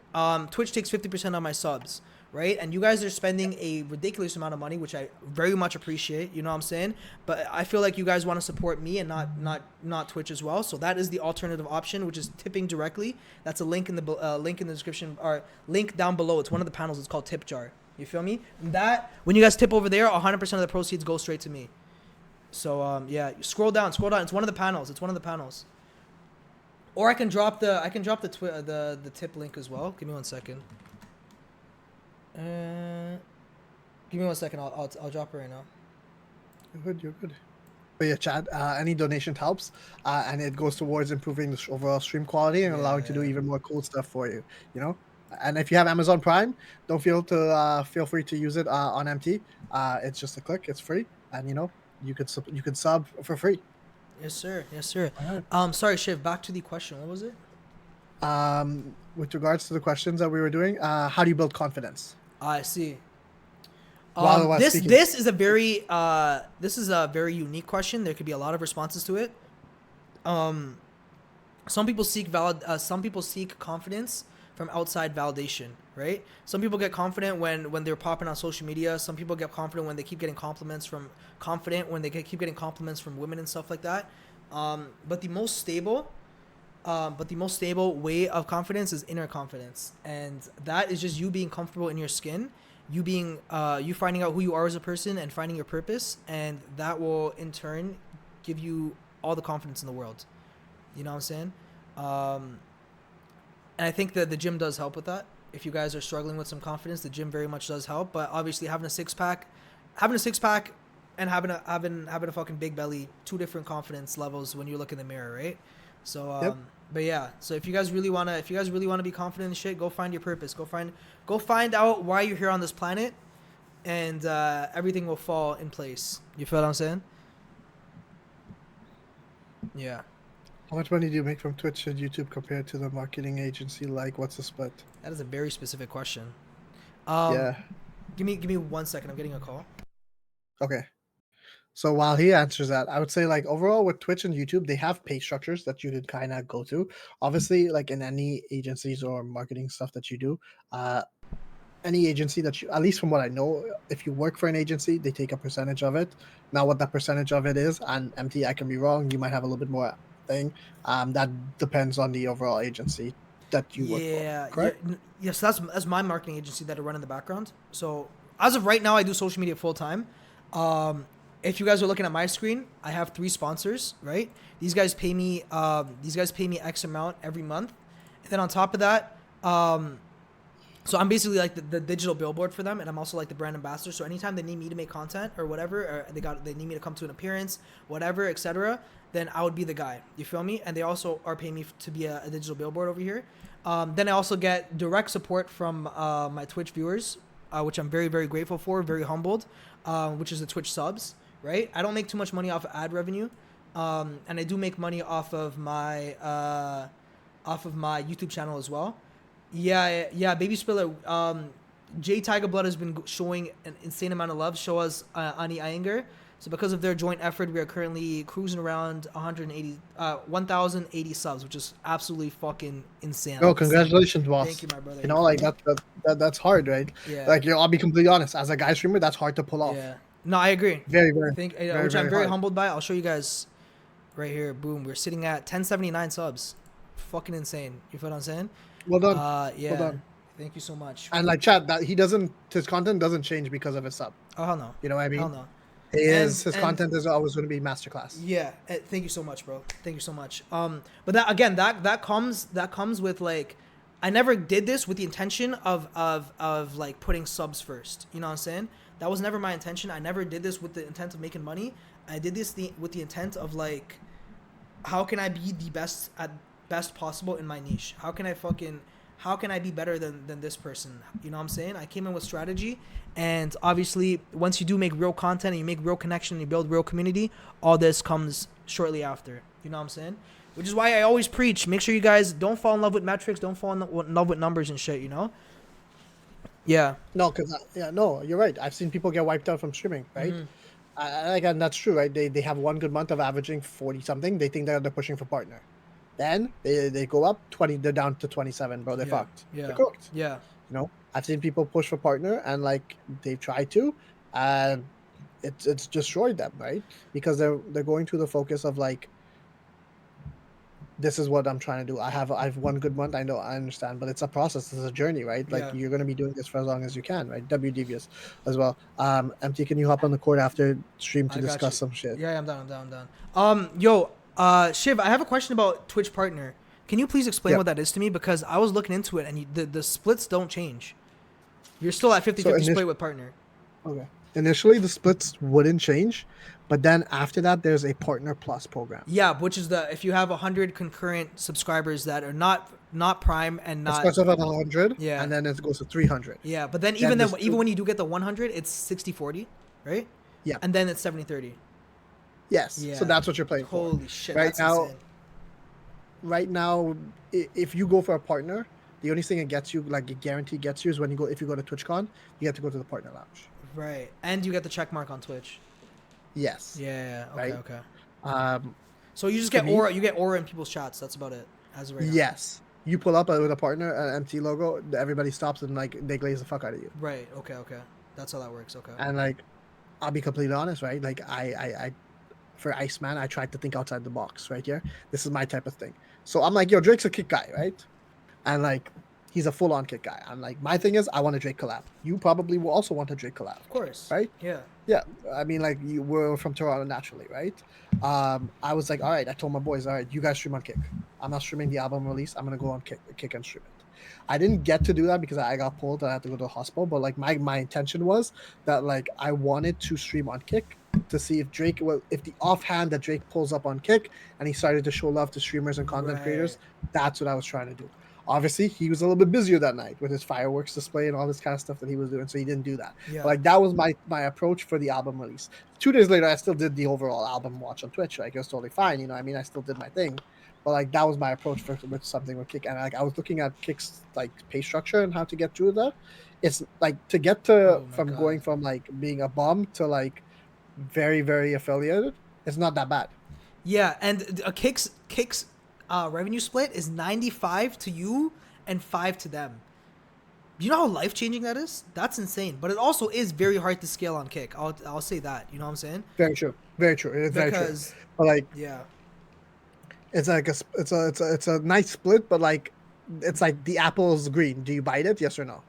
Twitch takes 50% of my subs, right? And you guys are spending a ridiculous amount of money, which I very much appreciate. You know what I'm saying? But I feel like you guys want to support me and not Twitch as well. So that is the alternative option, which is tipping directly. That's a link in the description or link down below. It's one of the panels. It's called Tip Jar. You feel me? And that when you guys tip over there, 100% of the proceeds go straight to me. So yeah, scroll down. It's one of the panels. Or I can drop the tip link as well. Give me 1 second. Give me 1 second. I'll drop it right now. You're good. But yeah, Chad, any donation helps, and it goes towards improving the overall stream quality and allowing to do even more cool stuff for you. You know, and if you have Amazon Prime, don't feel free to use it on MT. It's just a click. It's free, and you know you could sub for free. Yes, sir. Yes, sir. Sorry, Shiv. Back to the question. What was it? With regards to the questions that we were doing, how do you build confidence? I see. Speaking. This is a very unique question. There could be a lot of responses to it. Some people seek confidence from outside validation, right? Some people get confident when they're popping on social media. Some people get confident when they keep getting compliments from women and stuff like that. But the most stable way of confidence is inner confidence, and that is just you being comfortable in your skin, you finding out who you are as a person and finding your purpose, and that will in turn give you all the confidence in the world. You know what I'm saying? And I think that the gym does help with that. If you guys are struggling with some confidence, the gym very much does help. But obviously having a six pack and having a fucking big belly, two different confidence levels when you look in the mirror, right? So Yep. But yeah, so if you guys really wanna be confident in shit, go find your purpose. Go find out why you're here on this planet, and everything will fall in place. You feel what I'm saying? Yeah. How much money do you make from Twitch and YouTube compared to the marketing agency? Like, what's the split? That is a very specific question. Yeah. Give me 1 second. I'm getting a call. Okay. So while he answers that, I would say like overall with Twitch and YouTube, they have pay structures that you could kind of go to. Obviously, like in any agencies or marketing stuff that you do, any agency that you, at least from what I know, if you work for an agency, they take a percentage of it. Now, what that percentage of it is, and MT, I can be wrong. You might have a little bit more thing. That depends on the overall agency that you work for. Correct? Yes, that's my marketing agency that I run in the background. So as of right now, I do social media full time. If you guys are looking at my screen, I have 3 sponsors, right? These guys pay me X amount every month. And then on top of that, so I'm basically like the digital billboard for them, and I'm also like the brand ambassador. So anytime they need me to make content or whatever, or they need me to come to an appearance, whatever, etc., then I would be the guy. You feel me? And they also are paying me to be a digital billboard over here. Then I also get direct support from my Twitch viewers, which I'm very, very grateful for, very humbled, which is the Twitch subs. Right? I don't make too much money off of ad revenue, and I do make money off of my YouTube channel as well. Yeah, Baby Spiller. Jay Tiger Blood has been showing an insane amount of love. Show us Ani Iyengar. So because of their joint effort, we are currently cruising around 1,080 subs, which is absolutely fucking insane. Oh, congratulations, boss! Thank you, my brother. You know, like that's hard, right? Yeah. Like, I'll be completely honest. As a guy streamer, that's hard to pull off. Yeah. No, I agree. Very, very. Which I'm very humbled by. I'll show you guys right here. Boom. We're sitting at 1079 subs. Fucking insane. You feel what I'm saying? Well done. Yeah. Well done. Thank you so much. And like chat, that his content doesn't change because of his sub. Oh, hell no. You know what I mean? Hell no. His content is always going to be masterclass. Yeah. Thank you so much, bro. Thank you so much. But that again, that comes with like, I never did this with the intention of like putting subs first. You know what I'm saying? That was never my intention. I never did this with the intent of making money. I did this with the intent of like, how can I be the best possible in my niche? How can I be better than this person? You know what I'm saying? I came in with strategy, and obviously once you do make real content and you make real connection and you build real community, all this comes shortly after. You know what I'm saying? Which is why I always preach, make sure you guys don't fall in love with metrics, don't fall in love with numbers and shit, you know? Yeah. No, because no, you're right. I've seen people get wiped out from streaming, right? Again, that's true, right? They have one good month of averaging 40 something. They think they're pushing for partner. Then they go up 20. They're down to 27, bro. They're Yeah. fucked. Yeah. They're cooked. Yeah. You know, I've seen people push for partner and like they try to, and it's destroyed them, right? Because they're going to the focus of like, this is what I'm trying to do. I've one good month. I know, I understand, but it's a process. It's a journey, right? Like Yeah. you're gonna be doing this for as long as you can, right? W Devious as well. MT, can you hop on the court after stream to I got discuss you. some shit? Yeah, I'm done. I'm done. I'm done. Yo, Shiv, I have a question about Twitch partner. Can you please explain Yep. what that is to me? Because I was looking into it, and the splits don't change. You're still at 50-50 So split with partner. okay. Initially, the splits wouldn't change, but then after that, there's a partner plus program. Yeah, which is the if you have 100 concurrent subscribers that are not prime and It not starts off at 100, Yeah. and then it goes to 300. yeah, but then Then there's even two- when you do get the 100, it's 60-40, right? Yeah. And then it's 70-30. Yes. Yeah. So that's what you're playing for. Holy shit, Right that's now- insane. Right now, if you go for a partner, the only thing it gets you, like it guaranteed gets you, is when you go. If you go to TwitchCon, you have to go to the partner lounge. Right. And you get the check mark on Twitch. Yes. Yeah. Okay. Right. Okay. Um. So you just To get me- aura. You get aura in people's chats. That's about it. As of right now. Yes. You pull up with a partner, an MT logo. Everybody stops and like they glaze the fuck out of you. Right. Okay. Okay. That's how that works. Okay. And like, I'll be completely honest, right? Like I for Iceman, I tried to think outside the box, right here. This is my type of thing. So I'm like, yo, Drake's a kick guy, right? And like, he's a full-on kick guy. I'm like, my thing is, I want a Drake collab. You probably will also want a Drake collab, Of course. right? Yeah. Yeah, I mean, like, you were from Toronto naturally, right? I was like, all right. I told my boys, all right, you guys stream on Kick. I'm not streaming the album release. I'm gonna go on Kick and stream it. I didn't get to do that because I got pulled and I had to go to the hospital. But like, my intention was that like I wanted to stream on Kick to see if Drake, well, if the offhand that Drake pulls up on Kick and he started to show love to streamers and content Right. creators. That's what I was trying to do. Obviously, he was a little bit busier that night with his fireworks display and all this kind of stuff that he was doing, so he didn't do that. Yeah. But like that was my approach for the album release. 2 days later, I still did the overall album watch on Twitch. Like it was totally fine, you know. I mean, I still did my thing, but like that was my approach with something with Kick. And like I was looking at Kick's like pay structure and how to get through that. It's like to get to Oh my from God. going from like being a bum to like very very affiliated. It's not that bad. Yeah, and a Kick's revenue split is 95 to you and 5 to them. You know how life changing that is? That's insane. But it also is very hard to scale on Kick. I'll say that. You know what I'm saying? Very true. Very true. It's very true. Because But like yeah, it's like it's a nice split, but like it's like the apple is green. Do you bite it? Yes or no?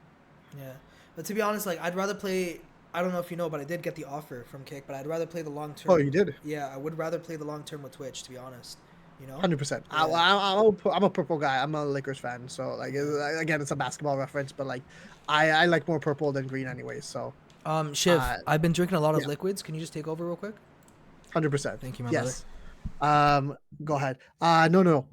yeah. But to be honest, like I'd rather play. I don't know if you know, but I did get the offer from Kick. But I'd rather play the long term. Oh, you did. Yeah, I would rather play the long term with Twitch. To be honest, you know. 100%. Yeah. I'm a purple guy. I'm a Lakers fan, so like again, it's a basketball reference, but like I like more purple than green, anyways. So Shiv, I've been drinking a lot of yeah. liquids. Can you just take over real quick? 100%. Thank you, my yes. Go ahead. No.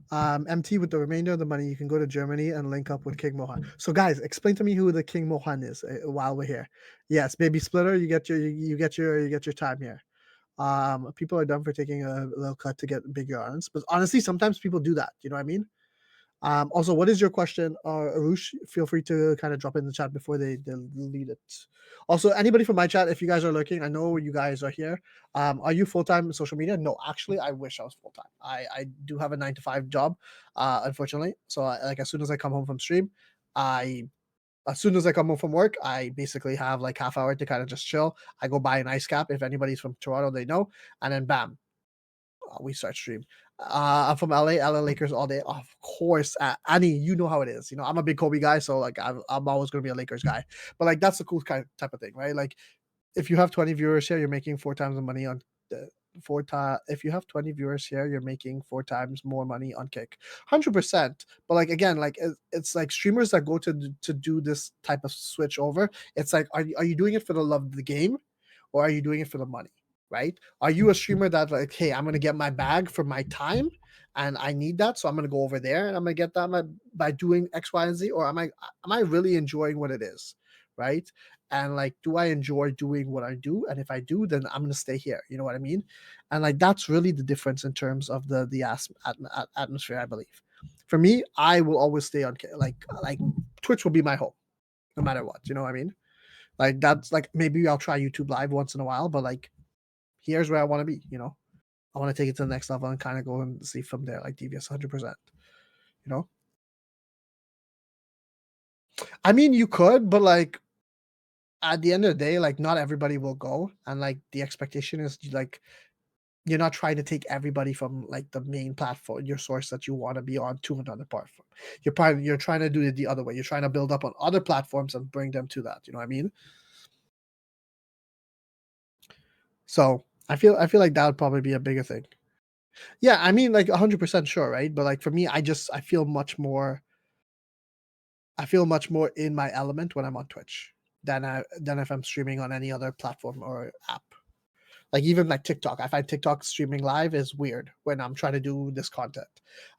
MT with the remainder of the money, you can go to Germany and link up with King Mohan. So guys, explain to me who the King Mohan is while we're here. Yes, baby splitter, you get your time here. People are dumb for taking a little cut to get bigger earns, but honestly, sometimes people do that. You know what I mean? Also, what is your question, Arush? Feel free to kind of drop in the chat before they delete it. Also, anybody from my chat, if you guys are looking, I know you guys are here. Are you full time in social media? No, actually, I wish I was full time. I do have a 9 to 5 job, unfortunately. So, like, as soon as I come home from stream, as soon as I come home from work, I basically have like half hour to kind of just chill. I go buy an ice cap. If anybody's from Toronto, they know, and then bam, we start stream. I'm from LA Lakers all day. Of course, Annie, you know how it is. You know, I'm a big Kobe guy, so like I'm always gonna be a Lakers guy. But like that's the cool kind type of thing, right? Like if you have 20 viewers here, you're making 4 times the money on if you have 20 viewers here, you're making 4 times more money on Kick, 100%. But like again, like it's like streamers that go to do this type of switch over. It's like, are you doing it for the love of the game, or are you doing it for the money? Right? Are you a streamer that like, hey, I'm gonna get my bag for my time, and I need that, so I'm gonna go over there and I'm gonna get that by doing X, Y, and Z, or am I really enjoying what it is, right? And like, do I enjoy doing what I do? And if I do, then I'm gonna stay here. You know what I mean? And like, that's really the difference in terms of the atmosphere, I believe. For me, I will always stay on like Twitch will be my home, no matter what. You know what I mean? Like that's like, maybe I'll try YouTube Live once in a while, but like, here's where I want to be. You know, I want to take it to the next level and kind of go and see from there, like devious 100%. You know, I mean, you could, but like at the end of the day, like not everybody will go, and like the expectation is like you're not trying to take everybody from like the main platform, your source that you want to be on, to another platform. You're trying to do it the other way. You're trying to build up on other platforms and bring them to that. You know what I mean? So I feel like that would probably be a bigger thing. Yeah, I mean, like 100% sure, right? But like for me, I feel much more in my element when I'm on Twitch than if I'm streaming on any other platform or app. Like even like TikTok, I find TikTok streaming live is weird when I'm trying to do this content.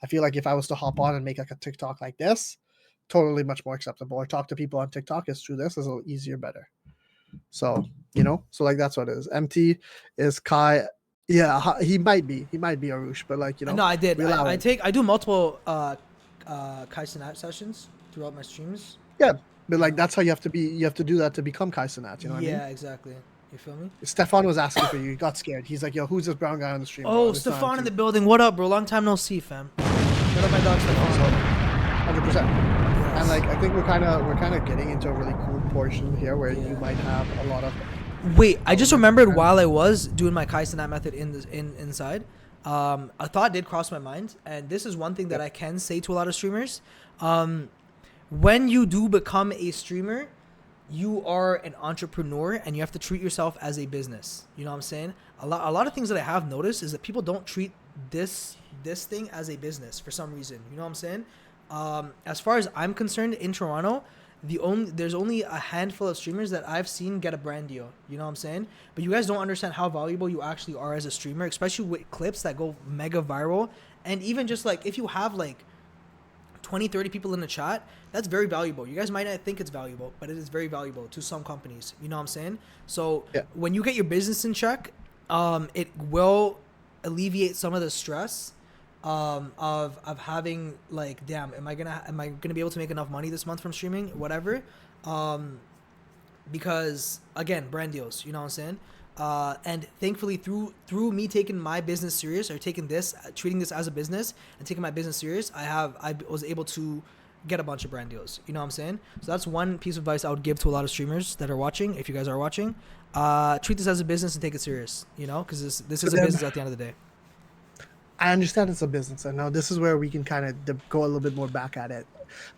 I feel like if I was to hop on and make like a TikTok like this, totally much more acceptable. Or talk to people on TikTok is through this is a little easier, better. So so like that's what it is. MT is Kai. Yeah, he might be Arush, but like No, I did. we allow I it. I do multiple Kai Cenat sessions throughout my streams. Yeah, but You like know? that's how you have to be. You have to do that to become Kai Cenat. You know what I mean? Yeah, exactly. You feel me? Stefan was asking for you. He got scared. He's like, "Yo, who's this brown guy on the stream, bro? Oh, It's not Stefan in MT." the building. What up, bro? Long time no see, fam. What up, my dog So, Stefan? 100%. And Yes. like I think we're kind of getting into a really cool portion here where you Yeah. might have a lot of Wait, I just elements remembered and while I was doing my Kai Cenat method inside, a thought did cross my mind, and this is one thing that yeah, I can say to a lot of streamers. When you do become a streamer, you are an entrepreneur and you have to treat yourself as a business. You know what I'm saying? A lot of things that I have noticed is that people don't treat this thing as a business for some reason. You know what I'm saying? As far as I'm concerned, in Toronto, there's only a handful of streamers that I've seen get a brand deal. You know what I'm saying? But you guys don't understand how valuable you actually are as a streamer, especially with clips that go mega viral. And even just like if you have like 20, 30 people in the chat, that's very valuable. You guys might not think it's valuable, but it is very valuable to some companies. You know what I'm saying? So yeah. when you get your business in check, it will alleviate some of the stress of having like, damn, am I gonna be able to make enough money this month from streaming, whatever. Um, because again, brand deals. You know what I'm saying? And thankfully, through me taking my business serious, or treating this as a business and taking my business serious, I was able to get a bunch of brand deals. You know what I'm saying? So that's one piece of advice I would give to a lot of streamers that are watching. If you guys are watching, treat this as a business and take it serious. You know, because this So is a then business at the end of the day. I understand it's a business, and now this is where we can kind of go a little bit more back at it.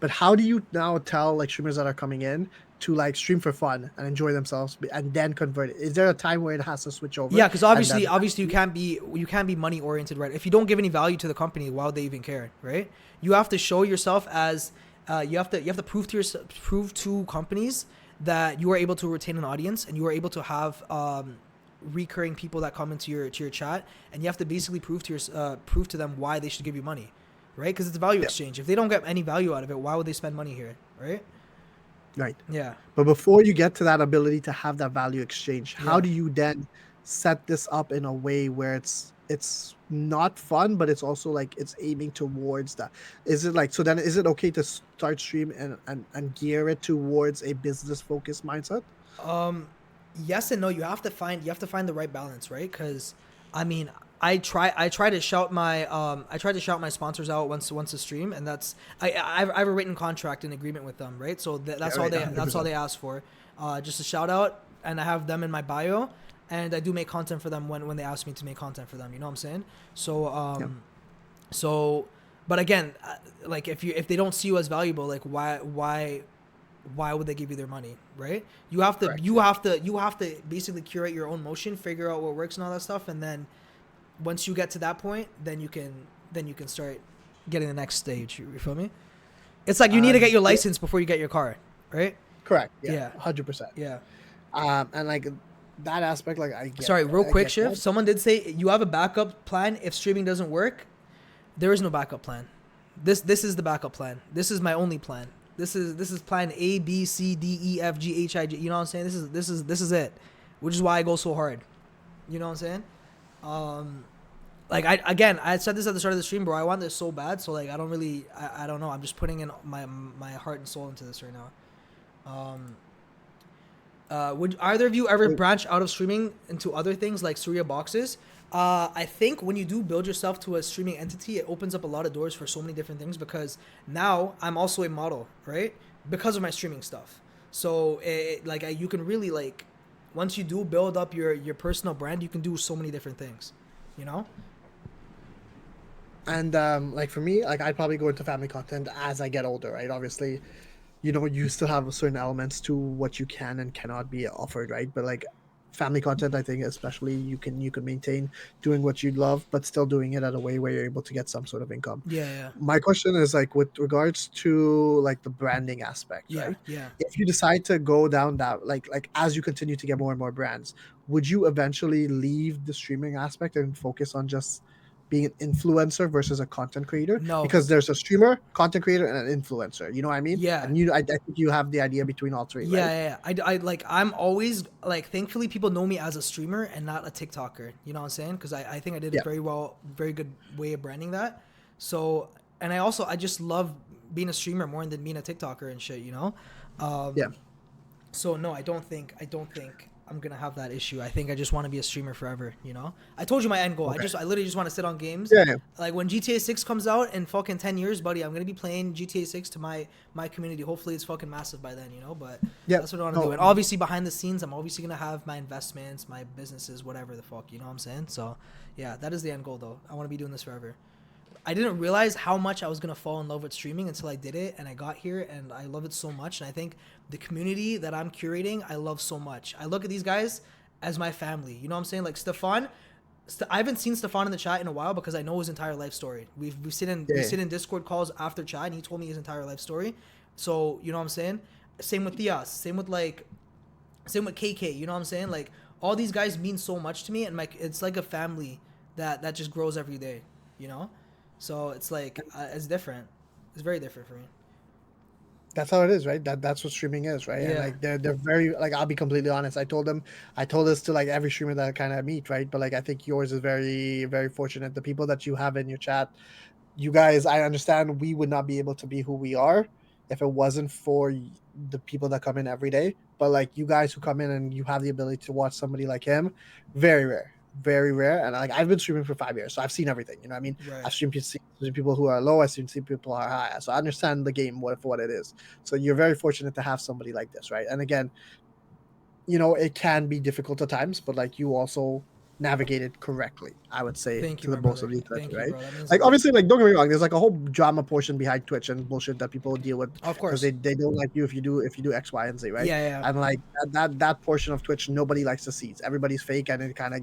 But how do you now tell like streamers that are coming in to like stream for fun and enjoy themselves and then convert it? Is there a time where it has to switch over? Yeah, because And then obviously you can't be money oriented, right? If you don't give any value to the company, why would they even care, right? You have to show yourself as you have to prove to companies that you are able to retain an audience and you are able to have recurring people that come into your chat, and you have to basically prove to them why they should give you money, right? Because it's a value yeah, exchange. If they don't get any value out of it, why would they spend money here, right? right. Yeah, But before you get to that ability to have that value exchange, how yeah. do you then set this up in a way where it's not fun, but it's also like it's aiming towards that? Is it like, so then is it okay to start stream and gear it towards a business focused mindset? Um, yes and no. You have to find the right balance, right? Because, I mean, I try to shout my sponsors out once a stream, and I have a written contract and agreement with them, right? So Yeah, that's all right, they 100%. ask for, just a shout out, and I have them in my bio, and I do make content for them when they ask me to make content for them. You know what I'm saying? So Yeah, so, but again, like if they don't see you as valuable, like why would they give you their money, right? You have to correct. you Yeah, have to you have to basically curate your own motion, figure out what works and all that stuff, and then once you get to that point, then you can start getting the next stage. You feel me? It's like you need to get your Yeah, license before you get your car, right? correct. Yeah, Yeah. 100%. Yeah. And like that aspect, like Sorry, real I quick, get Shift. that. Someone did say you have a backup plan if streaming doesn't work. There is no backup plan. This is the backup plan. This is my only plan. This is plan A, B, C, D, E, F, G, H, I, J. You know what I'm saying? This is it, which is why I go so hard. You know what I'm saying? Like I said this at the start of the stream, bro. I want this so bad, so like I don't know. I'm just putting in my heart and soul into this right now. Would either of you ever branch out of streaming into other things like Surya boxes? I think when you do build yourself to a streaming entity, it opens up a lot of doors for so many different things because now I'm also a model, right? Because of my streaming stuff. So you can really like, once you do build up your personal brand, you can do so many different things, you know? And like for me, like I'd probably go into family content as I get older, right? Obviously, you still have certain elements to what you can and cannot be offered, right? But like family content, I think especially you can maintain doing what you love, but still doing it at a way where you're able to get some sort of income. Yeah, My question is like with regards to like the branding aspect, yeah, right? yeah. If you decide to go down that like as you continue to get more and more brands, would you eventually leave the streaming aspect and focus on just being an influencer versus a content creator? No. Because there's a streamer, content creator, and an influencer. You know what I mean? Yeah. And I think you have the idea between all three, Yeah, right? yeah, yeah. I like I'm always like thankfully people know me as a streamer and not a TikToker. You know what I'm saying? Because I think I did a Yeah, very good way of branding that. So and I just love being a streamer more than being a TikToker and shit. You know. yeah. So no, I don't think I'm gonna have that issue. I think I just want to be a streamer forever. You know. I told you my end goal. Okay. I literally just want to sit on games. Yeah, yeah. Like when GTA 6 comes out in fucking 10 years, buddy, I'm gonna be playing GTA 6 to my community. Hopefully it's fucking massive by then, you know. But Yeah. that's what I want to No, do. And obviously behind the scenes, I'm obviously gonna have my investments, my businesses, whatever the fuck. You know what I'm saying? So yeah, that is the end goal though. I want to be doing this forever. I didn't realize how much I was gonna fall in love with streaming until I did it, and I got here, and I love it so much. And I think the community that I'm curating, I love so much. I look at these guys as my family. You know what I'm saying? Like Stefan, I haven't seen Stefan in the chat in a while because I know his entire life story. We sit in yeah. Discord calls after chat, and he told me his entire life story. So you know what I'm saying? Same with Theos. Same with KK. You know what I'm saying? Like all these guys mean so much to me, and like it's like a family that just grows every day. You know? So it's like it's different. It's very different for me. That's how it is, right? That's what streaming is, right? And Yeah. like they're very like I'll be completely honest. I told this to like every streamer that I kind of meet, right? But like I think yours is very very fortunate. The people that you have in your chat, you guys, I understand we would not be able to be who we are if it wasn't for the people that come in every day. But like you guys who come in and you have the ability to watch somebody like him, very rare, very rare. And like I've been streaming for 5 years, so I've seen everything. You know what I mean? Right. I've seen people who are low. I've seen people who are high. So I understand the game for what it is. So you're very fortunate to have somebody like this, right? And again, it can be difficult at times, but like you also navigate it correctly, I would say, Thank you, to the my most brother. of the extent, Thank you, right? bro. That means a Like lot. obviously, like don't get me wrong, there's like a whole drama portion behind Twitch and bullshit that people deal with Of because course. they don't like you if you do X, Y, and Z, right? Yeah, yeah. And like that portion of Twitch nobody likes to see. Everybody's fake, and it kind of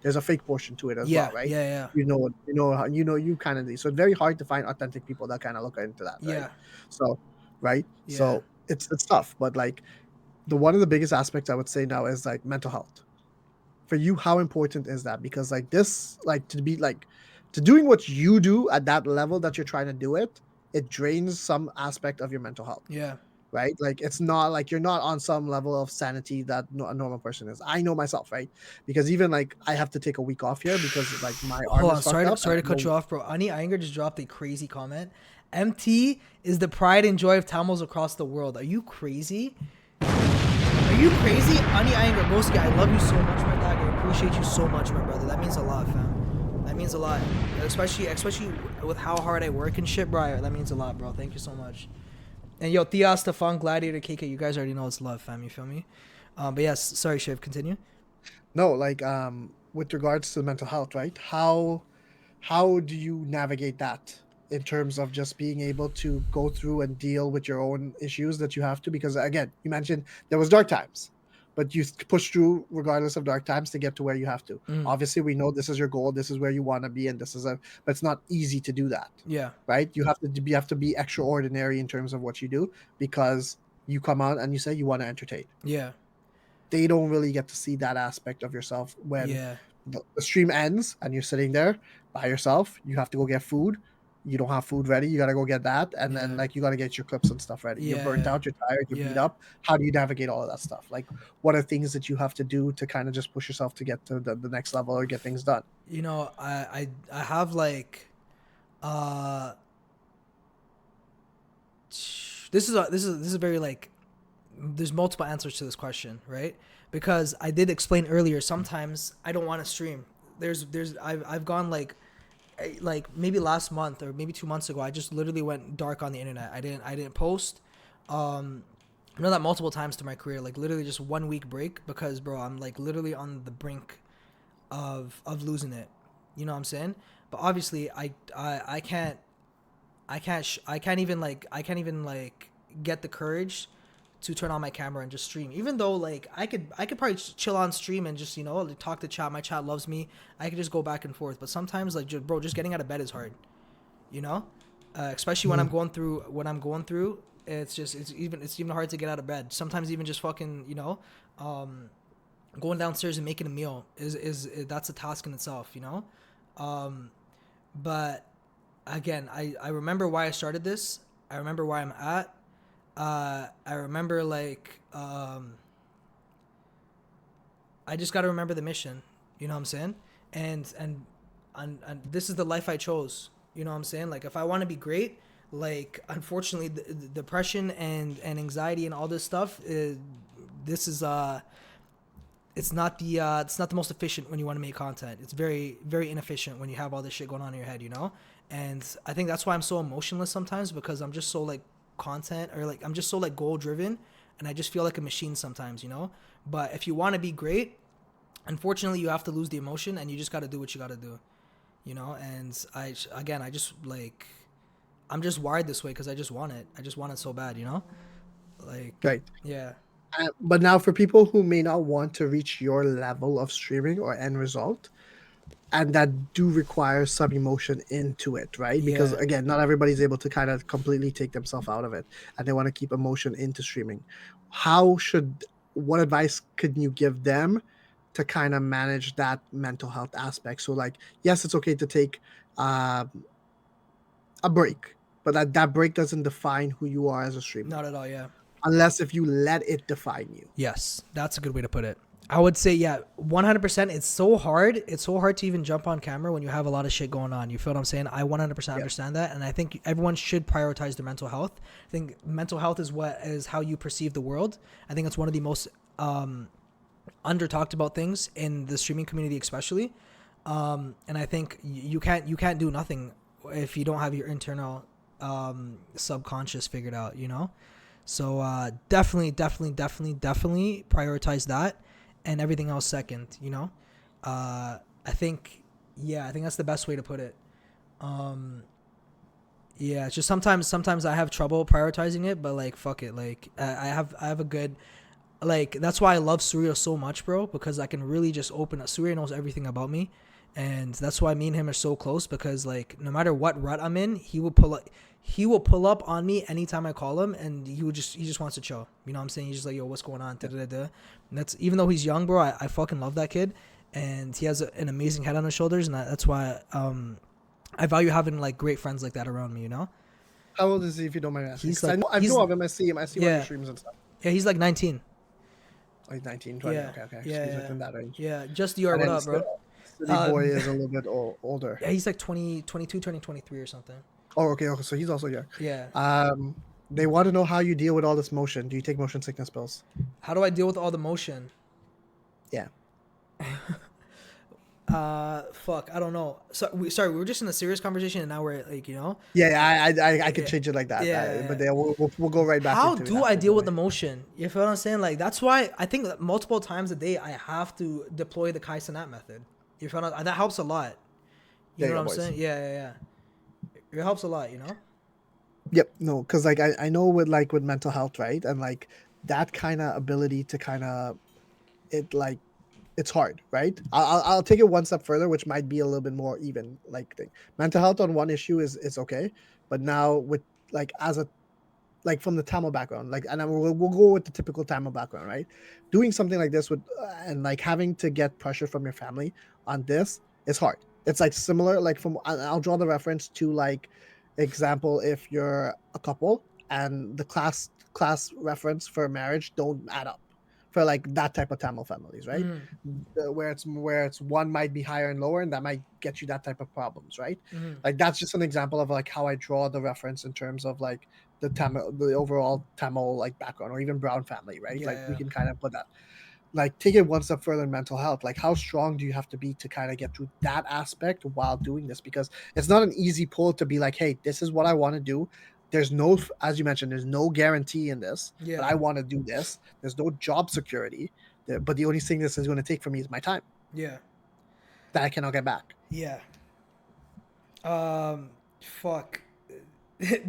there's a fake portion to it as well, Yeah, right? yeah, yeah. You kind of do. So it's very hard to find authentic people that kind of look into that, right? Yeah. So, right? Yeah. So it's tough, but like the one of the biggest aspects I would say now is like mental health. For you, how important is that? Because like this, like to be like to doing what you do at that level that you're trying to do it drains some aspect of your mental health, Yeah. right? Like it's not like you're not on some level of sanity that a normal person is. I know myself, right? Because even like I have to take a week off here because like my arm Hold is on, fucked up. sorry to cut you off, bro. Ani Iyengar just dropped a crazy comment. MT is the pride and joy of Tamils across the world. Are you crazy? Are you crazy? Ani Iyengar, Boski, I love you so much, my dog. I appreciate you so much, my brother. That means a lot, fam. That means a lot. Especially with how hard I work and shit, bro. That means a lot, bro. Thank you so much. And yo, Thea, Stefan, Gladiator, KK, you guys already know it's love, fam. You feel me? But yes, sorry, Shiv, continue. No, like with regards to mental health, right? How do you navigate that in terms of just being able to go through and deal with your own issues that you have to? Because again, you mentioned there was dark times, but you push through regardless of dark times to get to where you have to. Mm. Obviously, we know this is your goal, this is where you want to be, and but it's not easy to do that, Yeah. right? You have to be extraordinary in terms of what you do, because you come out and you say you want to entertain. Yeah. They don't really get to see that aspect of yourself when Yeah. the stream ends and you're sitting there by yourself. You have to go get food. You don't have food ready. You got to go get that. And then, Yeah. like, you got to get your clips and stuff ready. You're burnt Yeah. out. You're tired. You're beat Yeah. up. How do you navigate all of that stuff? Like, what are things that you have to do to kind of just push yourself to get to the next level or get things done? You know, I have like, uh, this is very like, there's multiple answers to this question, right? Because I did explain earlier, sometimes I don't want to stream. I've gone like maybe last month or maybe 2 months ago, I just literally went dark on the internet. I didn't post. I've done that multiple times to my career, like literally just 1 week break, because bro, I'm like literally on the brink of losing it. You know what I'm saying? But obviously I can't even like get the courage to turn on my camera and just stream. Even though like I could probably chill on stream and just, you know, like, talk to chat. My chat loves me. I could just go back and forth. But sometimes like just getting out of bed is hard. You know, especially when I'm going through. It's even hard to get out of bed. Sometimes even just fucking, you know, going downstairs and making a meal is that's a task in itself. You know, but again, I remember why I started this. I remember where I'm at. I remember like I just got to remember the mission. You know what I'm saying? And this is the life I chose. You know what I'm saying? Like if I want to be great, like unfortunately the depression and anxiety and all this stuff, this is it's not the most efficient when you want to make content. It's very, very inefficient when you have all this shit going on in your head, you know? And I think that's why I'm so emotionless sometimes, because I'm just so like content, or like I'm just so like goal driven, and I just feel like a machine sometimes, you know? But if you want to be great, unfortunately you have to lose the emotion, and you just got to do what you got to do, you know? And I just like, I'm just wired this way because I just want it so bad, you know? Like, Right. yeah. But now, for people who may not want to reach your level of streaming or end result, and that do require some emotion into it, right? Because Yeah. again, not everybody's able to kind of completely take themselves out of it, and they want to keep emotion into streaming. What advice could you give them to kind of manage that mental health aspect? So, like, yes, it's okay to take uh, a break, but that break doesn't define who you are as a streamer, Not at all, yeah. unless if you let it define you. Yes, that's a good way to put it. I would say, yeah, 100%. It's so hard. It's so hard to even jump on camera when you have a lot of shit going on. You feel what I'm saying? I 100% understand that. And I think everyone should prioritize their mental health. I think mental health is how you perceive the world. I think it's one of the most under talked about things in the streaming community, especially. And I think you can't do nothing if you don't have your internal subconscious figured out, you know? So definitely prioritize that, and everything else second, you know? I think that's the best way to put it. Yeah, it's just sometimes I have trouble prioritizing it, but like fuck it. Like I have a good, like, that's why I love Surya so much, bro, because I can really just open up. Surya knows everything about me, and that's why me and him are so close, because like no matter what rut I'm in, he will pull up on me anytime I call him, and he just wants to chill. You know what I'm saying? He's just like, yo, what's going on? Da-da-da-da. And that's, even though he's young, bro, I fucking love that kid, and he has an amazing head on his shoulders, and that's why I value having like great friends like that around me, you know? How old is he, if you don't mind asking? He's 'Cause like, I know of him. I see him. I see one of yeah. his streams and stuff. Yeah, he's like 19. Like 19, 20. Yeah. Okay. Yeah, He's yeah. within that range. Yeah, just Dior, And what then up, bro? City boy is a little bit older. Yeah, he's like 22, turning 23 or something. Oh, okay. So he's also young. Yeah. They want to know how you deal with all this motion. Do you take motion sickness pills? How do I deal with all the motion? Yeah. Fuck, I don't know. So we were just in a serious conversation, and now we're like, you know. Yeah, I could change it like that. Yeah. But then we'll go right back. How into do it I deal with the emotion? You feel what I'm saying? Like that's why I think that multiple times a day I have to deploy the Kai Cenat method. You feel that helps a lot. You know what I'm saying? Yeah. It helps a lot, you know. Yep. No, because like I know with mental health, right, and like that kind of ability to kind of it like it's hard, right? I'll take it one step further, which might be a little bit more even like thing. Mental health on one issue is okay, but now with like as a like from the Tamil background, like, and we'll go with the typical Tamil background, right? Doing something like this with and like having to get pressure from your family on this is hard. It's like similar, like from I'll draw the reference to like example if you're a couple and the class reference for marriage don't add up for like that type of Tamil families, right? Mm-hmm. Where it's one might be higher and lower, and that might get you that type of problems, right? Mm-hmm. Like that's just an example of like how I draw the reference in terms of like the overall Tamil like background, or even Brown family, right? Yeah, Like we yeah, can kind of put that, like take it one step further in mental health. Like how strong do you have to be to kind of get through that aspect while doing this? Because it's not an easy pull to be like, hey, this is what I want to do. There's no, as you mentioned, there's no guarantee in this, but yeah, I want to do this. There's no job security, but the only thing this is going to take from me is my time yeah, that I cannot get back. yeah. Fuck.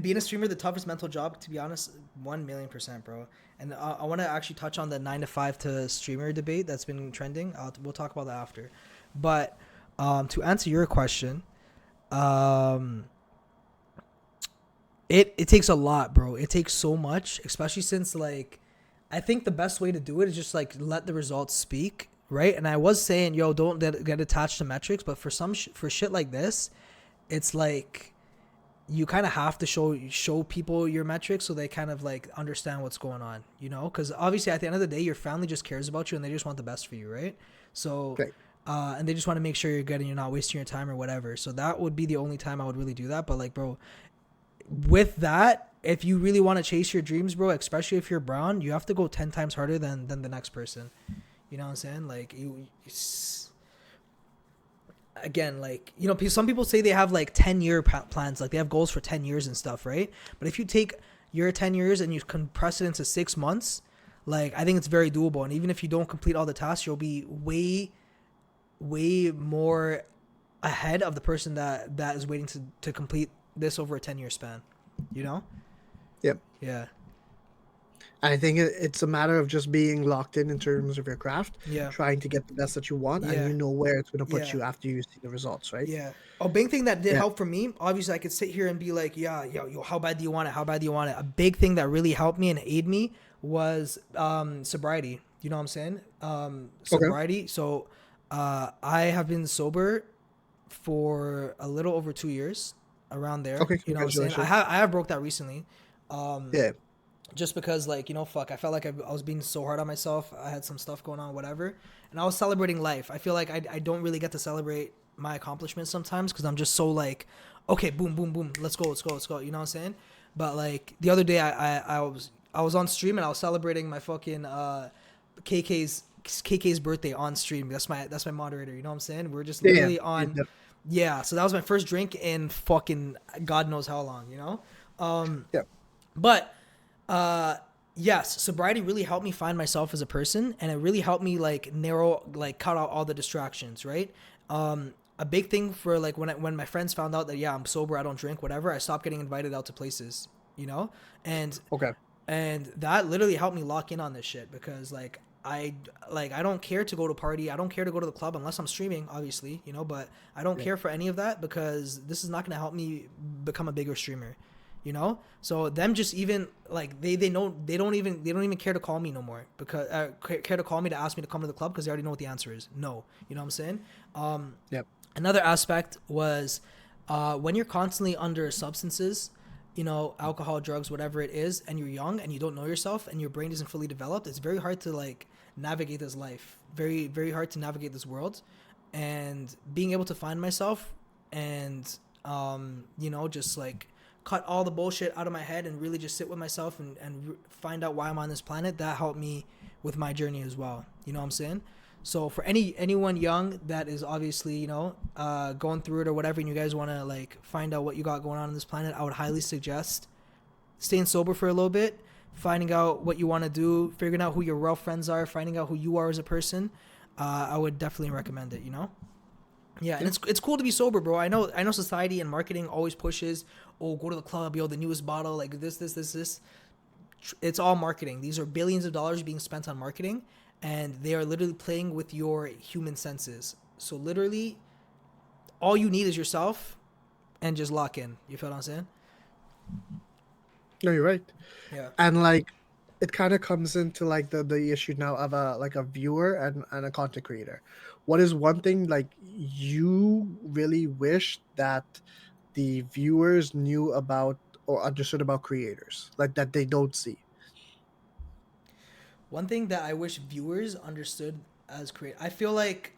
Being a streamer, the toughest mental job, to be honest, 1,000,000%, bro. And I want to actually touch on the 9 to 5 to streamer debate that's been trending. We'll talk about that after. But to answer your question, um, it takes a lot, bro. It takes so much, especially since like I think the best way to do it is just like let the results speak, right? And I was saying, yo, don't get attached to metrics, but for for shit like this, it's like you kind of have to show people your metrics so they kind of like understand what's going on, you know? Because obviously at the end of the day, your family just cares about you and they just want the best for you, right? So, Okay. and they just want to make sure you're good and you're not wasting your time or whatever. So that would be the only time I would really do that. But like, bro, with that, if you really want to chase your dreams, bro, especially if you're brown, you have to go 10 times harder than the next person. You know what I'm saying? Like again, like, you know, some people say they have like 10-year plans, like they have goals for 10 years and stuff, right? But if you take your 10 years and you compress it into 6 months, like I think it's very doable. And even if you don't complete all the tasks, you'll be way more ahead of the person that is waiting to complete this over a 10-year span, you know? Yep. Yeah. I think it's a matter of just being locked in terms of your craft, Yeah. trying to get the best that you want, and Yeah. you know where it's going to put Yeah. you after you see the results, right? Yeah. A big thing that did Yeah. help for me, obviously, I could sit here and be like, yeah, yo, how bad do you want it? How bad do you want it? A big thing that really helped me and aid me was sobriety. You know what I'm saying? Okay. Sobriety. So I have been sober for a little over 2 years, around there. Okay. You know what I'm saying? Congratulations. I have broke that recently. Yeah. Just because, like, you know, fuck, I felt like I was being so hard on myself. I had some stuff going on, whatever, and I was celebrating life. I feel like I don't really get to celebrate my accomplishments sometimes because I'm just so like, okay, boom, boom, boom, let's go, let's go, let's go. You know what I'm saying? But like the other day, I was on stream and I was celebrating my fucking KK's birthday on stream. That's my moderator. You know what I'm saying? We're just literally Yeah. on. Yeah. Yeah, so that was my first drink in fucking God knows how long. You know, Yeah. but yes, sobriety really helped me find myself as a person, and it really helped me like cut out all the distractions, right? A big thing for like when my friends found out that, yeah, I'm sober, I don't drink, whatever, I stopped getting invited out to places, you know? Okay. And that literally helped me lock in on this shit because like I don't care to go to party, I don't care to go to the club unless I'm streaming, obviously, you know, but I don't care for any of that because this is not going to help me become a bigger streamer, you know? So them just even like they know they don't even care to call me no more because care to call me to ask me to come to the club because they already know what the answer is. No. You know what I'm saying? Yep. Another aspect was when you're constantly under substances, you know, alcohol, drugs, whatever it is, and you're young and you don't know yourself and your brain isn't fully developed, it's very hard to like navigate this life. Very, very hard to navigate this world. And being able to find myself and, you know, just like cut all the bullshit out of my head and really just sit with myself and find out why I'm on this planet, that helped me with my journey as well. You know what I'm saying? So for anyone young that is obviously, you know, going through it or whatever, and you guys want to like find out what you got going on this planet, I would highly suggest staying sober for a little bit, finding out what you want to do, figuring out who your real friends are, finding out who you are as a person. I would definitely recommend it, you know? Yeah, and it's cool to be sober, bro. I know society and marketing always pushes, oh, go to the club, yo, the newest bottle, like this. It's all marketing. These are billions of dollars being spent on marketing. and they are literally playing with your human senses. So literally, all you need is yourself, and just lock in. You feel what I'm saying? No, you're right. Yeah. And like it kind of comes into like the issue now of a viewer and a content creator. What is one thing like you really wish that the viewers knew about or understood about creators, like that they don't see? One thing that I wish viewers understood as create, I feel like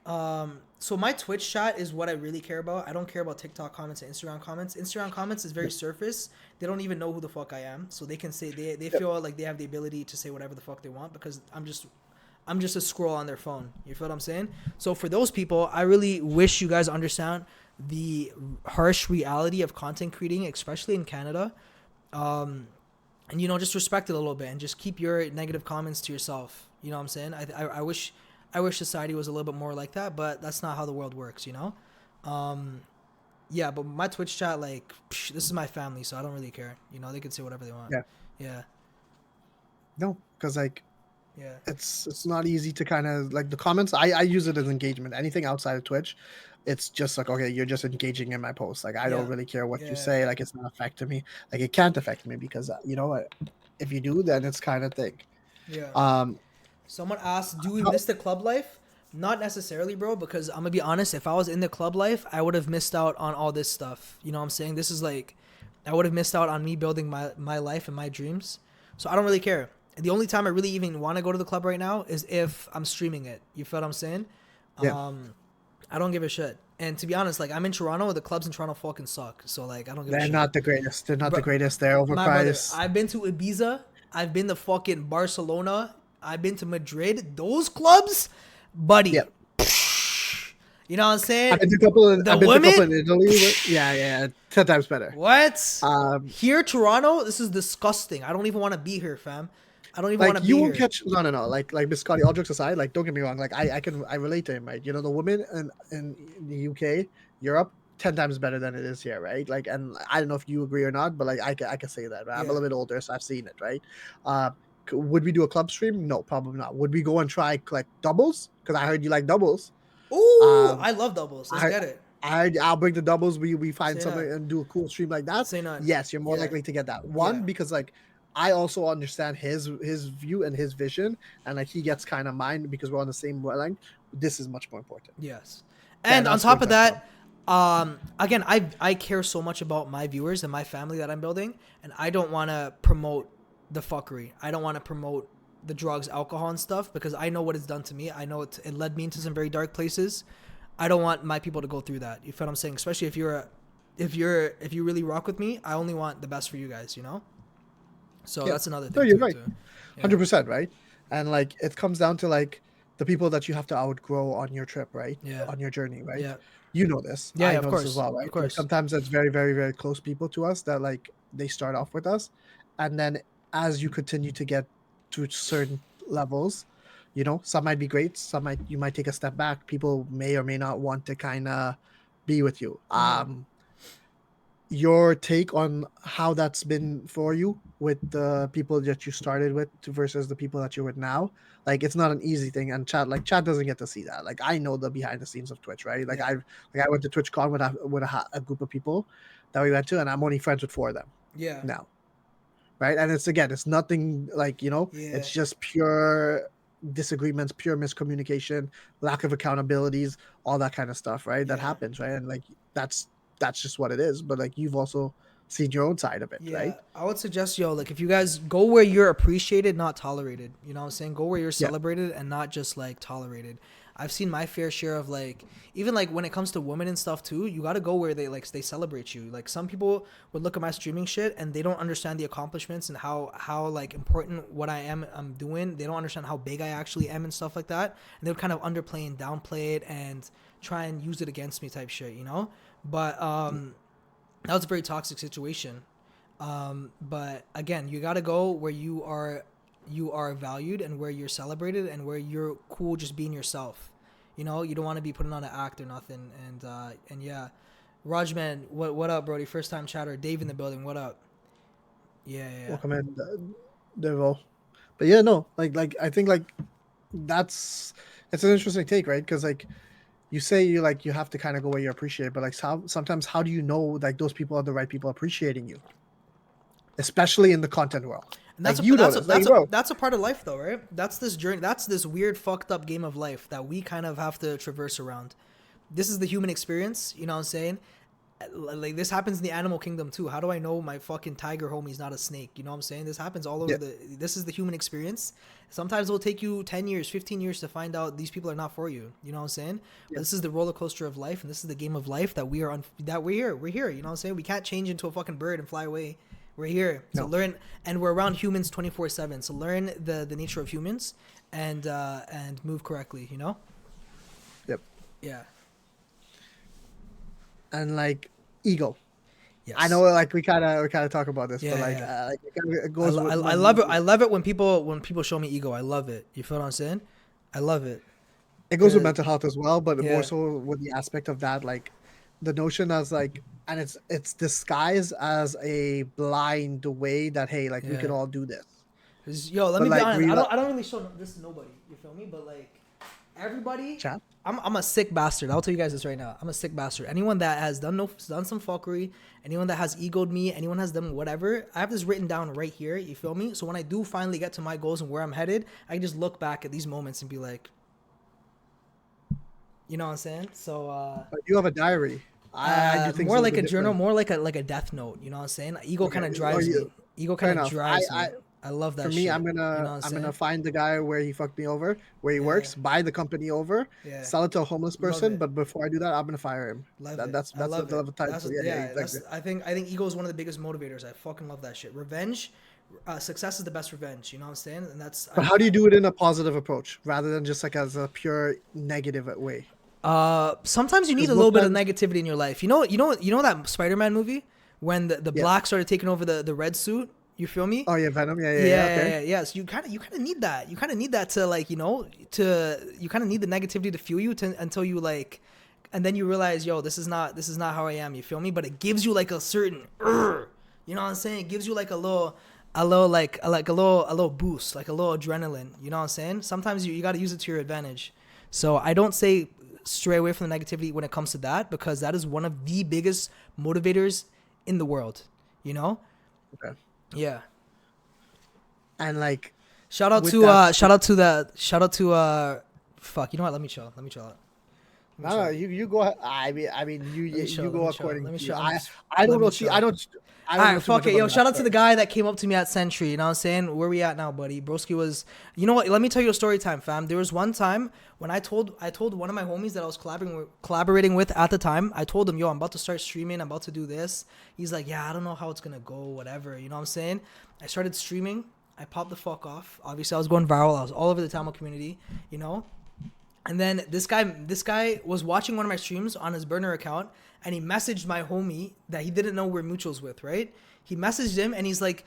so my Twitch chat is what I really care about. I don't care about TikTok comments and Instagram comments. Instagram comments is very surface. They don't even know who the fuck I am. So they can say they Yep. feel like they have the ability to say whatever the fuck they want because I'm just a scroll on their phone. You feel what I'm saying? So for those people, I really wish you guys understand the harsh reality of content creating, especially in Canada. Um, and just respect it a little bit and just keep your negative comments to yourself. You know what I'm saying? I wish society was a little bit more like that, but that's not how the world works. Um, yeah, but my Twitch chat, like, this is my family, so I don't really care. They can say whatever they want. Yeah. Yeah, No, because like yeah, it's not easy to kind of like the comments. I use it as engagement. Anything outside of Twitch, it's just like, okay, you're just engaging in my post. Like I don't yeah, really care what you yeah, say. Like it's not affecting me. Like it can't affect me because you know what, if you do, then it's kind of thing. yeah. um Someone asked, "Do we how- miss the club life?" Not necessarily, bro. Because I'm gonna be honest. If I was in the club life, I would have missed out on all this stuff. You know what I'm saying? This is like, I would have missed out on me building my life and my dreams. So I don't really care. The only time I really even want to go to the club right now is if I'm streaming it. You feel what I'm saying? yeah, I don't give a shit. And to be honest, like I'm in Toronto, the clubs in Toronto fucking suck. So like I don't give a they're shit. not the greatest. They're not the Bro, greatest. They're my brother, overpriced. I've been to Ibiza. I've been to fucking Barcelona. I've been to Madrid. Those clubs, Yeah, buddy. You know what I'm saying? The I've been to a couple in women, Italy. Yeah, yeah, 10 times better. what? Um, Here, Toronto, this is disgusting. I don't even want to be here, fam. I don't even want like to you be won't here. catch no. Like Miss Scotty, all jokes aside, like don't get me wrong, like I relate to him, right? You know, the women in the UK, Europe, 10 times better than it is here, right? Like, and I don't know if you agree or not, but like I can say that, right? I'm a Yeah. little bit older, so I've seen it, right? Uh, would we do a club stream? No, probably not. Would we go and try like doubles? Because I heard you like doubles. Ooh, Um, I love doubles. Let's I get it. I'll bring the doubles. We find Say something none. and do a cool stream like that. Say none. Yes, you're more Yeah. likely to get that Yeah. one because like I also understand his view and his vision, and like he gets kind of mine because we're on the same wavelength. This is much more important. Yes. That And on that's where top it of comes from. that, again, I care so much about my viewers and my family that I'm building, and I don't want to promote the fuckery. I don't want to promote the drugs, alcohol, and stuff because I know what it's done to me. I know it led me into some very dark places. I don't want my people to go through that. You feel what I'm saying? Especially if you really rock with me, I only want the best for you guys. So Yeah, that's another no, thing you're to it right, too. Yeah. 100%, right? And like it comes down to like the people that you have to outgrow on your trip, right? Yeah. On your journey, right? Yeah. You know this. Yeah. I Yeah. Of know this as course. well, Of right? Like course. sometimes it's very, very, very close people to us that like they start off with us, and then as you continue to get to certain levels, you know, some might be great, some might you might take a step back. People may or may not want to kind of be with you. Mm-hmm. Your take on how that's been for you with the people that you started with versus the people that you're with now. Like it's not an easy thing, and chat doesn't get to see that. Like I know the behind the scenes of Twitch, right? Like Yeah. I went to TwitchCon with a group of people that we went to, and I'm only friends with 4 of them Yeah. now, right? And it's nothing like, you know, Yeah. it's just pure disagreements, pure miscommunication, lack of accountabilities, all that kind of stuff, right? That Yeah. happens, right? And like that's just what it is. But like you've also seen your own side of it, right? Yeah, I would suggest, like, if you guys go where you're appreciated, not tolerated. You know what I'm saying? Go where you're Yeah, celebrated and not just like tolerated. I've seen my fair share of like, even like when it comes to women and stuff too. You got to go where they celebrate you. Like some people would look at my streaming shit and they don't understand the accomplishments and how like important what I'm doing. They don't understand how big I actually am and stuff like that. And they would kind of underplay and downplay it and try and use it against me type shit. But that was a very toxic situation. But again, you got to go where you are valued and where you're celebrated and where you're cool just being yourself. You don't want to be putting on an act or nothing. And yeah, Rajman, what up, Brody? First time chatter. Dave in the building. What up? Yeah, yeah, yeah. welcome in, Devo. But yeah, no, like I think like That's it's an interesting take, right? Because like you say you have to kind of go where you appreciate, but like sometimes how do you know like those people are the right people appreciating you, especially in the content world? And Like you know this, like bro. that's a part of life though, right? That's this journey. That's this weird fucked up game of life that we kind of have to traverse around. This is the human experience, you know what I'm saying? Like this happens in the animal kingdom too. How do I know my fucking tiger homie's not a snake? You know what I'm saying? This happens all over this is the human experience. Sometimes it'll take you 10 years, 15 years to find out these people are not for you. You know what I'm saying? But this is the roller coaster of life, and this is the game of life that we are on. That we're here. We're here. You know what I'm saying? We can't change into a fucking bird and fly away. We're here to learn, and we're around humans 24/7. So learn the nature of humans, and move correctly. You know? Yep. Yeah. And like ego. Yes. I know, like we kind of talk about this, but like, it goes. I love it. I love it when people show me ego. I love it. You feel what I'm saying? I love it. It goes with mental health as well, but more so with the aspect of that, like the notion as like, and it's disguised as a blind way that hey, like we can all do this. Yo, let me be honest. I don't really show this to nobody. You feel me? But like everybody. Chat. I'm a sick bastard. I'll tell you guys this right now. I'm a sick bastard. Anyone that has done some fuckery, anyone that has egoed me, anyone has done whatever, I have this written down right here. You feel me? So when I do finally get to my goals and where I'm headed, I can just look back at these moments and be like, you know what I'm saying? So you have a diary. I do things more like a journal, more like a death note. You know what I'm saying? Ego kind of drives me. Ego kind of drives me. I love that. For me, shit. I'm gonna find the guy where he fucked me over, where he works, buy the company over, sell it to a homeless person. But before I do that, I'm gonna fire him. That's the level of time. Exactly. I think ego is one of the biggest motivators. I fucking love that shit. Revenge, success is the best revenge. You know what I'm saying? And that's. But how do you do it in a positive approach rather than just like as a pure negative way? Sometimes you need a little bit of negativity in your life. You know that Spider-Man movie when the black started taking over the red suit. You feel me? Oh yeah, Venom. Yeah. So you kind of need that. You kind of need that to like you kind of need the negativity to fuel you until you like, and then you realize, yo, this is not how I am. You feel me? But it gives you like a certain, you know what I'm saying? It gives you like a little boost, like a little adrenaline. You know what I'm saying? Sometimes you got to use it to your advantage. So I don't say stray away from the negativity when it comes to that because that is one of the biggest motivators in the world. You know? Okay. Yeah. And like shout out to fuck, you know what? Let me chill out. No, you go ahead. I mean you go according to you. I don't know. I don't all right, fuck it. Yo, shout out to the guy that came up to me at Sentry. You know what I'm saying? Where we at now, buddy? Broski was... You know what? Let me tell you a story time, fam. There was one time when I told one of my homies that I was collaborating with at the time, I told him, yo, I'm about to start streaming. I'm about to do this. He's like, yeah, I don't know how it's going to go, whatever. You know what I'm saying? I started streaming. I popped the fuck off. Obviously, I was going viral. I was all over the Tamil community, you know? And then this guy was watching one of my streams on his burner account, and he messaged my homie that he didn't know we're mutuals with, right? He messaged him, and he's like,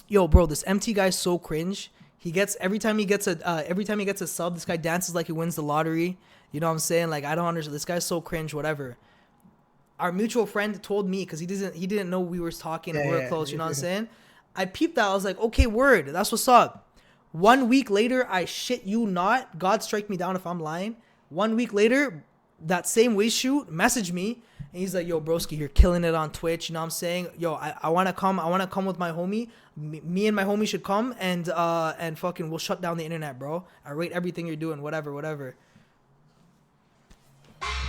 "Yo, bro, this MT guy's so cringe. He gets every time he gets a sub, this guy dances like he wins the lottery. You know what I'm saying? Like, I don't understand. This guy's so cringe, whatever." Our mutual friend told me because he didn't know we were talking and we were close. You know what I'm saying? I peeped that. I was like, okay, word. That's what's up. 1 week later, I shit you not. God strike me down if I'm lying. 1 week later, that same waist shoot messaged me. And he's like, yo, broski, you're killing it on Twitch. You know what I'm saying? Yo, I want to come. I want to come with my homie. Me and my homie should come and fucking we'll shut down the internet, bro. I rate everything you're doing. Whatever.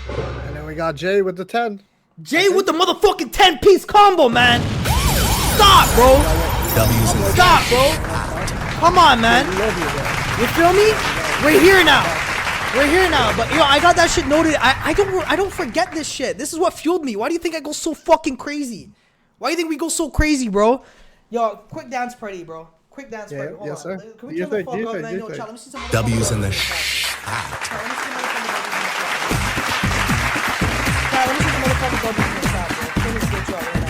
And then we got Jay with the 10. Jay with the motherfucking 10-piece combo, man. Stop, bro. Stop, bro. Come on, man. You feel me? We're here now. But yo, I got that shit noted. I don't forget this shit. This is what fueled me. Why do you think I go so fucking crazy? Why do you think we go so crazy, bro? Yo, quick dance party, bro. Quick dance party. Hold yes, sir. Can we turn the fuck up, man? Yo, chat, let me see some W's in the Let me see the motherfucking W's in the chat, bro. Turn this bitch up right now.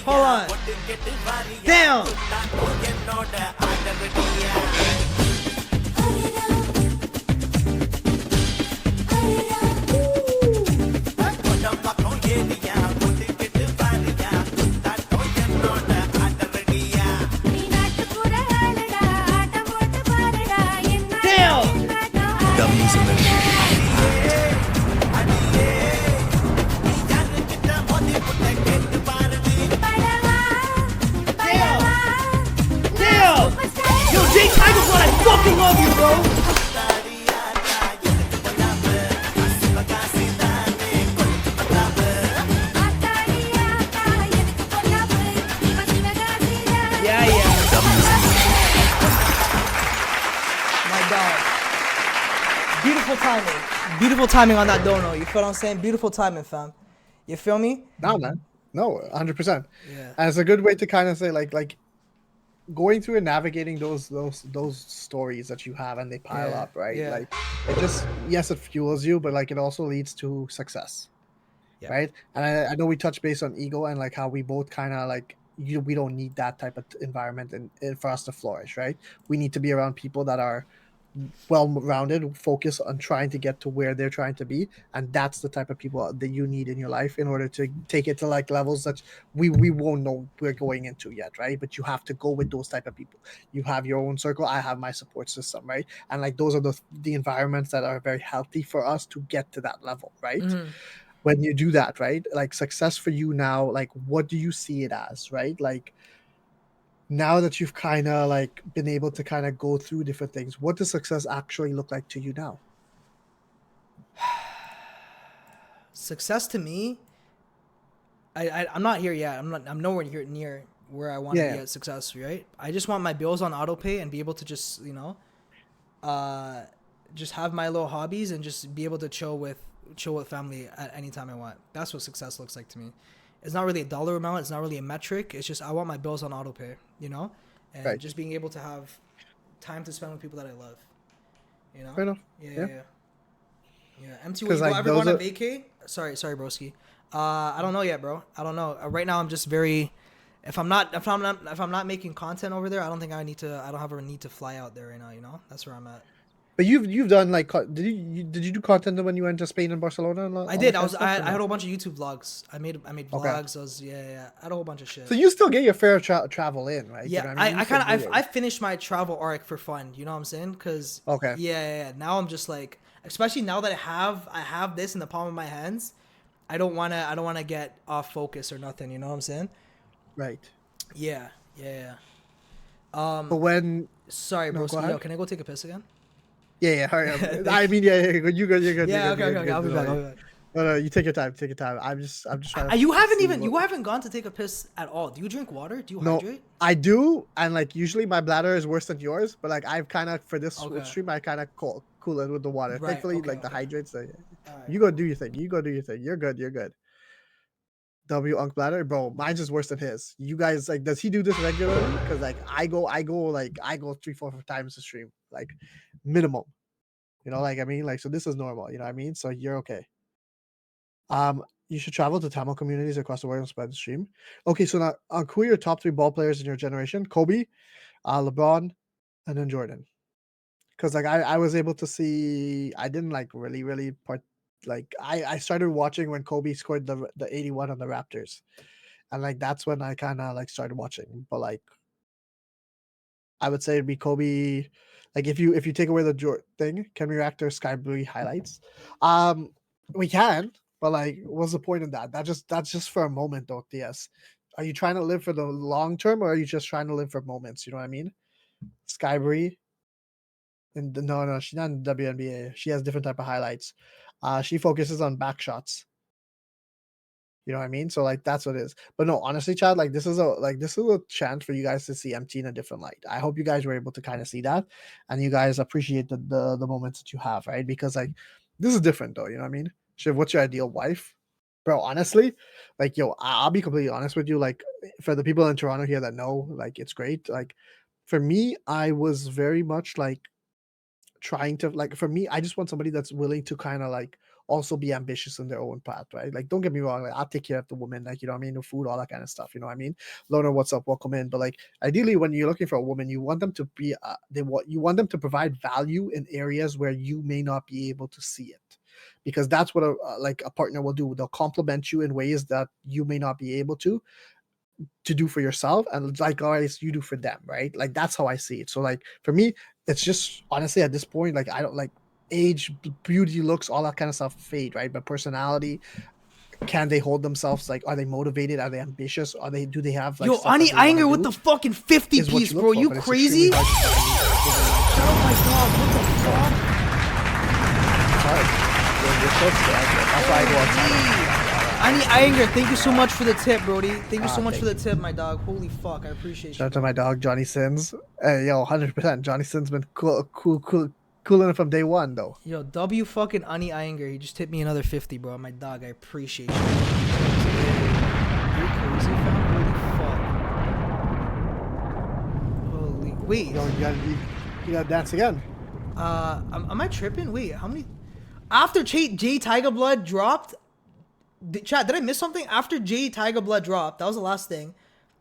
Hold on. Damn. fucking love you, bro. Yeah, yeah. My dog. Beautiful timing. Beautiful timing on that dono. You feel what I'm saying? Beautiful timing, fam. You feel me? No, man. No, 100%. Yeah. And it's a good way to kind of say like going through and navigating those stories that you have and they pile Yeah, up, right? yeah. Like it just, yes, it fuels you, but like it also leads to success. Yeah. Right. And I know we touched base on ego and like how we both kind of like we don't need that type of environment and for us to flourish, right? We need to be around people that are well-rounded, focus on trying to get to where they're trying to be, and that's the type of people that you need in your life in order to take it to like levels that we won't know we're going into yet, right? But you have to go with those type of people. You have your own circle, I have my support system, right? And like those are the environments that are very healthy for us to get to that level, right? Mm-hmm. When you do that, right, like success for you now, like what do you see it as, right? Like now that you've kind of like been able to kind of go through different things, what does success actually look like to you now? Success to me, I'm not here yet. I'm nowhere near where I want to be Yeah, at success, right? I just want my bills on auto pay and be able to just, just have my little hobbies and just be able to chill with family at any time I want. That's what success looks like to me. It's not really a dollar amount. It's not really a metric. It's just I want my bills on auto pay, and right. just being able to have time to spend with people that I love. Fair enough. Yeah. MT, will 'Cause, you like, ever go those on a are- vacay? Sorry, broski. I don't know yet, bro. I don't know. Right now, I'm just very. If I'm not making content over there, I don't think I need to. I don't have a need to fly out there right now. That's where I'm at. But you've done like did you do content when you went to Spain and Barcelona and I did. that I stuff, had or no? a whole bunch of YouTube vlogs. I made Okay. vlogs. I had a whole bunch of shit. So you still get your fair travel in, right? Yeah, You know what I mean? I You still kind of do it. I finished my travel arc for fun. You know what I'm saying? Cause Okay. yeah. Now I'm just like, especially now that I have this in the palm of my hands, I don't wanna get off focus or nothing. You know what I'm saying? Right. Yeah. But when Sorry, No, bro. go Yo, ahead. can I go take a piss again? Yeah, hurry up. I mean, yeah, you're good. You're good. You're Yeah. good. Okay. I'll be back. No, you take your time. Take your time. I'm just trying to. You haven't see even what- you haven't gone to take a piss at all. Do you drink water? Do you No, hydrate? I do, and like usually my bladder is worse than yours, but like I've kind of for this Okay. stream I kind of cool it with the water. Right, Thankfully, okay, like the okay. hydrates. All right, You go do your thing. You go do your thing. You're good. You're good. W Unk Bladder, bro, mine's just worse than his. You guys like, does he do this regularly? Because like I go 3-4 times a stream, like minimum. Like I mean, like so this is normal. You know what I mean? So you're okay. You should travel to Tamil communities across the world and spread the stream. Okay, so now who are your top 3 ball players in your generation? Kobe, LeBron, and then Jordan. Because like I was able to see, I didn't like really part. Like I started watching when Kobe scored the 81 on the Raptors, and like that's when I kind of like started watching. But like I would say it'd be Kobe. Like if you take away the thing, can we react to Sky Blue highlights? We can, but like, what's the point of that? That's just for a moment, though. Yes, are you trying to live for the long term, or are you just trying to live for moments? You know what I mean? Sky Bree, and no, she's not in the WNBA. She has different type of highlights. She focuses on back shots. You know what I mean? So like that's what it is. But no, honestly, Chad, like this is a chance for you guys to see MT in a different light. I hope you guys were able to kind of see that, and you guys appreciate the moments that you have, right? Because like this is different, though. You know what I mean? Shiv, what's your ideal wife, bro? Honestly, like yo, I'll be completely honest with you. Like for the people in Toronto here that know, like it's great. Like for me, I was very much like trying to like for me, I just want somebody that's willing to kind of like also be ambitious in their own path, right? Like don't get me wrong, like I'll take care of the woman, like you know what I mean, the food, all that kind of stuff, you know what I mean? Lona, what's up? Welcome in. But like ideally when you're looking for a woman, you want them to be you want them to provide value in areas where you may not be able to see it. Because that's what like a partner will do. They'll complement you in ways that you may not be able to do for yourself, and likewise you do for them, right? Like that's how I see it. So like for me, it's just honestly at this point, like I don't like age, beauty, looks, all that kind of stuff fade, right? But personality, can they hold themselves? Like, are they motivated? Are they ambitious? Do they have like Yo, stuff that Ani they wanna Inger do? with the fucking 50 Is what piece, look bro. for, You but it's crazy? extremely hard to find. Shout my god, what the fuck? Sorry. You're supposed to. That's why I go outside. Iyengar, thank you so much for the tip, Brody. Thank you so much for the tip, my dog. Holy fuck, I appreciate you. Shout out to my dog, Johnny Sins. Hey, yo, 100%. Johnny Sins been cooling from day one, though. Yo, W fucking Iyengar, he just tipped me another 50, bro. My dog, I appreciate you. You're crazy, fam. Holy fuck. Holy, wait. Yo, you gotta dance again. Am I tripping? Wait, how many? After J Tiger Blood dropped, chat, did I miss something? After J Tiger Blood dropped, that was the last thing.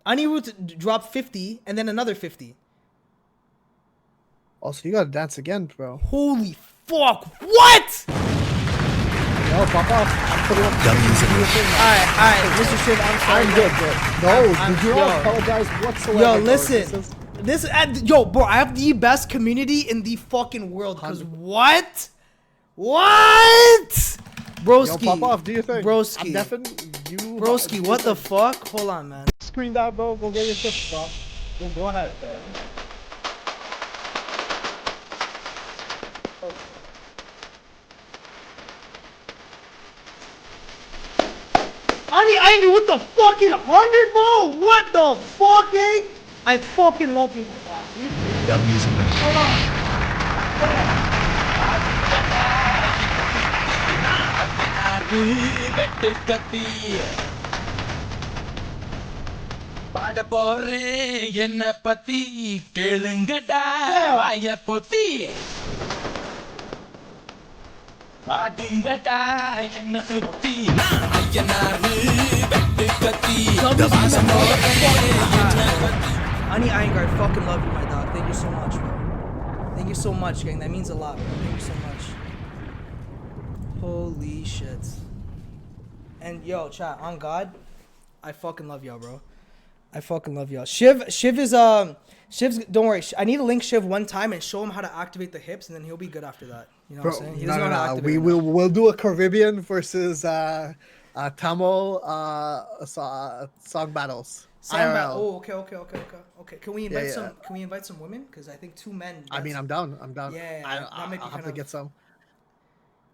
Anirudh dropped 50 and then another 50. Also, you gotta dance again, bro. Holy fuck! What? Yo, pop off. I'm putting up. Alright, Mr. Shiv, I'm sorry. I'm good, bro. No, did you not apologize whatsoever? Yo, listen. Yo, bro, I have the best community in the fucking world. Cause what? What? Broski. Yo, pop off, do your thing. Broski. I'm deafened. Broski, what the fuck? Hold on, man. Screen that, bro. Go get your shit, bro. Go ahead. Iyengar with the fucking 100, bro. What the fuck, eh? I fucking love you. Hold on. பாட போறேன் என்ன பத்தி கேளுங்கடா வாய பொத்தி பாடுங்கடா என்ன சுத்தி ஐயனாரு வெட்டு கத்தி Iyengar, I fucking love you, my dog. Thank you so much, bro. Thank you so much, gang. That means a lot, bro. Thank you so much. Holy shit. And yo, chat, on God, I fucking love y'all, bro. I fucking love y'all. Shiv is Shiv's, don't worry. I need to link Shiv one time and show him how to activate the hips, and then he'll be good after that. You know what I'm saying? He doesn't know how to activate them. We'll do a Caribbean versus Tamil song battles. IRL. Oh, okay. Can we invite some? Can we invite some women? Because I think 2 men. I mean, I'm down. Yeah, I'll have to get some.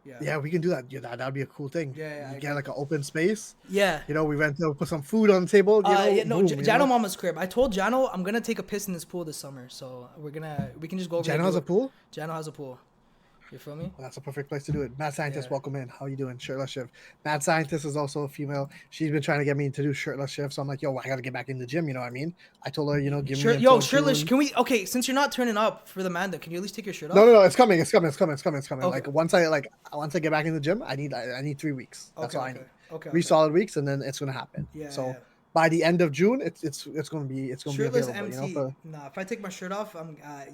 Yeah. Yeah, we can do that. Yeah, that'd be a cool thing. Yeah, you get like an open space. Yeah. You know, we went to put some food on the table. Jano Mama's crib. I told Jano I'm gonna take a piss in this pool this summer, so we can just go over. Jano has a pool. Jano has a pool. You feel me? Well, that's a perfect place to do it. Mad Scientist, welcome in. How you doing? Shirtless Shiv. Mad Scientist is also a female. She's been trying to get me to do shirtless Shiv, so I'm like, yo, I gotta get back in the gym. You know what I mean? I told her, give me. Yo, shirtless. Can we? Okay, since you're not turning up for the Manda, can you at least take your shirt off? No, it's coming. It's coming. Okay. Like once I get back in the gym, I need 3 weeks. That's all I need. Okay. 3 solid weeks, and then it's gonna happen. Yeah. So by the end of June, it's gonna be shirtless available. MT. Nah, if I take my shirt off,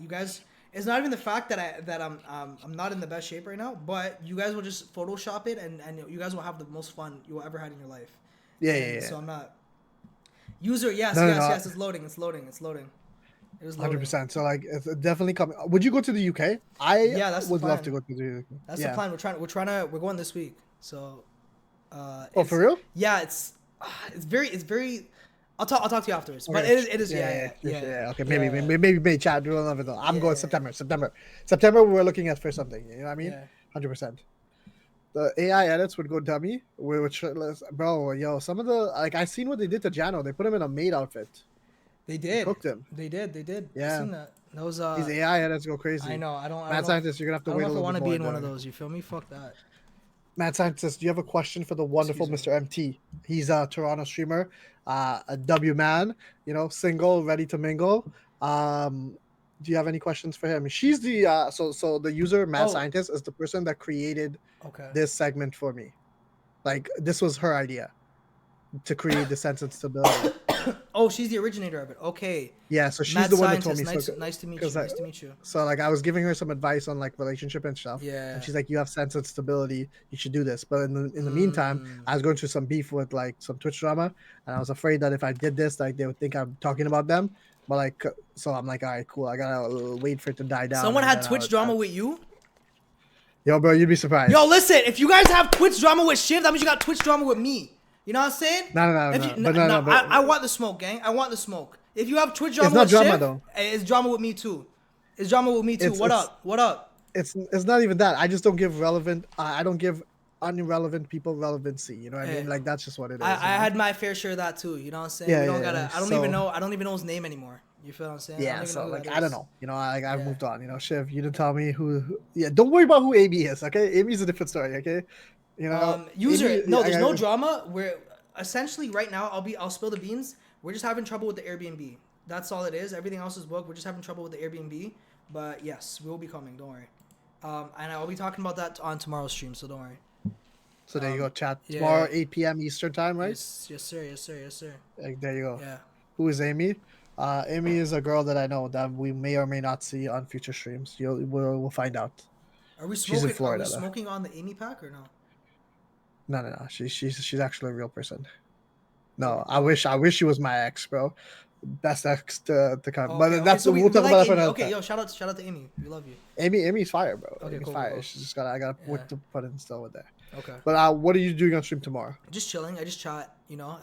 you guys. It's not even the fact that I'm not in the best shape right now, but you guys will just Photoshop it and you guys will have the most fun you will ever had in your life. Yeah. So I'm not. User, yes, it's loading. It is loading. 100%. So like, it's definitely coming. Would you go to the UK? That's would the love plan. to go to the UK. That's the plan. We're going this week. So. For real? Yeah, it's very. I'll talk to you afterwards. Okay. But it is. Okay, maybe chat. Do another though. I'm going September. September. We're looking at for something. You know what I mean? 100%. The AI edits would go dummy. We would shirtless, bro. Yo, some of the I seen what they did to Jano. They put him in a maid outfit. They did. They cooked him. They did. Yeah. I seen that. That was these AI edits go crazy. I know. I don't. Mad Scientist, you're gonna have to wait a little bit more. I want to be in one of those. You feel me? Fuck that. Mad Scientist, do you have a question for the wonderful Mr. MT? He's a Toronto streamer, a W man, single, ready to mingle. Do you have any questions for him? She's the so the user Mad Scientist is the person that created this segment for me. Like this was her idea to create the sense of stability. Oh, she's the originator of it. Okay. Yeah, so she's Mad the one that Scientist. told me. Nice to meet you. Nice to meet you. So like I was giving her some advice on like relationship and stuff. Yeah. And she's like, you have sense of stability. You should do this. But in the meantime, I was going through some beef with like some Twitch drama, and I was afraid that if I did this, like they would think I'm talking about them. But like, so I'm like, all right, cool. I gotta wait for it to die down. Someone had Twitch drama with you? Yo, bro, you'd be surprised. Yo, listen, if you guys have Twitch drama with Shiv, that means you got Twitch drama with me. You know what I'm saying? No. I want the smoke, gang. I want the smoke. If you have Twitch drama with Shiv, drama, though. It's drama with me too. It's drama with me too. What up? What up? It's not even that. I just don't give relevant. I don't give irrelevant people relevancy. You know what I mean? Like that's just what it is. I you know? had my fair share of that too. You know what I'm saying? Yeah, We don't yeah, gotta. yeah. I don't even know. I don't even know his name anymore. You feel what I'm saying? Yeah, so like I don't know. You know, I've Yeah. moved on. You know, Shiv, you didn't tell me who. Yeah, don't worry about who Amy is. Okay, Amy's a different story. Okay, you know. User, Amy, no, there's no drama. We're essentially right now. I'll spill the beans. We're just having trouble with the Airbnb. That's all it is. Everything else is booked. We're just having trouble with the Airbnb. But yes, we will be coming. Don't worry. And I'll be talking about that on tomorrow's stream. So don't worry. So there you go, chat. yeah. Tomorrow, 8 p.m. Eastern time, right? Yes, sir. Yes, sir. Yes, sir. Like, there you go. Yeah. Who is Amy? Amy is a girl that I know that we may or may not see on future streams. We'll find out. Are we She's in smoking? Florida, Are we though. smoking on the Amy pack or no? No. She's actually a real person. No, I wish she was my ex, bro. Best ex to come. Oh, But okay, that's so we'll talk like about that Amy. for another Okay, time. yo, shout out to Amy. We love you. Amy's fire, bro. Okay, Amy's cool, fire. cool. She's just I got Yeah. work to put in still with there. Okay. But what are you doing on stream tomorrow? Just chilling. I just chat. You know.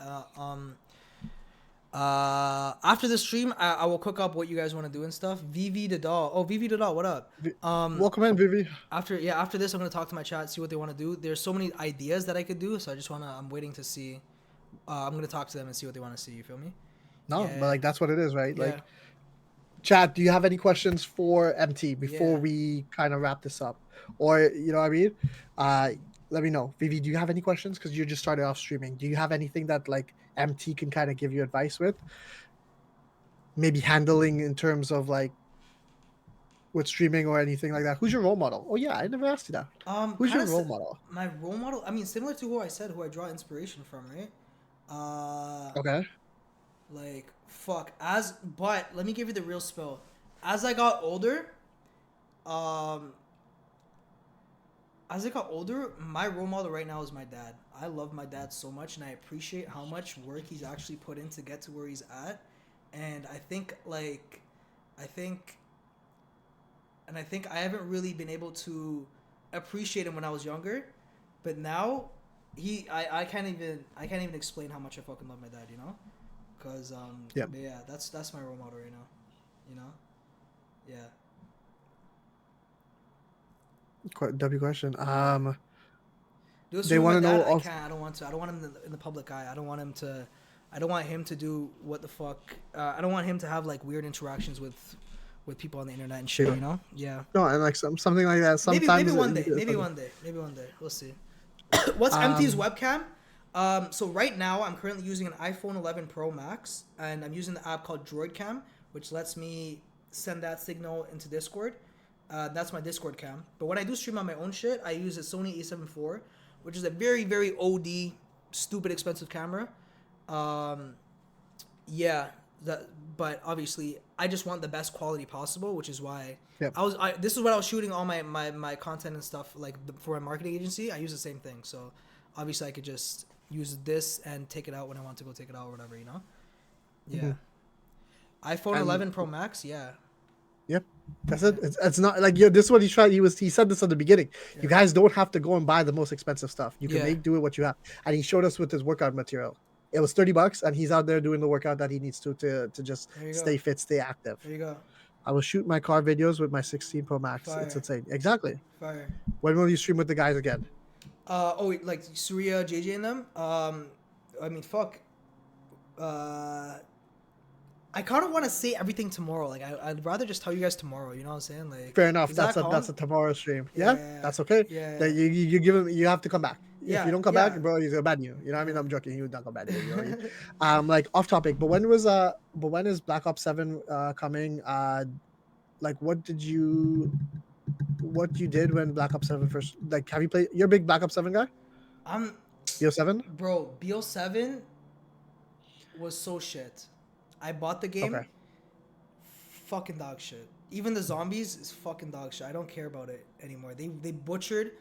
After the stream, I will cook up what you guys want to do and stuff. VV the doll. Oh, VV the doll. What up? Welcome in, Vivi. After this, I'm gonna talk to my chat, see what they want to do. There's so many ideas that I could do, so I'm waiting to see. I'm gonna talk to them and see what they want to see. You feel me? No, Yeah. but like that's what it is, right? Yeah. Like, chat. Do you have any questions for MT before Yeah. we kind of wrap this up, or you know what I mean? Let me know, Vivi. Do you have any questions? Because you just started off streaming. Do you have anything that like MT can kind of give you advice with? Maybe handling in terms of like with streaming or anything like that. Who's your role model? Oh yeah, I never asked you that. Who's your kinda role model? My role model. I mean, similar to who I said, who I draw inspiration from, right? Okay. Like but let me give you the real spill. As I got older, my role model right now is my dad. I love my dad so much, and I appreciate how much work he's actually put in to get to where he's at. And I think I haven't really been able to appreciate him when I was younger, but now I can't even explain how much I fucking love my dad, you know? Cause Yep. but yeah, that's my role model right now, you know? Yeah. W question. Do They want to know. I can't. I don't want to. I don't want him in the public eye. I don't want him to do what the fuck. I don't want him to have like weird interactions with people on the internet and shit. Yeah. You know? Yeah. No, and like something like that. Sometimes Maybe one day. Maybe one day. We'll see. What's MT's webcam? So right now I'm currently using an iPhone 11 Pro Max, and I'm using the app called DroidCam, which lets me send that signal into Discord. That's my Discord cam. But when I do stream on my own shit, I use a Sony A7 IV, which is a very, very OD, stupid expensive camera. But obviously, I just want the best quality possible, which is why Yep. this is what I was shooting all my content and stuff for my marketing agency. I use the same thing, so obviously I could just use this and take it out when I want to go take it out or whatever, you know. Yeah. Mm-hmm. iPhone 11 Pro Max, yeah. Yep. That's it. It's not like this is what he tried. He said this at the beginning. Yeah. You guys don't have to go and buy the most expensive stuff. You can Yeah. do it what you have. And he showed us with his workout material. It was $30, and he's out there doing the workout that he needs to just There you go. stay fit, stay active. There you go. I will shoot my car videos with my 16 Pro Max. Fire. It's insane. Exactly. Fire. When will you stream with the guys again? Like Surya, JJ, and them. I mean, fuck. I kind of want to say everything tomorrow. Like, I'd rather just tell you guys tomorrow. You know what I'm saying? Like, Fair enough. is That's that a tomorrow stream. Yeah, Yeah. that's okay. Yeah. That you give him. You have to come back. Yeah, If you don't come yeah. back, bro, he's gonna ban you. You know what I mean? I'm joking. He would not come back. You know what I mean? Like off topic. But when is Black Ops 7 coming? Like what you did when Black Ops 7 first? Like, have you played? You're a big Black Ops 7 guy. I'm, BO7. bro. BO7 was so shit. I bought the game. Okay. Fucking dog shit. Even the zombies is fucking dog shit. I don't care about it anymore. They butchered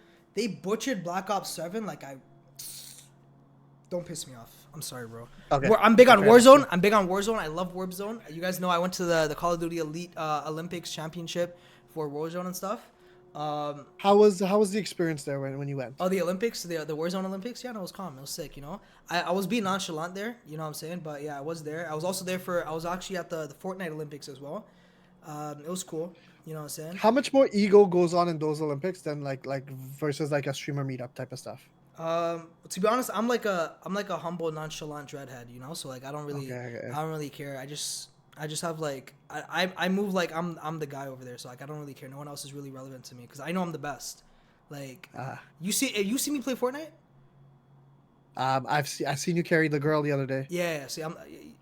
Black Ops 7. Like, don't piss me off. I'm sorry, bro. Okay. I'm big on Okay. Warzone. I love Warzone. You guys know I went to the Call of Duty Elite Olympics Championship for Warzone and stuff. How was the experience there when you went? Oh, the Olympics, the Warzone Olympics. Yeah, no, it was calm. It was sick. You know, I was being nonchalant there. You know what I'm saying? But yeah, I was there. I was also there I was actually at the Fortnite Olympics as well. It was cool. You know what I'm saying? How much more ego goes on in those Olympics than like versus like a streamer meetup type of stuff? To be honest, I'm like a humble, nonchalant dreadhead, you know. So like, Okay. I don't really care. I just have like, I move like I'm the guy over there. So like, I don't really care. No one else is really relevant to me because I know I'm the best. Like, you see me play Fortnite? I've seen you carry the girl the other day. Yeah. See,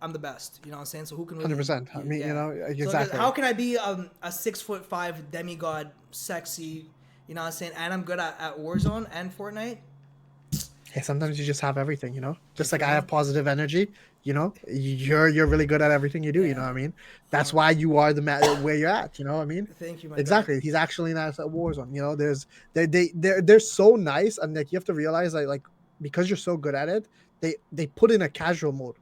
I'm the best. You know what I'm saying? So who can really? 100%. I mean, Yeah. you know, So like, exactly. how can I be a 6'5" demigod, sexy? You know what I'm saying? And I'm good at Warzone and Fortnite. Hey, sometimes you just have everything, you know. Just You like feel I me? have positive energy, you know. You're really good at everything you do. You know Yeah. what I mean? That's why you are the man where you're at. You know what I mean? Thank you, my dog. Exactly. He's actually nice at Warzone. You know, they're so nice, and like you have to realize like because you're so good at it, they put in a casual mode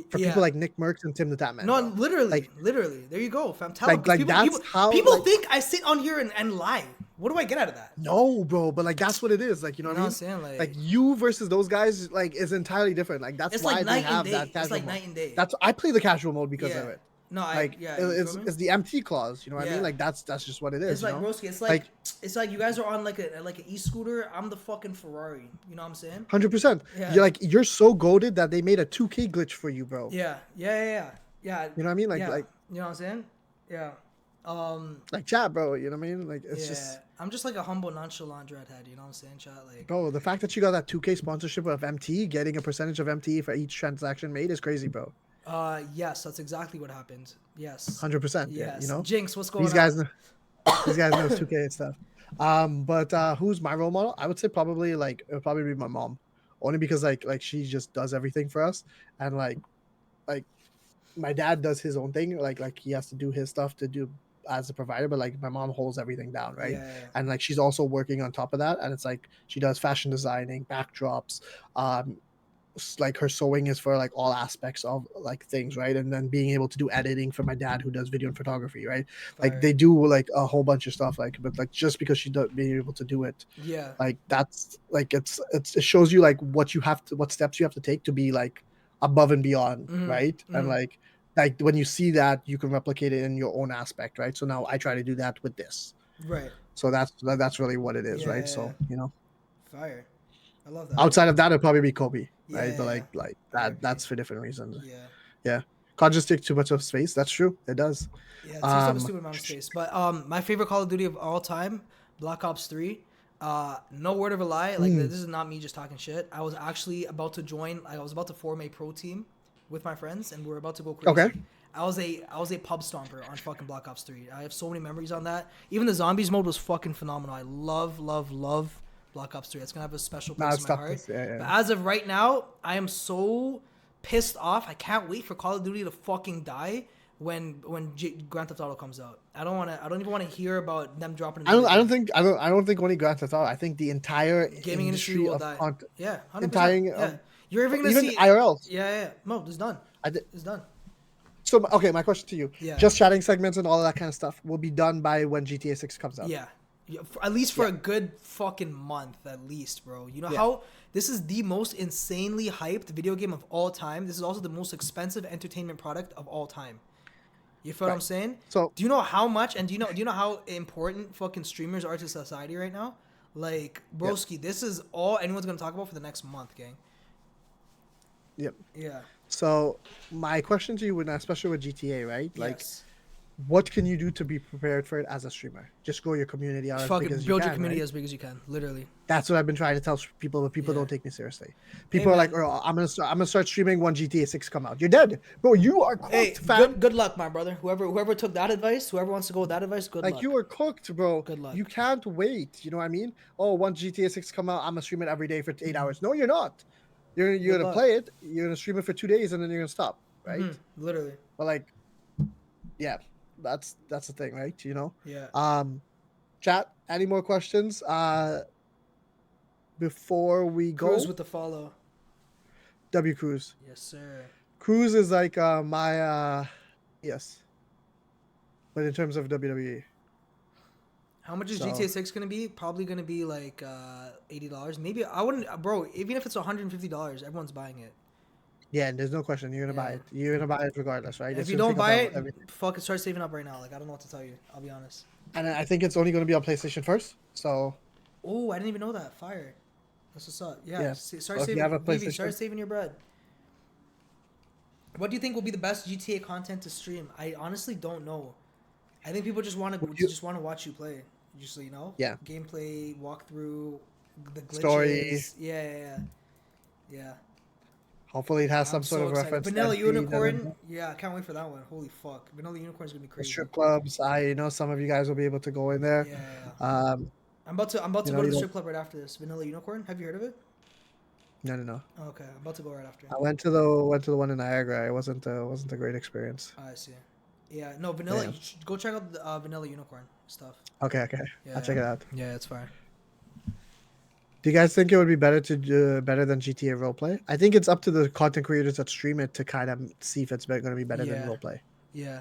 for people Yeah. like Nick Merckx and Tim the Tatman, No, bro. literally, Like literally. There you go, fam. Tell them because like that's how people like think I sit on here and lie. What do I get out of that? no, bro, but like that's what it is. Like you know You what know I what I'm mean? saying? Like Like, you versus those guys like is entirely different. Like that's it's why like they night and have day. that It's casual like mode. night and day. That's I play the casual mode because of Yeah. it. No, Like yeah. You feel me? it's the MT clause. You know what I mean? Yeah. Like that's just what it is. It's You like know, broski. like It's like you guys are on like an e-scooter. I'm the fucking Ferrari. You know what I'm saying? 100%. Yeah. You're so goaded that they made a 2K glitch for you, bro. Yeah. You know what I mean? Yeah. You know what I'm saying? Yeah. Like chat, bro. You know what I mean? Like it's Yeah. just I'm just like a humble, nonchalant dreadhead. You know what I'm saying, chat? Like, bro. The fact that you got that 2K sponsorship of MT, getting a percentage of MT for each transaction made is crazy, bro. yes, that's exactly what happened. Yes. 100%. Yeah, you Yes. know Jinx, what's these going guys. on? These guys know 2K and stuff. But who's my role model? I would say probably like it would probably be my mom, only because like she just does everything for us, and like my dad does his own thing, like he has to do his stuff to do as a provider, but like my mom holds everything down, right? Yeah. And like she's also working on top of that, and it's like she does fashion designing, backdrops, like her sewing is for like all aspects of like things, right? And then being able to do editing for my dad who does video and photography, right? Like Fire. they do like a whole bunch of stuff, like but like just because she does being able to do it, Yeah. like that's like it shows you like what steps you have to take to be like above and beyond, right? And like when you see that you can replicate it in your own aspect, right? So now I try to do that with this. Right. So that's really what it is, right? Yeah. So you know, Fire. I love that. outside of that it'll probably be Kobe, right? But Yeah. like RIP. that's for different reasons. Yeah. Yeah. Can't just take too much of space. That's true. It does. Yeah, it takes up a Um stupid amount of space. But my favorite Call of Duty of all time, Black Ops 3. No word of a lie. Like this is not me just talking shit. I was actually about to join. I was about to form a pro team with my friends, and we were about to go crazy. Okay. I was a pub stomper on fucking Black Ops 3. I have so many memories on that. Even the zombies mode was fucking phenomenal. I love Black Ops 3. It's gonna have a special place in my tough. heart. Yeah. But as of right now, I am so pissed off. I can't wait for Call of Duty to fucking die when Grand Theft Auto comes out. I don't even want to hear about them dropping. I don't think only Grand Theft Auto. I think the entire gaming industry will die. Yeah, 100%. Entire Yeah, you're ever gonna even see IRL. Yeah. No, it's done. I did. It's done. So okay, my question to you: Yeah. just chatting segments and all of that kind of stuff will be done by when GTA 6 comes out. Yeah. At least for a good fucking month, at least, bro. You know how this is the most insanely hyped video game of all time. This is also the most expensive entertainment product of all time. You feel what I'm saying? So do you know how much and do you know how important fucking streamers are to society right now? Like, broski, this is all anyone's gonna talk about for the next month, gang. Yep. Yeah. So my question to you, especially with GTA, right? Like, Yes. what can you do to be prepared for it as a streamer? Just grow your community out as Fucking big as you build can, your community right? as big as you can, literally. That's what I've been trying to tell people, but people Yeah. don't take me seriously. People are like, man. "Oh, I'm gonna start streaming when GTA 6 come out." You're dead, bro. You are cooked, Hey, fam. good luck, my brother. Whoever took that advice, whoever wants to go with that advice, good Like luck. you are cooked, bro. Good luck. You can't wait. You know what I mean? Oh, once GTA 6 come out, I'm gonna stream it every day for 8 hours. No, you're not. You're gonna luck. play it. You're gonna stream it for 2 days, and then you're gonna stop, right? Literally. But like, yeah, that's the thing, right? You know. Yeah. Chat. Any more questions? Before we go, Cruise with the follow. W Cruz. Yes, sir. Cruz is like my yes, but in terms of WWE. How much is So- GTA 6 gonna be? Probably gonna be like $80. Maybe I wouldn't, bro. Even if it's $150, everyone's buying it. Yeah, and there's no question. You're gonna buy Yeah. it. You're gonna buy it regardless, right? If It's you gonna don't take buy up it, everything. fucking start saving up right now. Like I don't know what to tell you. I'll be honest. And I think it's only gonna be on PlayStation first. So Oh, I didn't even know that. Fire. That's what's up. Yeah. Yeah. Start Well, if you saving. have a Vivi, start PlayStation- saving your bread. What do you think will be the best GTA content to stream? I honestly don't know. I think people just want to watch you play. Just so you know. Yeah. Gameplay, walkthrough, the glitches. Story. Yeah. hopefully it has some I'm sort so of excited. reference. to Vanilla MP, Unicorn. Yeah, I can't wait for that one. Holy fuck. Vanilla Unicorn is gonna be The crazy. strip clubs. I know some of you guys will be able to go in there. Yeah. Um, I'm about to You go know, to you the don't- strip club right after this. Vanilla Unicorn. Have you heard of it? no. Oh, okay, I'm about to go right after. I went to the one in Niagara. It wasn't a great experience. Oh, I see. Yeah, no, Vanilla. Yeah. You should go check out the Vanilla Unicorn stuff. Okay. Yeah, I'll check it out. Yeah, it's fine. Do you guys think it would be better than GTA roleplay? I think it's up to the content creators that stream it to kind of see if it's going to be better than Yeah. roleplay. Yeah.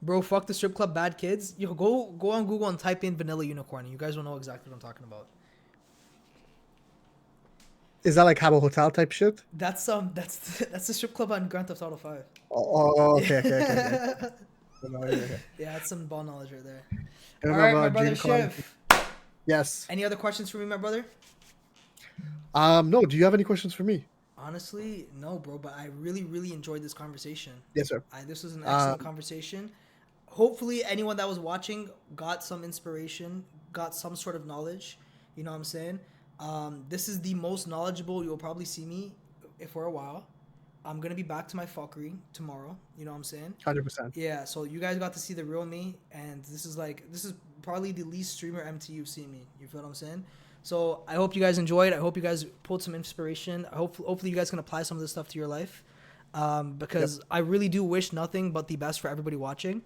Bro, fuck the strip club bad kids. Yo, go on Google and type in Vanilla Unicorn. And you guys will know exactly what I'm talking about. Is that like Habbo Hotel type shit? That's the strip club on Grand Theft Auto 5. Oh, okay. Yeah, that's some ball knowledge right there. I All right, my remember brother DreamCon. Shiv. Yes. Any other questions for me, my brother? No. Do you have any questions for me? Honestly, no, bro. But I really, really enjoyed this conversation. Yes, sir. This was an excellent conversation. Hopefully, anyone that was watching got some inspiration, got some sort of knowledge. You know what I'm saying? This is the most knowledgeable you'll probably see me for a while. I'm gonna be back to my fuckery tomorrow. You know what I'm saying? 100%. Yeah. So you guys got to see the real me, and this is probably the least streamer MT you've seen me. You feel what I'm saying? So I hope you guys enjoyed. I hope you guys pulled some inspiration. Hopefully you guys can apply some of this stuff to your life, because I really do wish nothing but the best for everybody watching.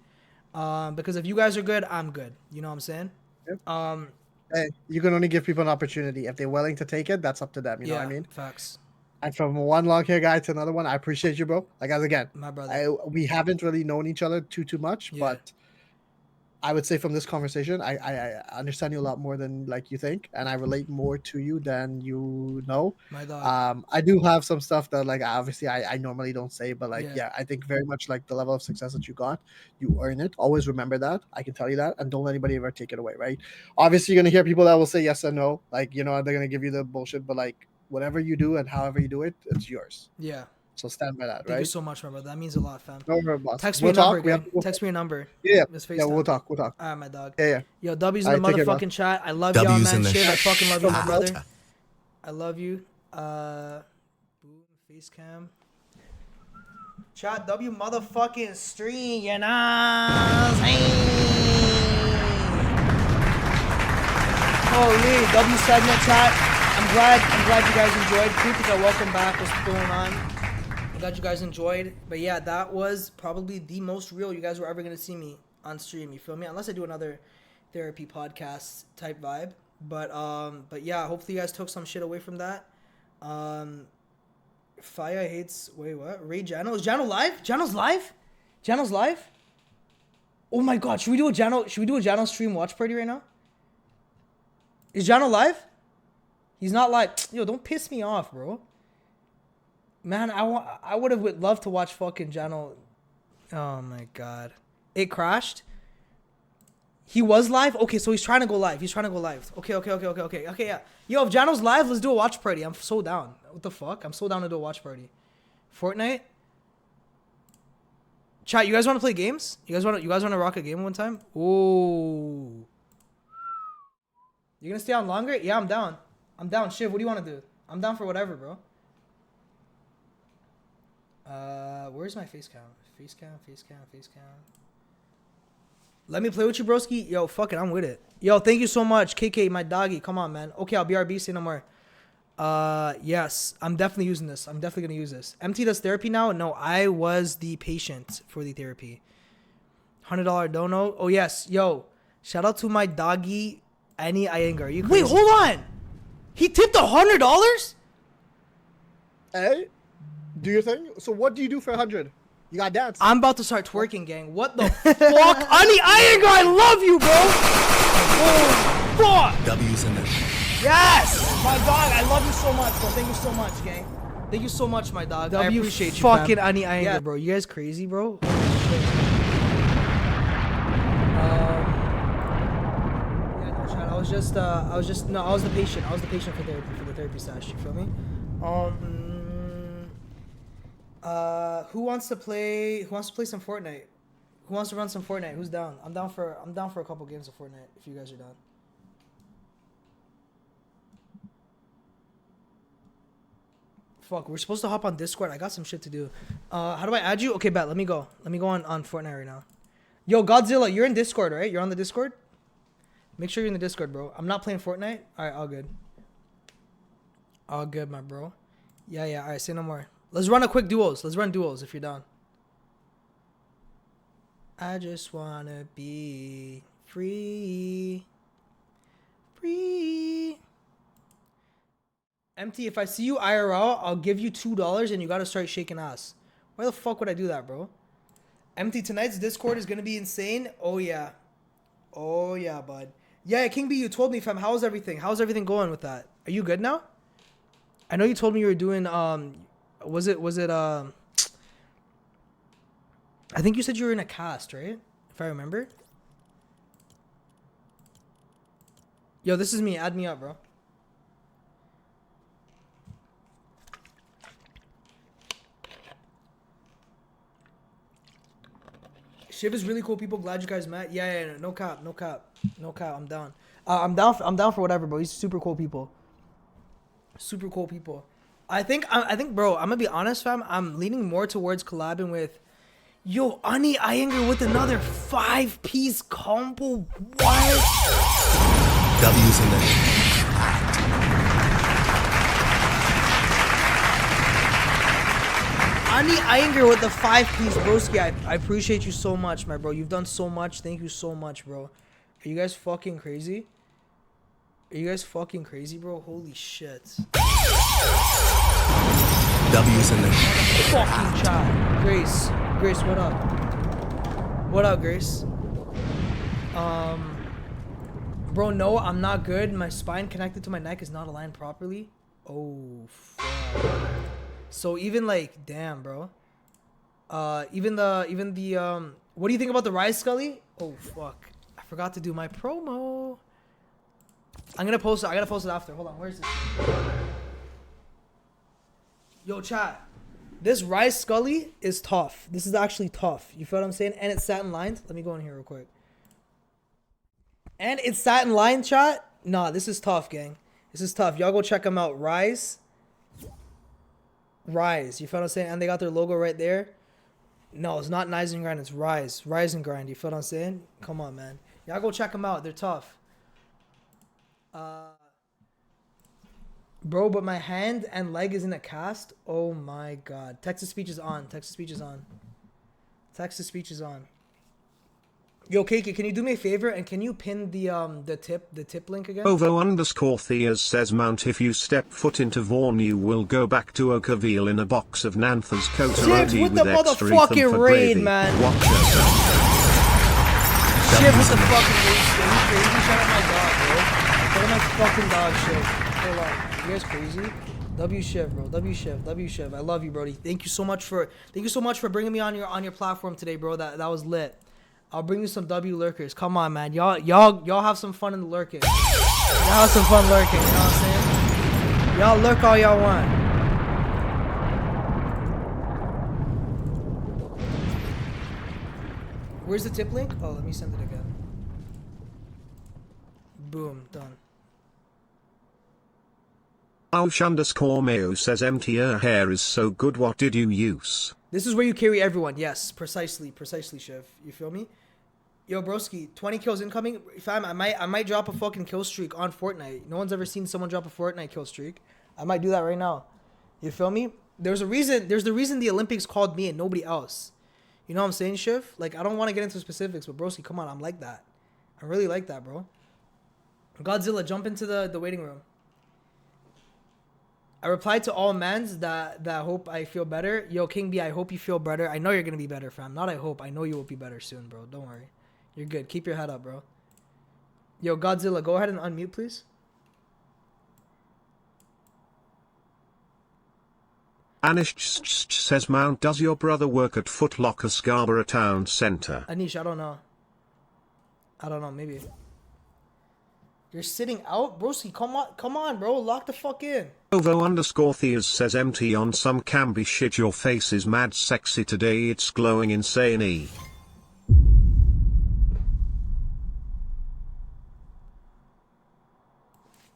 Because if you guys are good, I'm good. You know what I'm saying? Yep. Hey, you can only give people an opportunity. If they're willing to take it, that's up to them. You know what I mean? Facts. And from one long hair guy to another one, I appreciate you, bro. Like, as again, My brother. we haven't really known each other too much, Yeah. but I would say from this conversation, I understand you a lot more than like you think, and I relate more to you than you know. My dog. I do have some stuff that like obviously I normally don't say, but like Yeah. I think very much like the level of success that you got, you earn it. Always remember that. I can tell you that, and don't let anybody ever take it away. Right? Obviously, you're gonna hear people that will say yes and no, like they're gonna give you the bullshit, but like whatever you do and however you do it, it's yours. Yeah. So stand by that, Thank you right? so much, my brother. That means a lot, fam. No worries, boss. Text me We'll your number, talk. We have gang. Text me your number. Yeah, Let's yeah, we'll talk. We'll talk. All right, my dog. Yeah. Yo, W's in the Alright, take care, motherfucking chat. I love y'all, W's man. in the Shit, I fucking love you, my chat. brother. I love you. Boom, face cam. Chat W motherfucking stream, you know what I'm saying? Holy W segment chat. I'm glad you guys enjoyed. Kritika, welcome back. What's going on? I'm glad you guys enjoyed. But yeah, that was probably the most real you guys were ever gonna see me on stream. You feel me? Unless I do another therapy podcast type vibe. But yeah, hopefully you guys took some shit away from that. Faya hates what? Ray Jano? Is Jano live? Jano's live? Jano's live? Oh my god, should we do a Jano stream watch party right now? Is Jano live? He's not live. Yo, don't piss me off, bro. Man, I would have loved to watch fucking Jano. Oh my god. It crashed? He was live? Okay, so he's trying to go live. Okay, yeah. Yo, if Jano's live, let's do a watch party. I'm so down. What the fuck? I'm so down to do a watch party. Fortnite? Chat, you guys want to play games? You guys want to rock a game one time? Ooh. You gonna stay on longer? Yeah, I'm down. Shiv, what do you want to do? I'm down for whatever, bro. Where's my face cam? Face cam. Let me play with you, broski. Yo, fuck it, I'm with it. Yo, thank you so much, KK, my doggy. Come on, man. Okay, I'll BRB. Say no more. Yes, I'm definitely using this. I'm definitely gonna use this. MT does therapy now? No, I was the patient for the therapy. $100 dono. Oh yes, yo, shout out to my doggy, Annie Iyengar. You wait, hold on. He tipped $100. Hey, do your thing. So what do you do for 100? You got dance. I'm about to start twerking, gang. What the fuck? Annie Iyengar, I love you, bro. Oh, fuck. W's in the Yes, my dog. I love you so much, bro. Thank you so much, gang. Thank you so much, my dog. I W appreciate you, fucking fam. Ani Iyengar, Yeah, bro. You guys crazy, bro? Yeah, no, Chad. I was the patient. I was the patient for the therapy sesh. You feel me? Who wants to play? Who wants to play some Fortnite? Who wants to run some Fortnite? Who's down? I'm down for a couple games of Fortnite if you guys are down. Fuck, we're supposed to hop on Discord. I got some shit to do. How do I add you? Okay, bet. Let me go on Fortnite right now. Yo, Godzilla, you're in Discord, right? You're on the Discord? Make sure you're in the Discord, bro. I'm not playing Fortnite. Alright, all good. All good, my bro. Yeah. Alright, say no more. Let's run a quick duos. Let's run duos if you're down. I just wanna be free. Free. MT, if I see you IRL, I'll give you $2 and you gotta start shaking ass. Why the fuck would I do that, bro? MT, tonight's Discord is gonna be insane. Oh yeah. Oh yeah, bud. Yeah, King B, you told me, fam. How's everything? How's everything going with that? Are you good now? I know you told me you were doing was it I think you said you were in a cast, right? If I remember. Yo, this is me. Add me up, bro. Shiv is really cool people. Glad you guys met. Yeah. No cap. I'm down. I'm down for whatever, bro. He's super cool people. Super cool people. I think, bro. I'm gonna be honest, fam. I'm leaning more towards collabing with, yo, Ani Iyengar with another 5-piece combo. What? W's in the Ani Iyengar with the 5-piece, broski. I appreciate you so much, my bro. You've done so much. Thank you so much, bro. Are you guys fucking crazy? Are you guys fucking crazy, bro? Holy shit. W's in the Fucking chat. Grace, what up? What up, Grace? Bro, no, I'm not good. My spine connected to my neck is not aligned properly. Oh, fuck. So even like, damn, bro. Even the what do you think about the Rise Scully? Oh fuck, I forgot to do my promo. I gotta post it after. Hold on, where's this? Yo, chat. This Rise Scully is tough. This is actually tough. You feel what I'm saying? And it's satin lined. Let me go in here real quick. And it's satin lined, chat. Nah, this is tough, gang. This is tough. Y'all go check them out. Rise. You feel what I'm saying? And they got their logo right there. No, it's not Rise and Grind. It's Rise and Grind. You feel what I'm saying? Come on, man. Y'all go check them out. They're tough. Bro, but my hand and leg is in a cast. Oh my god. Text-to-speech is on. Yo, Keiki, can you do me a favor and can you pin the tip link again? Ovo_Theas says Mount, if you step foot into Vaughan you will go back to Oakville in a box of Nantha's Kota roti with with the extra motherfucking Ethan for raid, gravy. man. Watch yourself. Shit with the fucking raid. Are you crazy? Shout out my dog, bro. Shout out my fucking dog, shit. Hold on. You guys crazy? W Shiv, bro. W Shiv. I love you, Brody. Thank you so much for bringing me on your platform today, bro. That was lit. I'll bring you some W lurkers. Come on, man. Y'all have some fun in the lurking. Y'all have some fun lurking. You know what I'm saying? Y'all lurk all y'all want. Where's the tip link? Oh, let me send it again. Boom. Done. Aush_Mayo says MT, your hair is so good, what did you use? This is where you carry everyone. Yes, precisely, Shiv. You feel me? Yo, broski, 20 kills incoming. Fam, I might drop a fucking kill streak on Fortnite. No one's ever seen someone drop a Fortnite kill streak. I might do that right now. You feel me? There's the reason the Olympics called me and nobody else. You know what I'm saying, Shiv? Like, I don't want to get into specifics, but broski, come on, I'm like that. I really like that, bro. Godzilla, jump into the waiting room. I replied to all mans that hope I feel better. Yo, King B, I hope you feel better. I know you're going to be better, fam. Not I hope. I know you will be better soon, bro. Don't worry. You're good. Keep your head up, bro. Yo, Godzilla, go ahead and unmute, please. Anish says Mount, does your brother work at Foot Locker Scarborough Town Centre? Anish, I don't know. Maybe. You're sitting out? Broski, come on, bro. Lock the fuck in. Ovo_Theas says MT on some camby shit, your face is mad sexy today, it's glowing insane.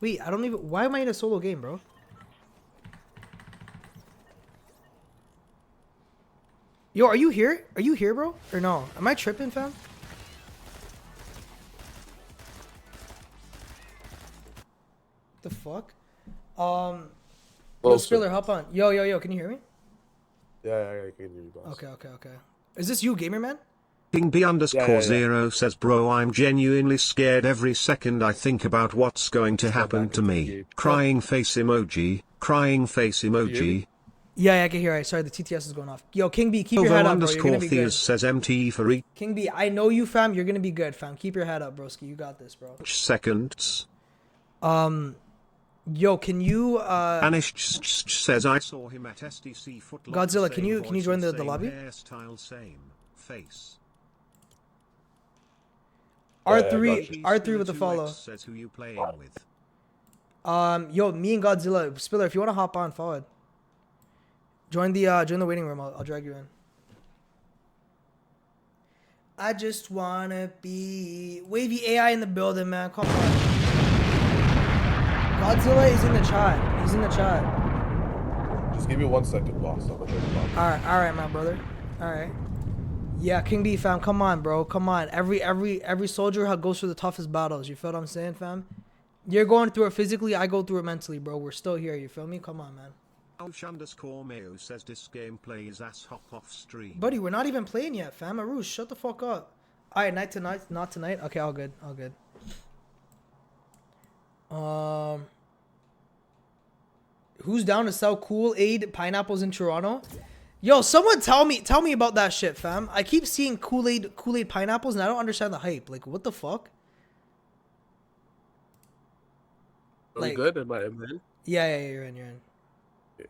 Wait, I don't even... Why am I in a solo game, bro? Yo, are you here? Are you here, bro? Or no? Am I tripping, fam? The fuck? Yo, Spiller, hop on. Yo, can you hear me? Yeah, I can hear you, boss. Okay. Is this you, gamer man? King B_0 says, bro, I'm genuinely scared every second I think about what's going to happen to me. Crying face emoji. Yeah, I can hear it. Sorry, the TTS is going off. Yo, King B, keep your head up, bro. You're gonna be good. Says MT for each King B, I know you, fam. You're gonna be good, fam. Keep your head up, broski. You got this, bro. seconds. Yo, can you Anish says I saw him at SDC Foot Locker. Godzilla, can you join the lobby? Hairstyle, same face. R3 with the follow. Says who you playing with. Yo, me and Godzilla, Spiller, if you wanna hop on forward. Join the waiting room. I'll drag you in. I just wanna be wavy AI in the building, man. Come on. Godzilla is in the chat. He's in the chat. Just give me 1 second, boss. All right, my brother. All right. Yeah, King B, fam. Come on, bro. Come on. Every soldier goes through the toughest battles. You feel what I'm saying, fam? You're going through it physically. I go through it mentally, bro. We're still here. You feel me? Come on, man. _Mayo says this game plays ass hop off stream. Buddy, we're not even playing yet, fam. Arush, shut the fuck up. All right, not tonight. Okay, all good. Who's down to sell Kool-Aid pineapples in Toronto? Yo, someone tell me about that shit, fam. I keep seeing Kool-Aid pineapples and I don't understand the hype. Like, what the fuck? Are we good? Am I in? Yeah, you're in. Okay.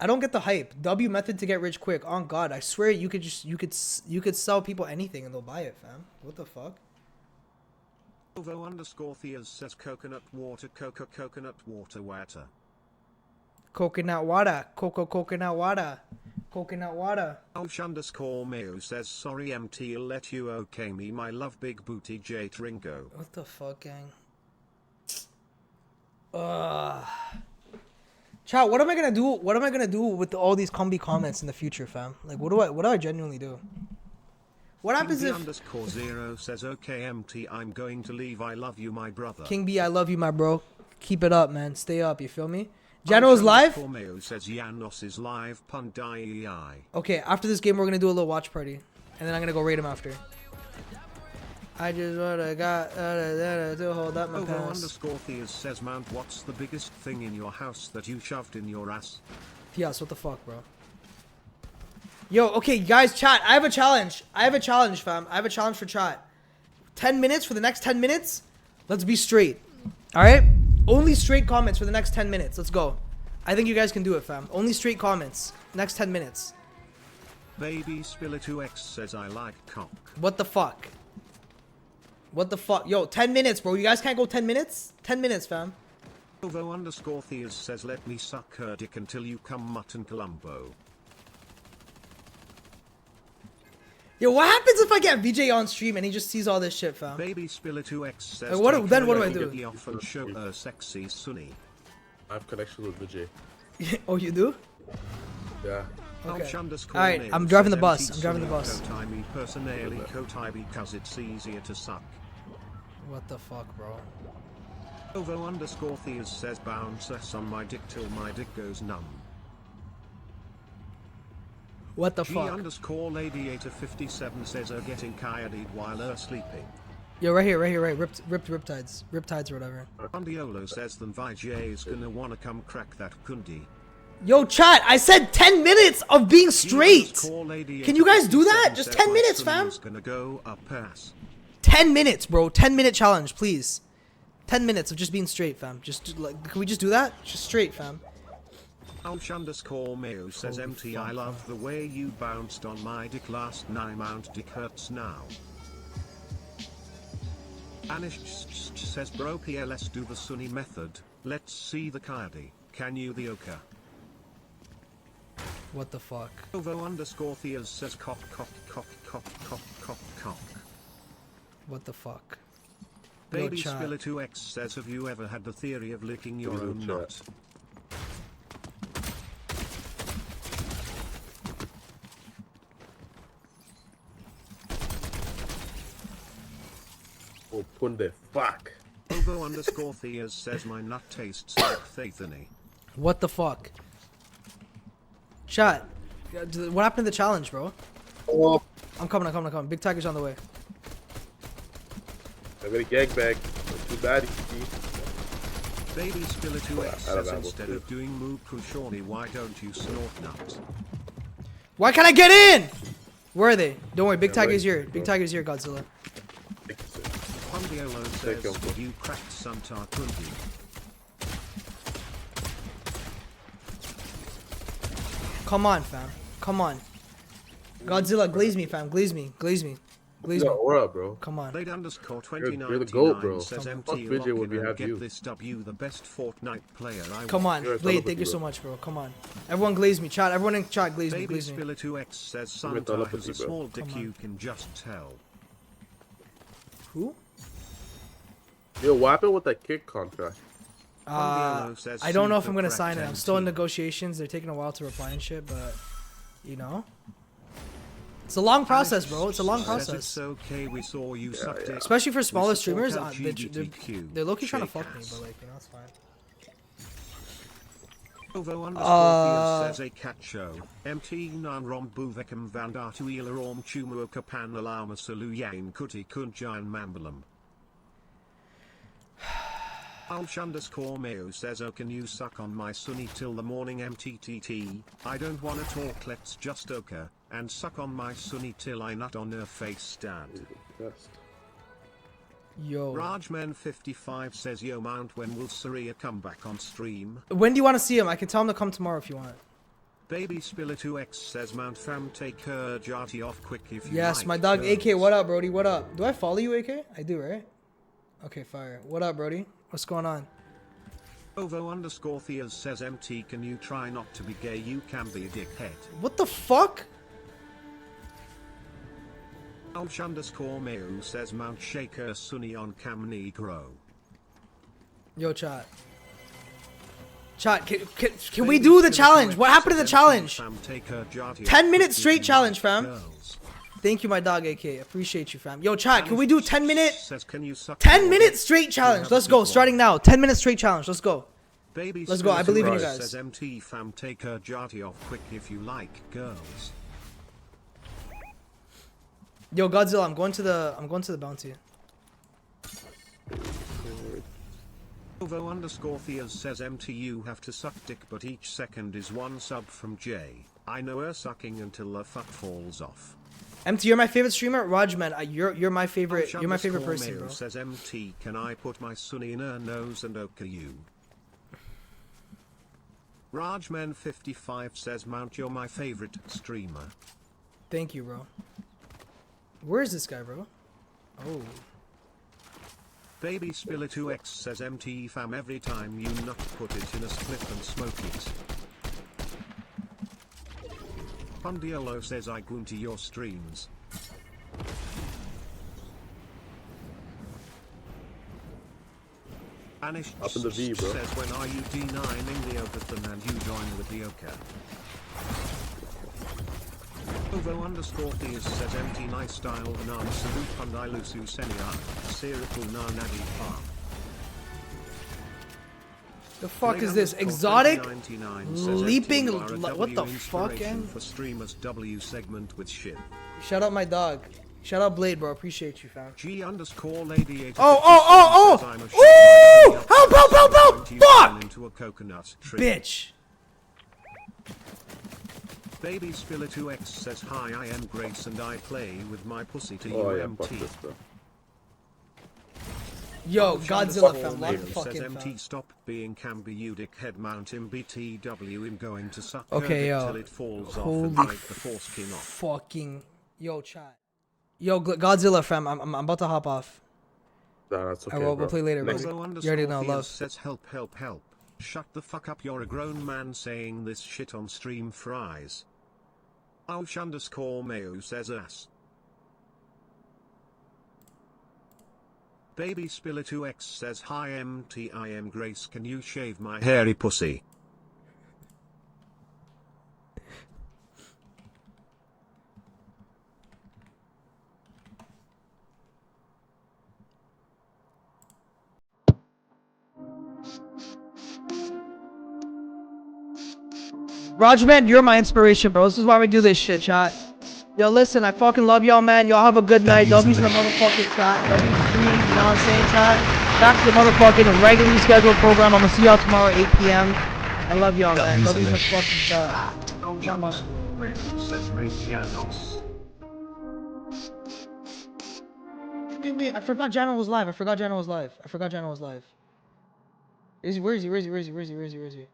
I don't get the hype. W method to get rich quick. On God, I swear you could sell people anything and they'll buy it, fam. What the fuck? Ovo_Theas says coconut water water. Coconut water. Coconut water. Mayo says sorry MT, I'll let you okay me my love big booty J Ringo. What the fuck, gang? Chat, what am I gonna do? What am I gonna do with all these combi comments in the future, fam? Like, what do I genuinely do? What happens if _0 says okay MT, I'm going to leave. I love you, my brother. King B, I love you, my bro. Keep it up, man. Stay up. You feel me? Janos live? Mayo says Janos is live. Okay, after this game, we're gonna do a little watch party, and then I'm gonna go raid him after. I just wanna to hold up my pants. Ovo_Theas says Mount, what's the biggest thing in your house that you shoved in your ass? Yes, what the fuck, bro? Yo, okay, guys, chat. I have a challenge, fam. I have a challenge for chat. 10 minutes for the next 10 minutes. Let's be straight. All right? Only straight comments for the next 10 minutes. Let's go. I think you guys can do it, fam. Only straight comments. Next 10 minutes. Baby Spiller2X says I like cock. What the fuck? What the fuck? Yo, 10 minutes, bro. You guys can't go 10 minutes? 10 minutes, fam. Ovo_Theas says let me suck her dick until you come mutton Columbo. Yo, what happens if I get VJ on stream and he just sees all this shit, fam? Baby Spiller2X says Like, what do I do? Show her sexy Sunny. I have connection with Vijay. Oh, you do? Yeah. Okay. Alright, I'm driving the bus. Me personally because it's easier to suck. What the fuck, bro? Ovo_Theas says bounce S on my dick till my dick goes numb. What the fuck? G_Lady857 says getting coyoted while sleeping. Yo, right here, right. Ripped riptides or whatever. Andiolo says then Vijay is gonna wanna come crack that kundi. Yo, chat, I said 10 minutes of being straight. Can you guys do that? Just 10 minutes, fam. Gonna go up pass. 10 minutes, bro. 10-minute challenge, please. 10 minutes of just being straight, fam. Just like, can we just do that? Just straight, fam. Ouch underscore Mayo says Holy MT fuck, I love the way you bounced on my dick last night. Mount dick hurts now. Anish says bro PLS do the Sunny method. Let's see the Coyote. Can you the Oka? What the fuck? Ovo underscore Theas says cock cock cock cock cock cock cock. What the fuck? Yo, Baby chat. Spiller 2X says have you ever had the theory of licking your own nut? Oh, punde, fuck. Ovo underscore Theas says my nut tastes like Faithany. What the fuck? Chat. What happened to the challenge, bro? Oh, I'm coming. Big Tiger's on the way. I'm gonna gangbang. Too bad, Baby Spiller 2X I don't says know, instead of doing moo Kushani, why don't you snort nuts? Why can't I get in? Where are they? Don't worry, Big Yeah, Tiger's wait, here. bro. Big Tiger's here, Godzilla. Pondiolo Take says him. you cracked Santar Kundi. Come on, fam. Come on. Godzilla, glaze me, fam. Glaze me. Glaze me. Glaze me. Yo, what up, bro? Come on. Blade underscore You're 2099 the GOAT, bro. says Fuck MT Vijay lock would in we have and get you. this W the best Fortnite player I Come want. on. You're a Blade, celebrity, thank you so bro. much, bro. Come on. Everyone glaze me. Chat. Everyone in chat, glaze me. Baby Glaze me. Spiller 2X says I'm a Santar telepathy, has a bro. small dick Come on. you can just tell. Who? Yo, what happened with that kick contract? Pondiolo says I don't know if super I'm gonna cracked sign it. I'm still in MT. negotiations. They're taking a while to reply and shit, but you know, it's a long process, bro. It's a long Says process, It's okay, we saw you suck dick. especially for smaller We support streamers. They're LGBTQ. low-key trying to Shake fuck me, ass. but like, you know, it's fine. Ovo underscore says a cat show. MT nan rom buvekam vandatu ilarom tumu kapan alama saluyain kuti kunjayan mambalam. Alsh underscore Mayo says oh can you suck on my sunny till the morning MTTT. I don't wanna talk, let's just oka and suck on my sunny till I nut on her face stand. Best. Yo, Rajman55 says yo Mount when will Surya come back on stream? when do you want to see him? I can tell him to come tomorrow if you want. Baby Spiller 2X says Mount fam take her jati off quick if you Yes, like. my dog girls. AK. What up, Brody? What up? Do I follow you, AK? I do, right? Okay, fire. What up, Brody? What's going on? Ovo underscore Theas says MT can you try not to be gay, you can be a dickhead. What the fuck? Alsh underscore Mayo says Mount Shaker Sunny on Cam Negro. Yo, chat. Chat, can we do the challenge? What happened to the challenge? 10-minute straight challenge, fam. Thank you, my dog, AK. Appreciate you, fam. Yo, chat, can we do 10-minute? 10-minute straight challenge. Let's go. Starting now. 10-minute straight challenge. Let's go. Let's go. I believe in you guys. Says MT fam take her jati off quick if you like girls. Yo, Godzilla, I'm going to the bounty. Ovo underscore Theas says MT you have to suck dick but each second is one sub from Jay. I know her sucking until the fuck falls off. MT, you're my favorite streamer. Rajman, you're my favorite. You're my favorite Underscore person, Mayo bro. says MT can I put my sunny in her nose and oka you? Rajman55 says Mount you're my favorite streamer. Thank you, bro. Where is this guy, bro? Oh. Baby Spiller 2X says MT fam every time you nut put it in a spliff and smoke it. Pondiolo says I go into your streams. Anish Up in the V, bro. says when are you denying the Okathon and you join with the Oka? Ovo underscore Theas says MT nice style banana salute Pundilusu senia Sirikul na nadi farm. The fuck Blade is this? underscore Exotic? 2099 says leaping MT, you are a what the W fuck, inspiration man? for streamers W segment with shit. Shout out my dog. Shout out Blade, bro. Appreciate you, fam. G underscore lady 8 Oh! Ooh! Help! Fuck! Into a coconut tree. Bitch. Baby Spiller 2X says hi I am Grace and I play with my pussy to Oh you yeah, MT. fuck this, bro. Yo, Godzilla fam, lock the Says fucking MT, fam. stop being camby, you dickhead. Mount him BTW, him going to suck Okay, her dick yo. till it falls off Holy and bite the foreskin off. fucking yo, chat. Yo, Godzilla fam, I'm about to hop off. Nah, that's okay, Alright, we'll bro. play later, baby. Lego You already know, _Theus love. says help, help, help. Shut the fuck up, you're a grown man saying this shit on stream, fries. Ouch _Mayo says ass. Baby Spiller 2X says hi MT, I am Grace, can you shave my hairy pussy? Roger, man, you're my inspiration, bro. This is why we do this shit, chat. Yo, listen, I fucking love y'all, man. Y'all have a good night. W's in the motherfucking chat. W's free, you know what I'm saying, chat? Back to the motherfucking regularly scheduled program. I'm gonna see y'all tomorrow at 8 p.m. I love y'all, man. W's in the fucking chat. Wait, I forgot Jano was live. Where is he?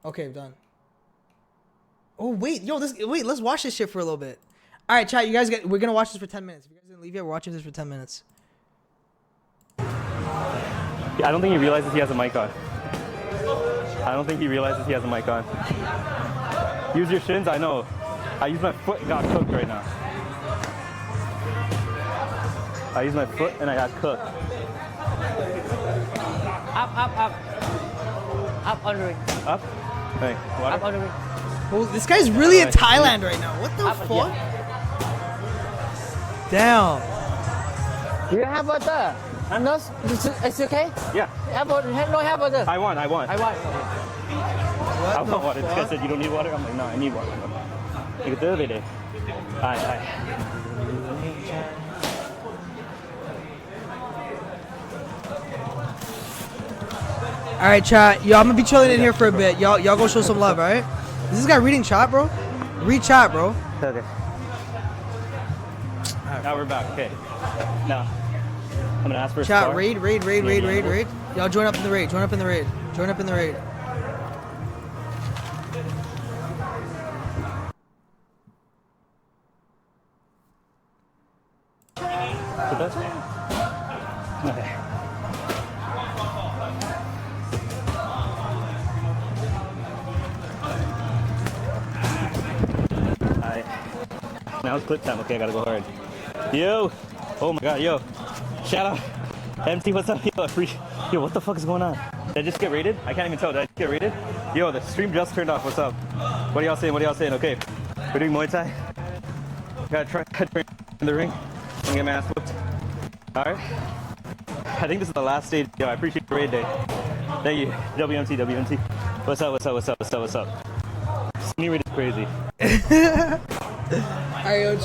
Okay, done. Oh wait, yo, let's watch this shit for a little bit. All right, chat, we're gonna watch this for 10 minutes. If you guys didn't leave yet, we're watching this for 10 minutes. I don't think he realizes he has a mic on. Use your shins, I know. I use my foot and got cooked right now. I used my foot and I got cooked. Up on the ring. Up? Hey, water? Up on the ring. Oh, this guy's really in Thailand right now. What the fuck? Damn. Do you have butter? No, it's okay? Yeah. Have butter. No have butter. I want. I want. I want water. This guy said you don't need water. I'm like, no, I need water. You can do it. Aye. All right, chat. Yo, I'm gonna be chilling in here for a bit. Y'all go show some love, all right? Is this guy reading chat, bro? Read chat, bro. Okay. Now we're back. Okay. Now I'm gonna ask for a Chat, star. raid. Y'all join up in the raid. Put that? Okay. Alright. Now it's clip time. Okay, I gotta go hard. Yo! Oh my god, yo. Shout out. MT, what's up? Yo, what the fuck is going on? Did I just get raided? I can't even tell. Did I just get raided? Yo, the stream just turned off. What's up? What are y'all saying? Okay. We're doing Muay Thai. Gotta try in the ring. I'm gonna get my ass whooped. Alright. I think this is the last stage. Yo, I appreciate the raid day. Thank you. WMT. What's up? Sneak raid is crazy. Alright, yo,